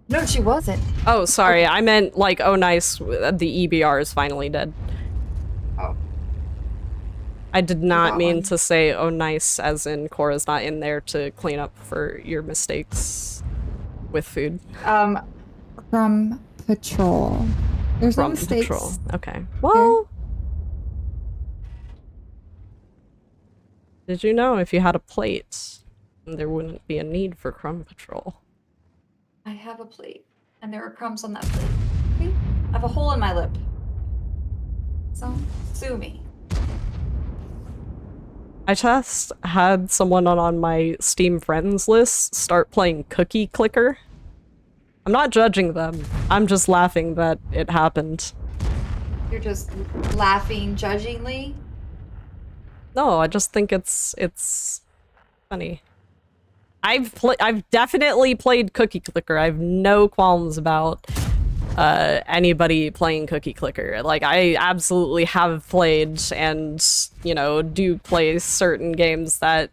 [SPEAKER 2] No, she wasn't.
[SPEAKER 1] Oh, sorry. I meant like, oh, nice. The EBR is finally dead.
[SPEAKER 2] Oh.
[SPEAKER 1] I did not
[SPEAKER 2] That
[SPEAKER 1] mean
[SPEAKER 2] one.
[SPEAKER 1] to say, oh, nice, as in Cora's not in there to clean up for your mistakes with food.
[SPEAKER 2] Crumb patrol. There's no
[SPEAKER 1] From
[SPEAKER 2] mistakes.
[SPEAKER 1] Patrol. Okay. Well, did you know if you had a plate, there wouldn't be a need for Crumb Patrol?
[SPEAKER 2] I have a plate, and there are crumbs on that plate. Okay? I have a hole in my lip. So, sue me.
[SPEAKER 1] I just had someone on my Steam friends list start playing Cookie Clicker. I'm not judging them. I'm just laughing that it happened.
[SPEAKER 2] You're just laughing judgingly.
[SPEAKER 1] No, I just think it's funny. I've definitely played Cookie Clicker. I have no qualms about anybody playing Cookie Clicker. Like, I absolutely have played and, you know, do play certain games that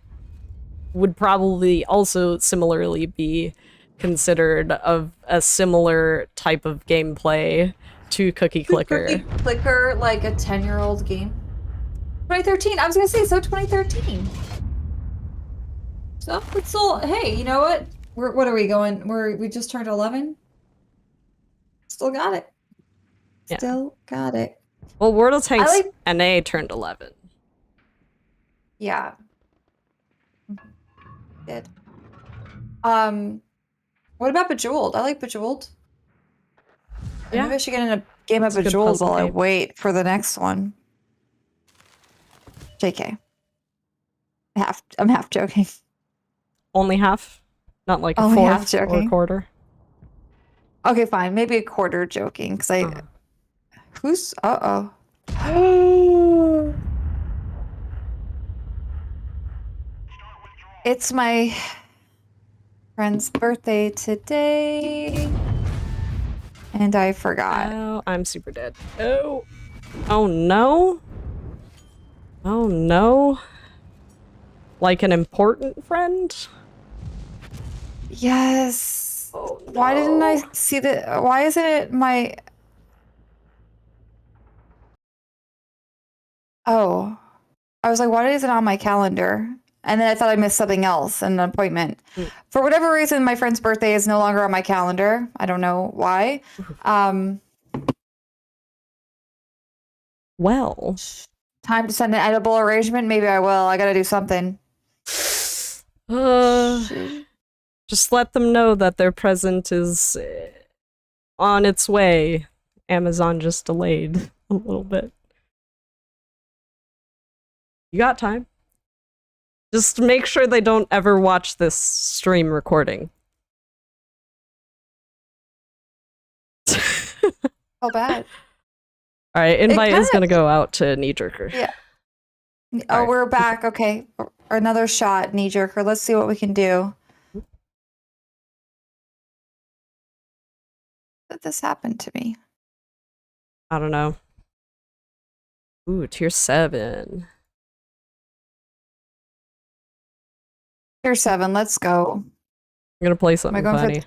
[SPEAKER 1] would probably also similarly be considered of a similar type of gameplay to Cookie Clicker.
[SPEAKER 2] Cookie Clicker, like a 10-year-old game. 2013. I was gonna say, so 2013. So it's still. Hey, you know what? What are we going? We just turned 11. Still got it.
[SPEAKER 1] Yeah.
[SPEAKER 2] Still got it.
[SPEAKER 1] Well, World of Tanks
[SPEAKER 2] like-
[SPEAKER 1] NA turned 11.
[SPEAKER 2] Yeah. Did. What about Bejeweled? I like Bejeweled.
[SPEAKER 1] Yeah.
[SPEAKER 2] Maybe I should get in a game of
[SPEAKER 1] It's a good
[SPEAKER 2] Bejeweled
[SPEAKER 1] puzzle
[SPEAKER 2] while I
[SPEAKER 1] game.
[SPEAKER 2] wait for the next one. JK. I'm half joking.
[SPEAKER 1] Only half? Not like a
[SPEAKER 2] Only half
[SPEAKER 1] fourth or a
[SPEAKER 2] joking.
[SPEAKER 1] quarter?
[SPEAKER 2] Okay, fine. Maybe a quarter joking, because I.
[SPEAKER 1] Uh-huh.
[SPEAKER 2] Who's. Uh oh. It's my friend's birthday today. And I forgot.
[SPEAKER 1] Oh, I'm super dead. Oh. Oh no. Oh no. Like an important friend?
[SPEAKER 2] Yes.
[SPEAKER 1] Oh,
[SPEAKER 2] Why didn't
[SPEAKER 1] no.
[SPEAKER 2] I see the? Why isn't it my? Oh, I was like, why isn't it on my calendar? And then I thought I missed something else, an appointment.
[SPEAKER 1] Mm.
[SPEAKER 2] For whatever reason, my friend's birthday is no longer on my calendar. I don't know why.
[SPEAKER 1] Well.
[SPEAKER 2] Time to send an edible arrangement. Maybe I will. I gotta do something.
[SPEAKER 1] Just let them know that their present is on its way. Amazon just delayed a little bit. You got time. Just make sure they don't ever watch this stream recording.
[SPEAKER 2] Oh, bad.
[SPEAKER 1] All right, invite is
[SPEAKER 2] kinda-
[SPEAKER 1] gonna go out to Knee Jerker.
[SPEAKER 2] Yeah. Oh,
[SPEAKER 1] Alright.
[SPEAKER 2] we're back. Okay. Another shot, knee jerker. Let's see what we can do. Did this happen to me?
[SPEAKER 1] I don't know. Ooh, tier 7.
[SPEAKER 2] Tier 7. Let's go.
[SPEAKER 1] I'm gonna play something
[SPEAKER 2] going for
[SPEAKER 1] funny.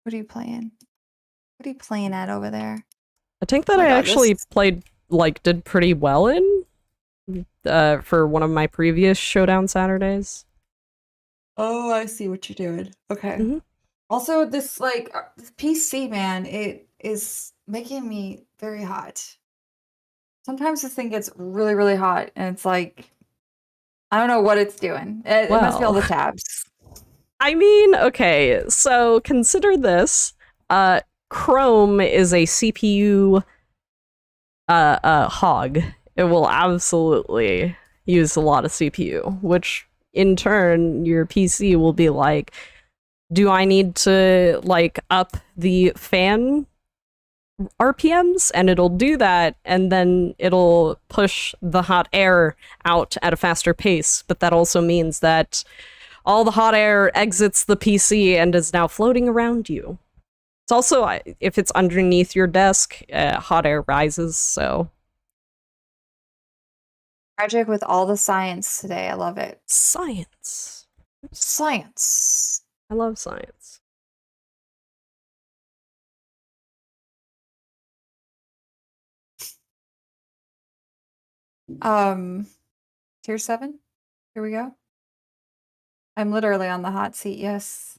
[SPEAKER 2] What are you playing? What are you playing at over there?
[SPEAKER 1] I think that
[SPEAKER 2] Oh my
[SPEAKER 1] I
[SPEAKER 2] God,
[SPEAKER 1] actually
[SPEAKER 2] this-
[SPEAKER 1] played, like, did pretty well in for one of my previous Showdown Saturdays.
[SPEAKER 2] Oh, I see what you're doing. Okay.
[SPEAKER 1] Mhm.
[SPEAKER 2] Also, this this PC, man, it is making me very hot. Sometimes this thing gets really, really hot, and it's like, I don't know what it's doing. It must be all the
[SPEAKER 1] Well.
[SPEAKER 2] tabs.
[SPEAKER 1] I mean, okay, so consider this. Chrome is a CPU hog. It will absolutely use a lot of CPU, which in turn your PC will be like, do I need to like up the fan RPMs, and it'll do that, and then it'll push the hot air out at a faster pace. But that also means that all the hot air exits the PC and is now floating around you. It's also, if it's underneath your desk, hot air rises, so...
[SPEAKER 2] Tragic with all the science today. I love it.
[SPEAKER 1] Science.
[SPEAKER 2] Science.
[SPEAKER 1] I love science.
[SPEAKER 2] Tier 7? Here we go. I'm literally on the hot seat, yes.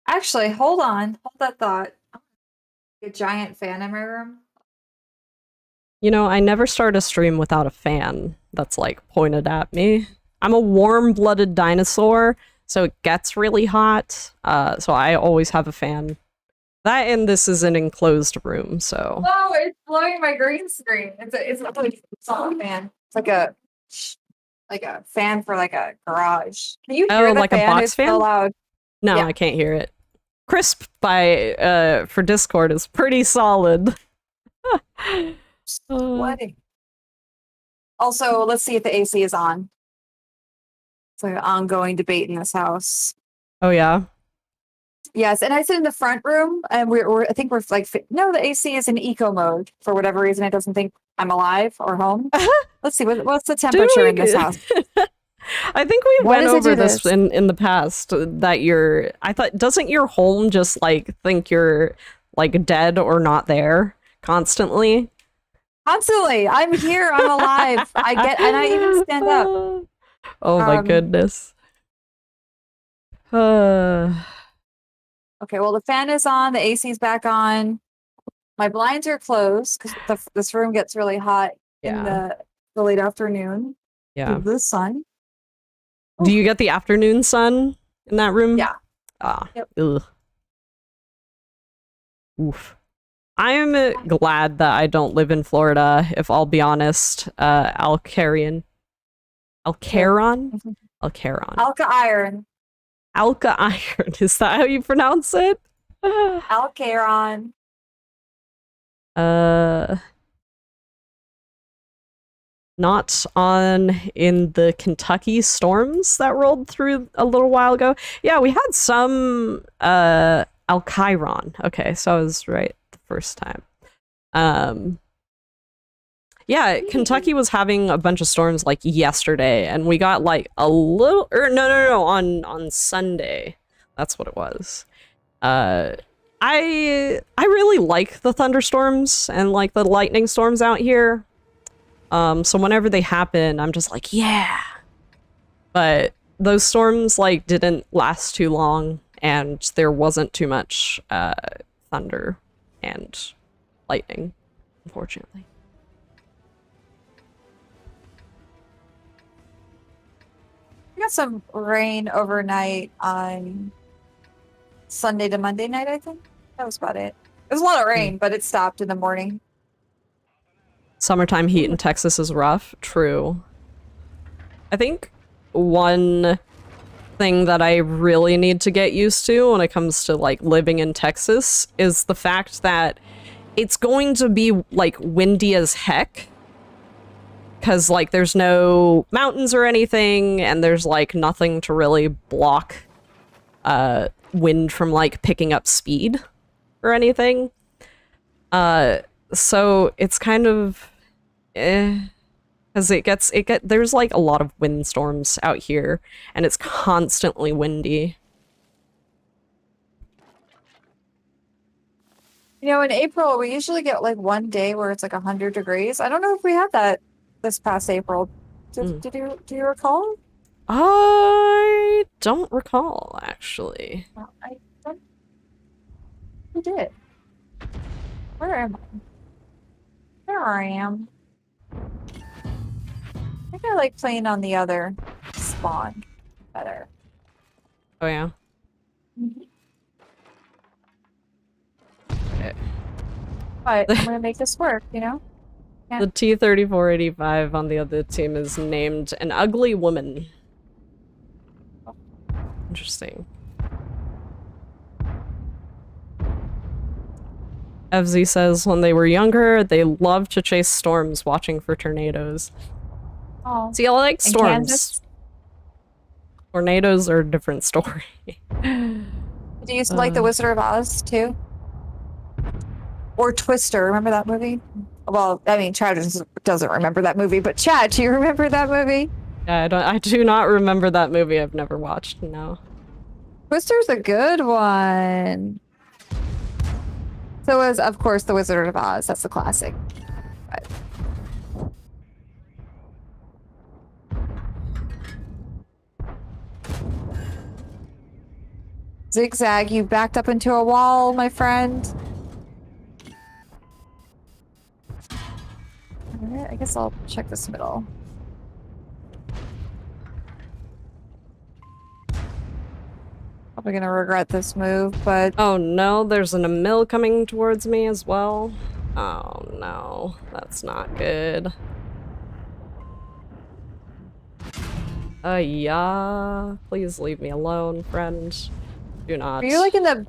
[SPEAKER 2] Actually, hold on. Hold that thought. A giant fan in my room.
[SPEAKER 1] You know, I never start a stream without a fan that's, like, pointed at me. I'm a warm-blooded dinosaur, so it gets really hot, so I always have a fan. That and this is an enclosed room, so...
[SPEAKER 2] Whoa, it's blowing my green screen. It's not a fan. It's like a fan for like a garage. Can you hear the
[SPEAKER 1] like
[SPEAKER 2] fan?
[SPEAKER 1] a box
[SPEAKER 2] It's
[SPEAKER 1] fan?
[SPEAKER 2] so loud.
[SPEAKER 1] No,
[SPEAKER 2] Yeah.
[SPEAKER 1] I can't hear it. Crisp by for Discord is pretty solid.
[SPEAKER 2] Sweating. Also, let's see if the AC is on. It's like an ongoing debate in this house.
[SPEAKER 1] Oh yeah.
[SPEAKER 2] Yes, and I sit in the front room, and I think we're like, no, the AC is in eco mode for whatever reason. It doesn't think I'm alive or home. Let's see, what's the temperature in this house?
[SPEAKER 1] I think we
[SPEAKER 2] Why
[SPEAKER 1] went
[SPEAKER 2] does it
[SPEAKER 1] over
[SPEAKER 2] do
[SPEAKER 1] this
[SPEAKER 2] this?
[SPEAKER 1] in the past, that I thought, doesn't your home just like think you're like dead or not there constantly?
[SPEAKER 2] Constantly, I'm here, I'm alive. And I even stand up.
[SPEAKER 1] Oh my goodness.
[SPEAKER 2] Okay, well, the fan is on, the AC is back on. My blinds are closed because this room gets really hot in the late afternoon.
[SPEAKER 1] Yeah.
[SPEAKER 2] The sun.
[SPEAKER 1] Do you get the afternoon sun in that room?
[SPEAKER 2] Yeah.
[SPEAKER 1] Ah.
[SPEAKER 2] Yep.
[SPEAKER 1] Ugh. Oof. I am glad that I don't live in Florida, if I'll be honest. Alcaron?
[SPEAKER 2] Mhm.
[SPEAKER 1] Alcaron.
[SPEAKER 2] Alka iron.
[SPEAKER 1] Alka iron. Is that how you pronounce it?
[SPEAKER 2] Alcaron.
[SPEAKER 1] Not on in the Kentucky storms that rolled through a little while ago. Yeah, we had some Alchiron. Okay, so I was right the first time. Yeah, Kentucky was having a bunch of storms like yesterday, and we got like a little no, on Sunday. That's what it was. I really like the thunderstorms and like the lightning storms out here. So whenever they happen, I'm just like, yeah. But those storms like didn't last too long, and there wasn't too much thunder and lightning, unfortunately.
[SPEAKER 2] We got some rain overnight on Sunday to Monday night, I think. That was about it. It was a lot of rain, but it stopped in the morning.
[SPEAKER 1] Summertime heat in Texas is rough. True. I think one thing that I really need to get used to when it comes to like living in Texas is the fact that it's going to be like windy as heck. Because like there's no mountains or anything, and there's like nothing to really block wind from like picking up speed or anything. So it's kind of because there's like a lot of windstorms out here, and it's constantly windy.
[SPEAKER 2] You know, in April, we usually get like one day where it's like 100 degrees. I don't know if we had that this past April. Do you recall?
[SPEAKER 1] I don't recall, actually.
[SPEAKER 2] I don't. Who did? Where am I? There I am. I think I like playing on the other spawn better.
[SPEAKER 1] Oh yeah. Okay.
[SPEAKER 2] But I'm gonna make this work, you know?
[SPEAKER 1] The T-3485 on the other team is named an ugly woman. Interesting. FZ says when they were younger, they loved to chase storms, watching for tornadoes.
[SPEAKER 2] Oh.
[SPEAKER 1] See, I like
[SPEAKER 2] In
[SPEAKER 1] storms.
[SPEAKER 2] Kansas?
[SPEAKER 1] Tornadoes are a different story.
[SPEAKER 2] Do you like The Wizard of Oz too? Or Twister? Remember that movie? Well, I mean, Chad doesn't remember that movie, but Chad, do you remember that movie?
[SPEAKER 1] Yeah, I do not remember that movie. I've never watched. No.
[SPEAKER 2] Twister's a good one. So is, of course, The Wizard of Oz. That's the classic. But... Zigzag, you backed up into a wall, my friend. Alright, I guess I'll check this middle. Probably gonna regret this move, but
[SPEAKER 1] Oh no, there's an Emil coming towards me as well. Oh no, that's not good. Yeah. Please leave me alone, friend. Do not.
[SPEAKER 2] are you like in the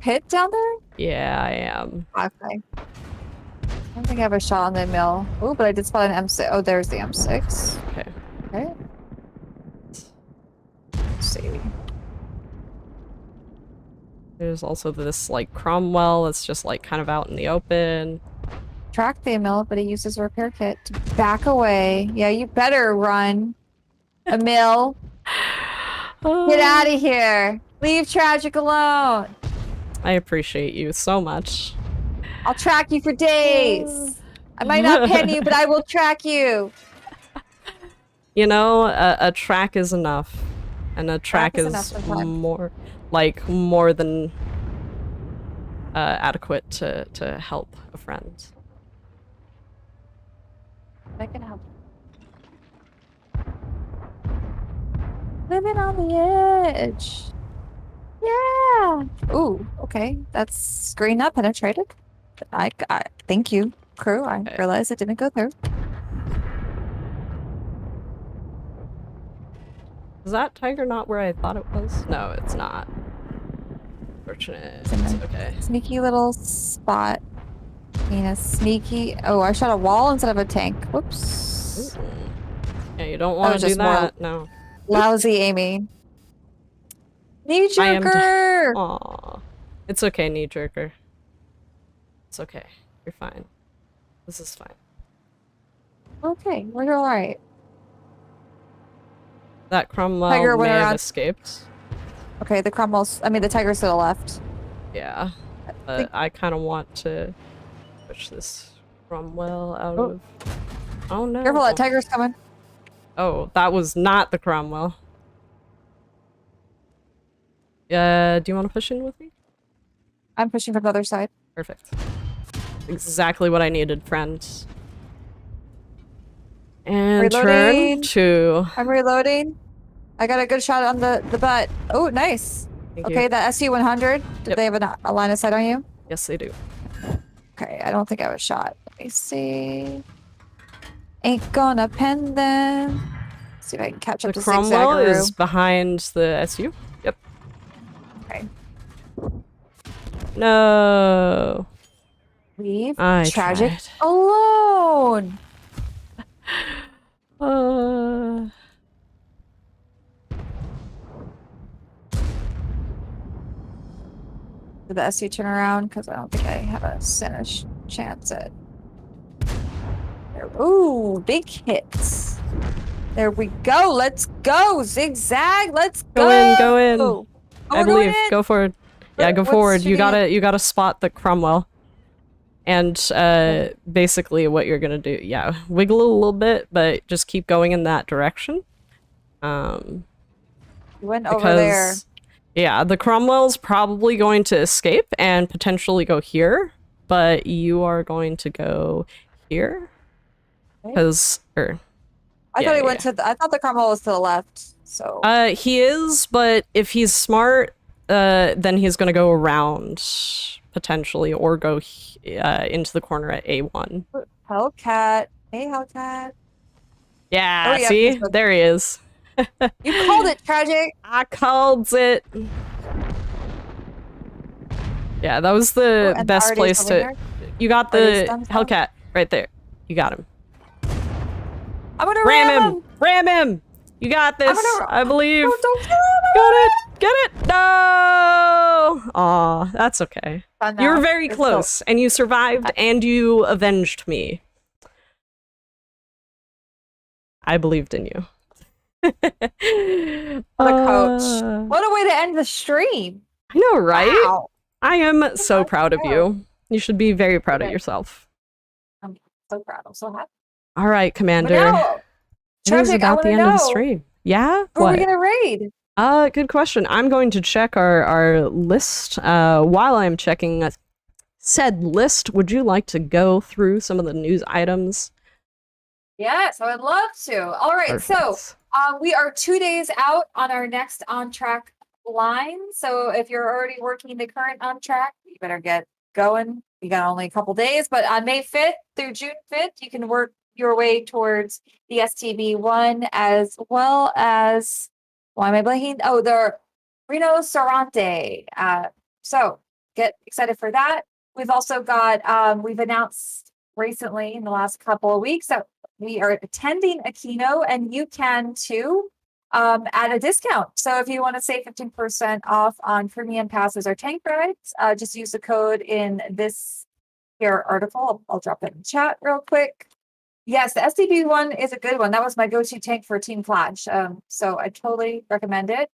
[SPEAKER 2] pit down there?
[SPEAKER 1] Yeah, I am.
[SPEAKER 2] Okay. I don't think I have a shot on the mill. Oh, but I did spot an M6. Oh, there's the M6.
[SPEAKER 1] Okay.
[SPEAKER 2] Okay. Let's see.
[SPEAKER 1] There's also this, like, Cromwell that's just, like, kind of out in the open.
[SPEAKER 2] Track the Emil, but he uses a repair kit to back away. Yeah, you better run. Emil, get out of here. Leave Tragic alone.
[SPEAKER 1] I appreciate you so much.
[SPEAKER 2] I'll track you for days. I might not pen you, but I will track you.
[SPEAKER 1] You know, a track is enough. And a track
[SPEAKER 2] is
[SPEAKER 1] is
[SPEAKER 2] enough sometimes.
[SPEAKER 1] more than adequate to help a friend.
[SPEAKER 2] I can help. Living on the edge. Yeah. Ooh, okay. That's screen not penetrated. I thank you, crew. I realized it didn't go through.
[SPEAKER 1] Is that tiger not where I thought it was? No, it's not. Fortunate. Okay.
[SPEAKER 2] Sneaky little spot. Nina, sneaky. Oh, I shot a wall instead of a tank. Whoops.
[SPEAKER 1] Ooh. Yeah, you don't want to do
[SPEAKER 2] just more
[SPEAKER 1] that. No.
[SPEAKER 2] lousy aiming. Knee
[SPEAKER 1] I am
[SPEAKER 2] jerker.
[SPEAKER 1] Aw. It's okay, knee jerker. It's okay. You're fine. This is fine.
[SPEAKER 2] Okay, we're all right.
[SPEAKER 1] That Cromwell
[SPEAKER 2] Tiger went
[SPEAKER 1] may have
[SPEAKER 2] around-
[SPEAKER 1] escaped.
[SPEAKER 2] Okay, the Cromwell's. I mean, the tiger's to the left.
[SPEAKER 1] Yeah. But I kind of want to push this Cromwell out of... Oh no.
[SPEAKER 2] Careful, that tiger's coming.
[SPEAKER 1] Oh, that was not the Cromwell. Do you want to push in with me?
[SPEAKER 2] I'm pushing from the other side.
[SPEAKER 1] Perfect. Exactly what I needed, friends. And
[SPEAKER 2] Reloading.
[SPEAKER 1] turn to...
[SPEAKER 2] I'm reloading. I got a good shot on the butt. Oh, nice.
[SPEAKER 1] Thank
[SPEAKER 2] Okay,
[SPEAKER 1] you.
[SPEAKER 2] that SU-100. Did
[SPEAKER 1] Yep.
[SPEAKER 2] they have a line of sight on you?
[SPEAKER 1] Yes, they do.
[SPEAKER 2] Okay, I don't think I have a shot. Let me see. Ain't gonna pen them. See if I can catch up
[SPEAKER 1] The
[SPEAKER 2] to
[SPEAKER 1] Cromwell
[SPEAKER 2] Zigzagaroo.
[SPEAKER 1] is behind the SU. Yep.
[SPEAKER 2] Okay.
[SPEAKER 1] No.
[SPEAKER 2] Leave
[SPEAKER 1] I
[SPEAKER 2] Tragic
[SPEAKER 1] tried.
[SPEAKER 2] alone. Did the SU turn around? Because I don't think I have a center chance at. There. Ooh, big hits. There we go. Let's go. Zigzag. Let's go.
[SPEAKER 1] Go in.
[SPEAKER 2] Oh,
[SPEAKER 1] I
[SPEAKER 2] we're going
[SPEAKER 1] believe.
[SPEAKER 2] in?
[SPEAKER 1] Go forward. Yeah, go
[SPEAKER 2] What's
[SPEAKER 1] forward. You
[SPEAKER 2] shooting
[SPEAKER 1] gotta spot the Cromwell. And basically what you're gonna do, yeah, wiggle a little bit, but just keep going in that direction.
[SPEAKER 2] You went over there.
[SPEAKER 1] Yeah, the Cromwell's probably going to escape and potentially go here, but you are going to go here. Because,
[SPEAKER 2] I thought he went to. I thought the Cromwell was to the left. So.
[SPEAKER 1] he is, but if he's smart, then he's gonna go around potentially, or go into the corner at A1.
[SPEAKER 2] Hellcat. Hey, Hellcat.
[SPEAKER 1] Yeah,
[SPEAKER 2] Oh, yeah,
[SPEAKER 1] see?
[SPEAKER 2] he's good.
[SPEAKER 1] There he is.
[SPEAKER 2] You called it, Tragic.
[SPEAKER 1] I called it. Yeah, that was
[SPEAKER 2] Oh,
[SPEAKER 1] the
[SPEAKER 2] and
[SPEAKER 1] best
[SPEAKER 2] Artie's
[SPEAKER 1] place
[SPEAKER 2] the
[SPEAKER 1] to.
[SPEAKER 2] winner.
[SPEAKER 1] You got
[SPEAKER 2] Artie's
[SPEAKER 1] the
[SPEAKER 2] thumbs up.
[SPEAKER 1] Hellcat right there. You got him.
[SPEAKER 2] I'm gonna
[SPEAKER 1] Ram
[SPEAKER 2] ram
[SPEAKER 1] him!
[SPEAKER 2] him.
[SPEAKER 1] Ram him! You got
[SPEAKER 2] I'm
[SPEAKER 1] this.
[SPEAKER 2] gonna.
[SPEAKER 1] I believe.
[SPEAKER 2] No, don't kill him.
[SPEAKER 1] Got it! Get it! No! Aw, that's okay.
[SPEAKER 2] Fun
[SPEAKER 1] You were
[SPEAKER 2] now.
[SPEAKER 1] very
[SPEAKER 2] It's still-
[SPEAKER 1] close, and you survived, and you avenged me. I believed in you.
[SPEAKER 2] The coach. What a way to end the stream.
[SPEAKER 1] I know, right?
[SPEAKER 2] Wow.
[SPEAKER 1] I am so proud of
[SPEAKER 2] wow.
[SPEAKER 1] you. You should be very proud of
[SPEAKER 2] Okay.
[SPEAKER 1] yourself.
[SPEAKER 2] I'm so proud. I'm so happy.
[SPEAKER 1] All right,
[SPEAKER 2] But
[SPEAKER 1] Commander.
[SPEAKER 2] now,
[SPEAKER 1] It is
[SPEAKER 2] Tragic, I
[SPEAKER 1] about
[SPEAKER 2] want
[SPEAKER 1] the
[SPEAKER 2] to
[SPEAKER 1] end of the
[SPEAKER 2] know,
[SPEAKER 1] stream. Yeah?
[SPEAKER 2] who are we
[SPEAKER 1] What?
[SPEAKER 2] gonna raid?
[SPEAKER 1] Good question. I'm going to check our list. While I'm checking said list, would you like to go through some of the news items?
[SPEAKER 2] Yes, I would love to. All right, so
[SPEAKER 1] Perfect.
[SPEAKER 2] we are 2 days out on our next on track line. So if you're already working the current on track, you better get going. You got only a couple days, but on May 5th through June 5th, you can work your way towards the STB1 as well as, why am I blanking? Oh, the Reno Sorante. So get excited for that. We've also got, we've announced recently in the last couple of weeks that we are attending a keynote, and you can too, at a discount. So if you want to save 15% off on premium passes or tank rides, just use the code in this here article. I'll drop it in chat real quick. Yes, the STB one is a good one. That was my go-to tank for Team Flash. So I totally recommend it.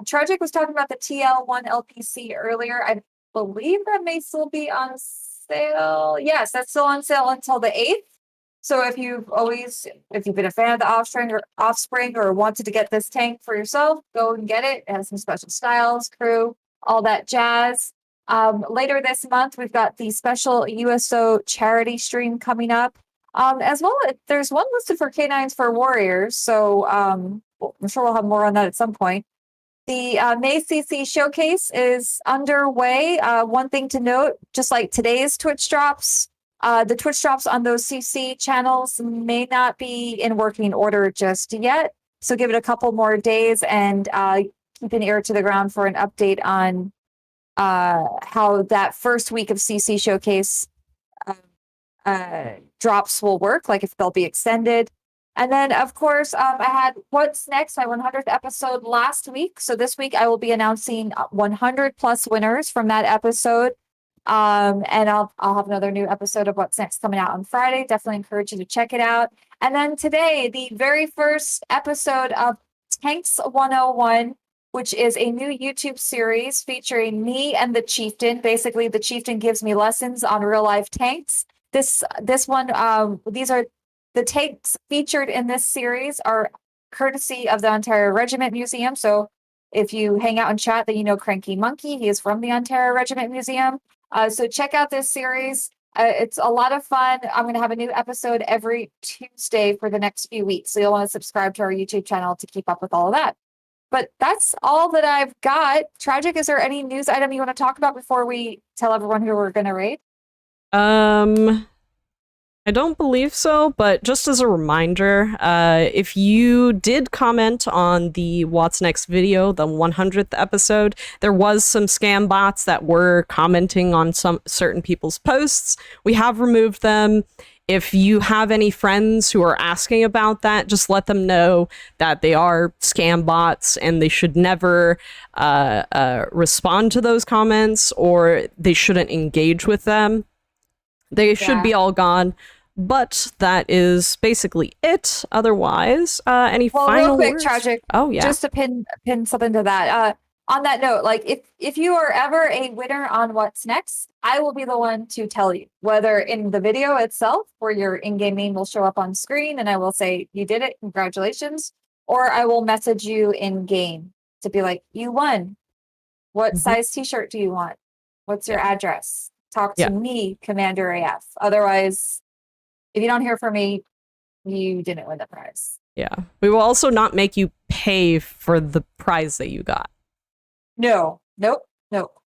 [SPEAKER 2] Tragic was talking about the TL1 LPC earlier. I believe that may still be on sale. Yes, that's still on sale until the 8th. So if you've been a fan of the Offspring or wanted to get this tank for yourself, go and get it. It has some special styles, crew, all that jazz. Later this month, we've got the special USO charity stream coming up. As well, there's one listed for K9s for Warriors. So I'm sure we'll have more on that at some point. The May CC showcase is underway. One thing to note, just like today's Twitch drops, the Twitch drops on those CC channels may not be in working order just yet. So give it a couple more days and keep an ear to the ground for an update on how that first week of CC showcase drops will work, like if they'll be extended. And then, of course, I had What's Next, my 100th episode last week. So this week I will be announcing 100 plus winners from that episode. And I'll have another new episode of What's Next coming out on Friday. Definitely encourage you to check it out. And then today, the very first episode of Tanks 101, which is a new YouTube series featuring me and the Chieftain. Basically, the Chieftain gives me lessons on real life tanks. This one, these are the tanks featured in this series are courtesy of the Ontario Regiment Museum. So if you hang out in chat, then you know Cranky Monkey. He is from the Ontario Regiment Museum. So check out this series. It's a lot of fun. I'm going to have a new episode every Tuesday for the next few weeks. So you'll want to subscribe to our YouTube channel to keep up with all of that. But that's all that I've got. Tragic, is there any news item you want to talk about before we tell everyone who we're going to raid?
[SPEAKER 1] I don't believe so, but just as a reminder, if you did comment on the What's Next video, the 100th episode, there was some scam bots that were commenting on some certain people's posts. We have removed them. If you have any friends who are asking about that, just let them know that they are scam bots and they should never respond to those comments, or they shouldn't engage with them. They should be all gone. But that is basically it. Otherwise, any final
[SPEAKER 2] real quick,
[SPEAKER 1] words?
[SPEAKER 2] Tragic.
[SPEAKER 1] Oh yeah.
[SPEAKER 2] Just to pin something to that. On that note, like if you are ever a winner on What's Next, I will be the one to tell you, whether in the video itself, where your in-game name will show up on screen, and I will say you did it, congratulations, or I will message you in game to be like, you won. What size T-shirt do you want? What's your address? Talk to me, Commander AF. Otherwise, if you don't hear from me, you didn't win the prize.
[SPEAKER 1] Yeah. We will also not make you pay for the prize that you got.
[SPEAKER 2] No. Nope.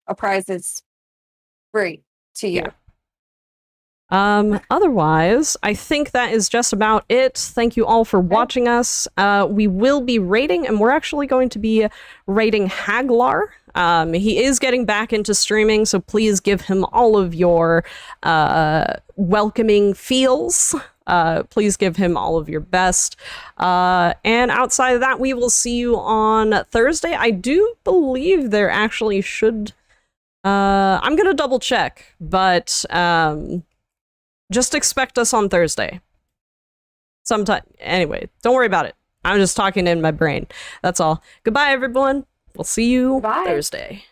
[SPEAKER 2] A prize is free to you.
[SPEAKER 1] Yeah. Otherwise, I think that is just about it. Thank you all for watching us. We will be rating, and we're actually going to be rating Haglar. He is getting back into streaming, so please give him all of your welcoming feels. Please give him all of your best. And outside of that, we will see you on Thursday. I do believe there actually should... I'm gonna double check, but just expect us on Thursday. Sometime. Anyway, don't worry about it. I'm just talking in my brain. That's all. Goodbye, everyone. We'll see you
[SPEAKER 2] Bye.
[SPEAKER 1] Thursday.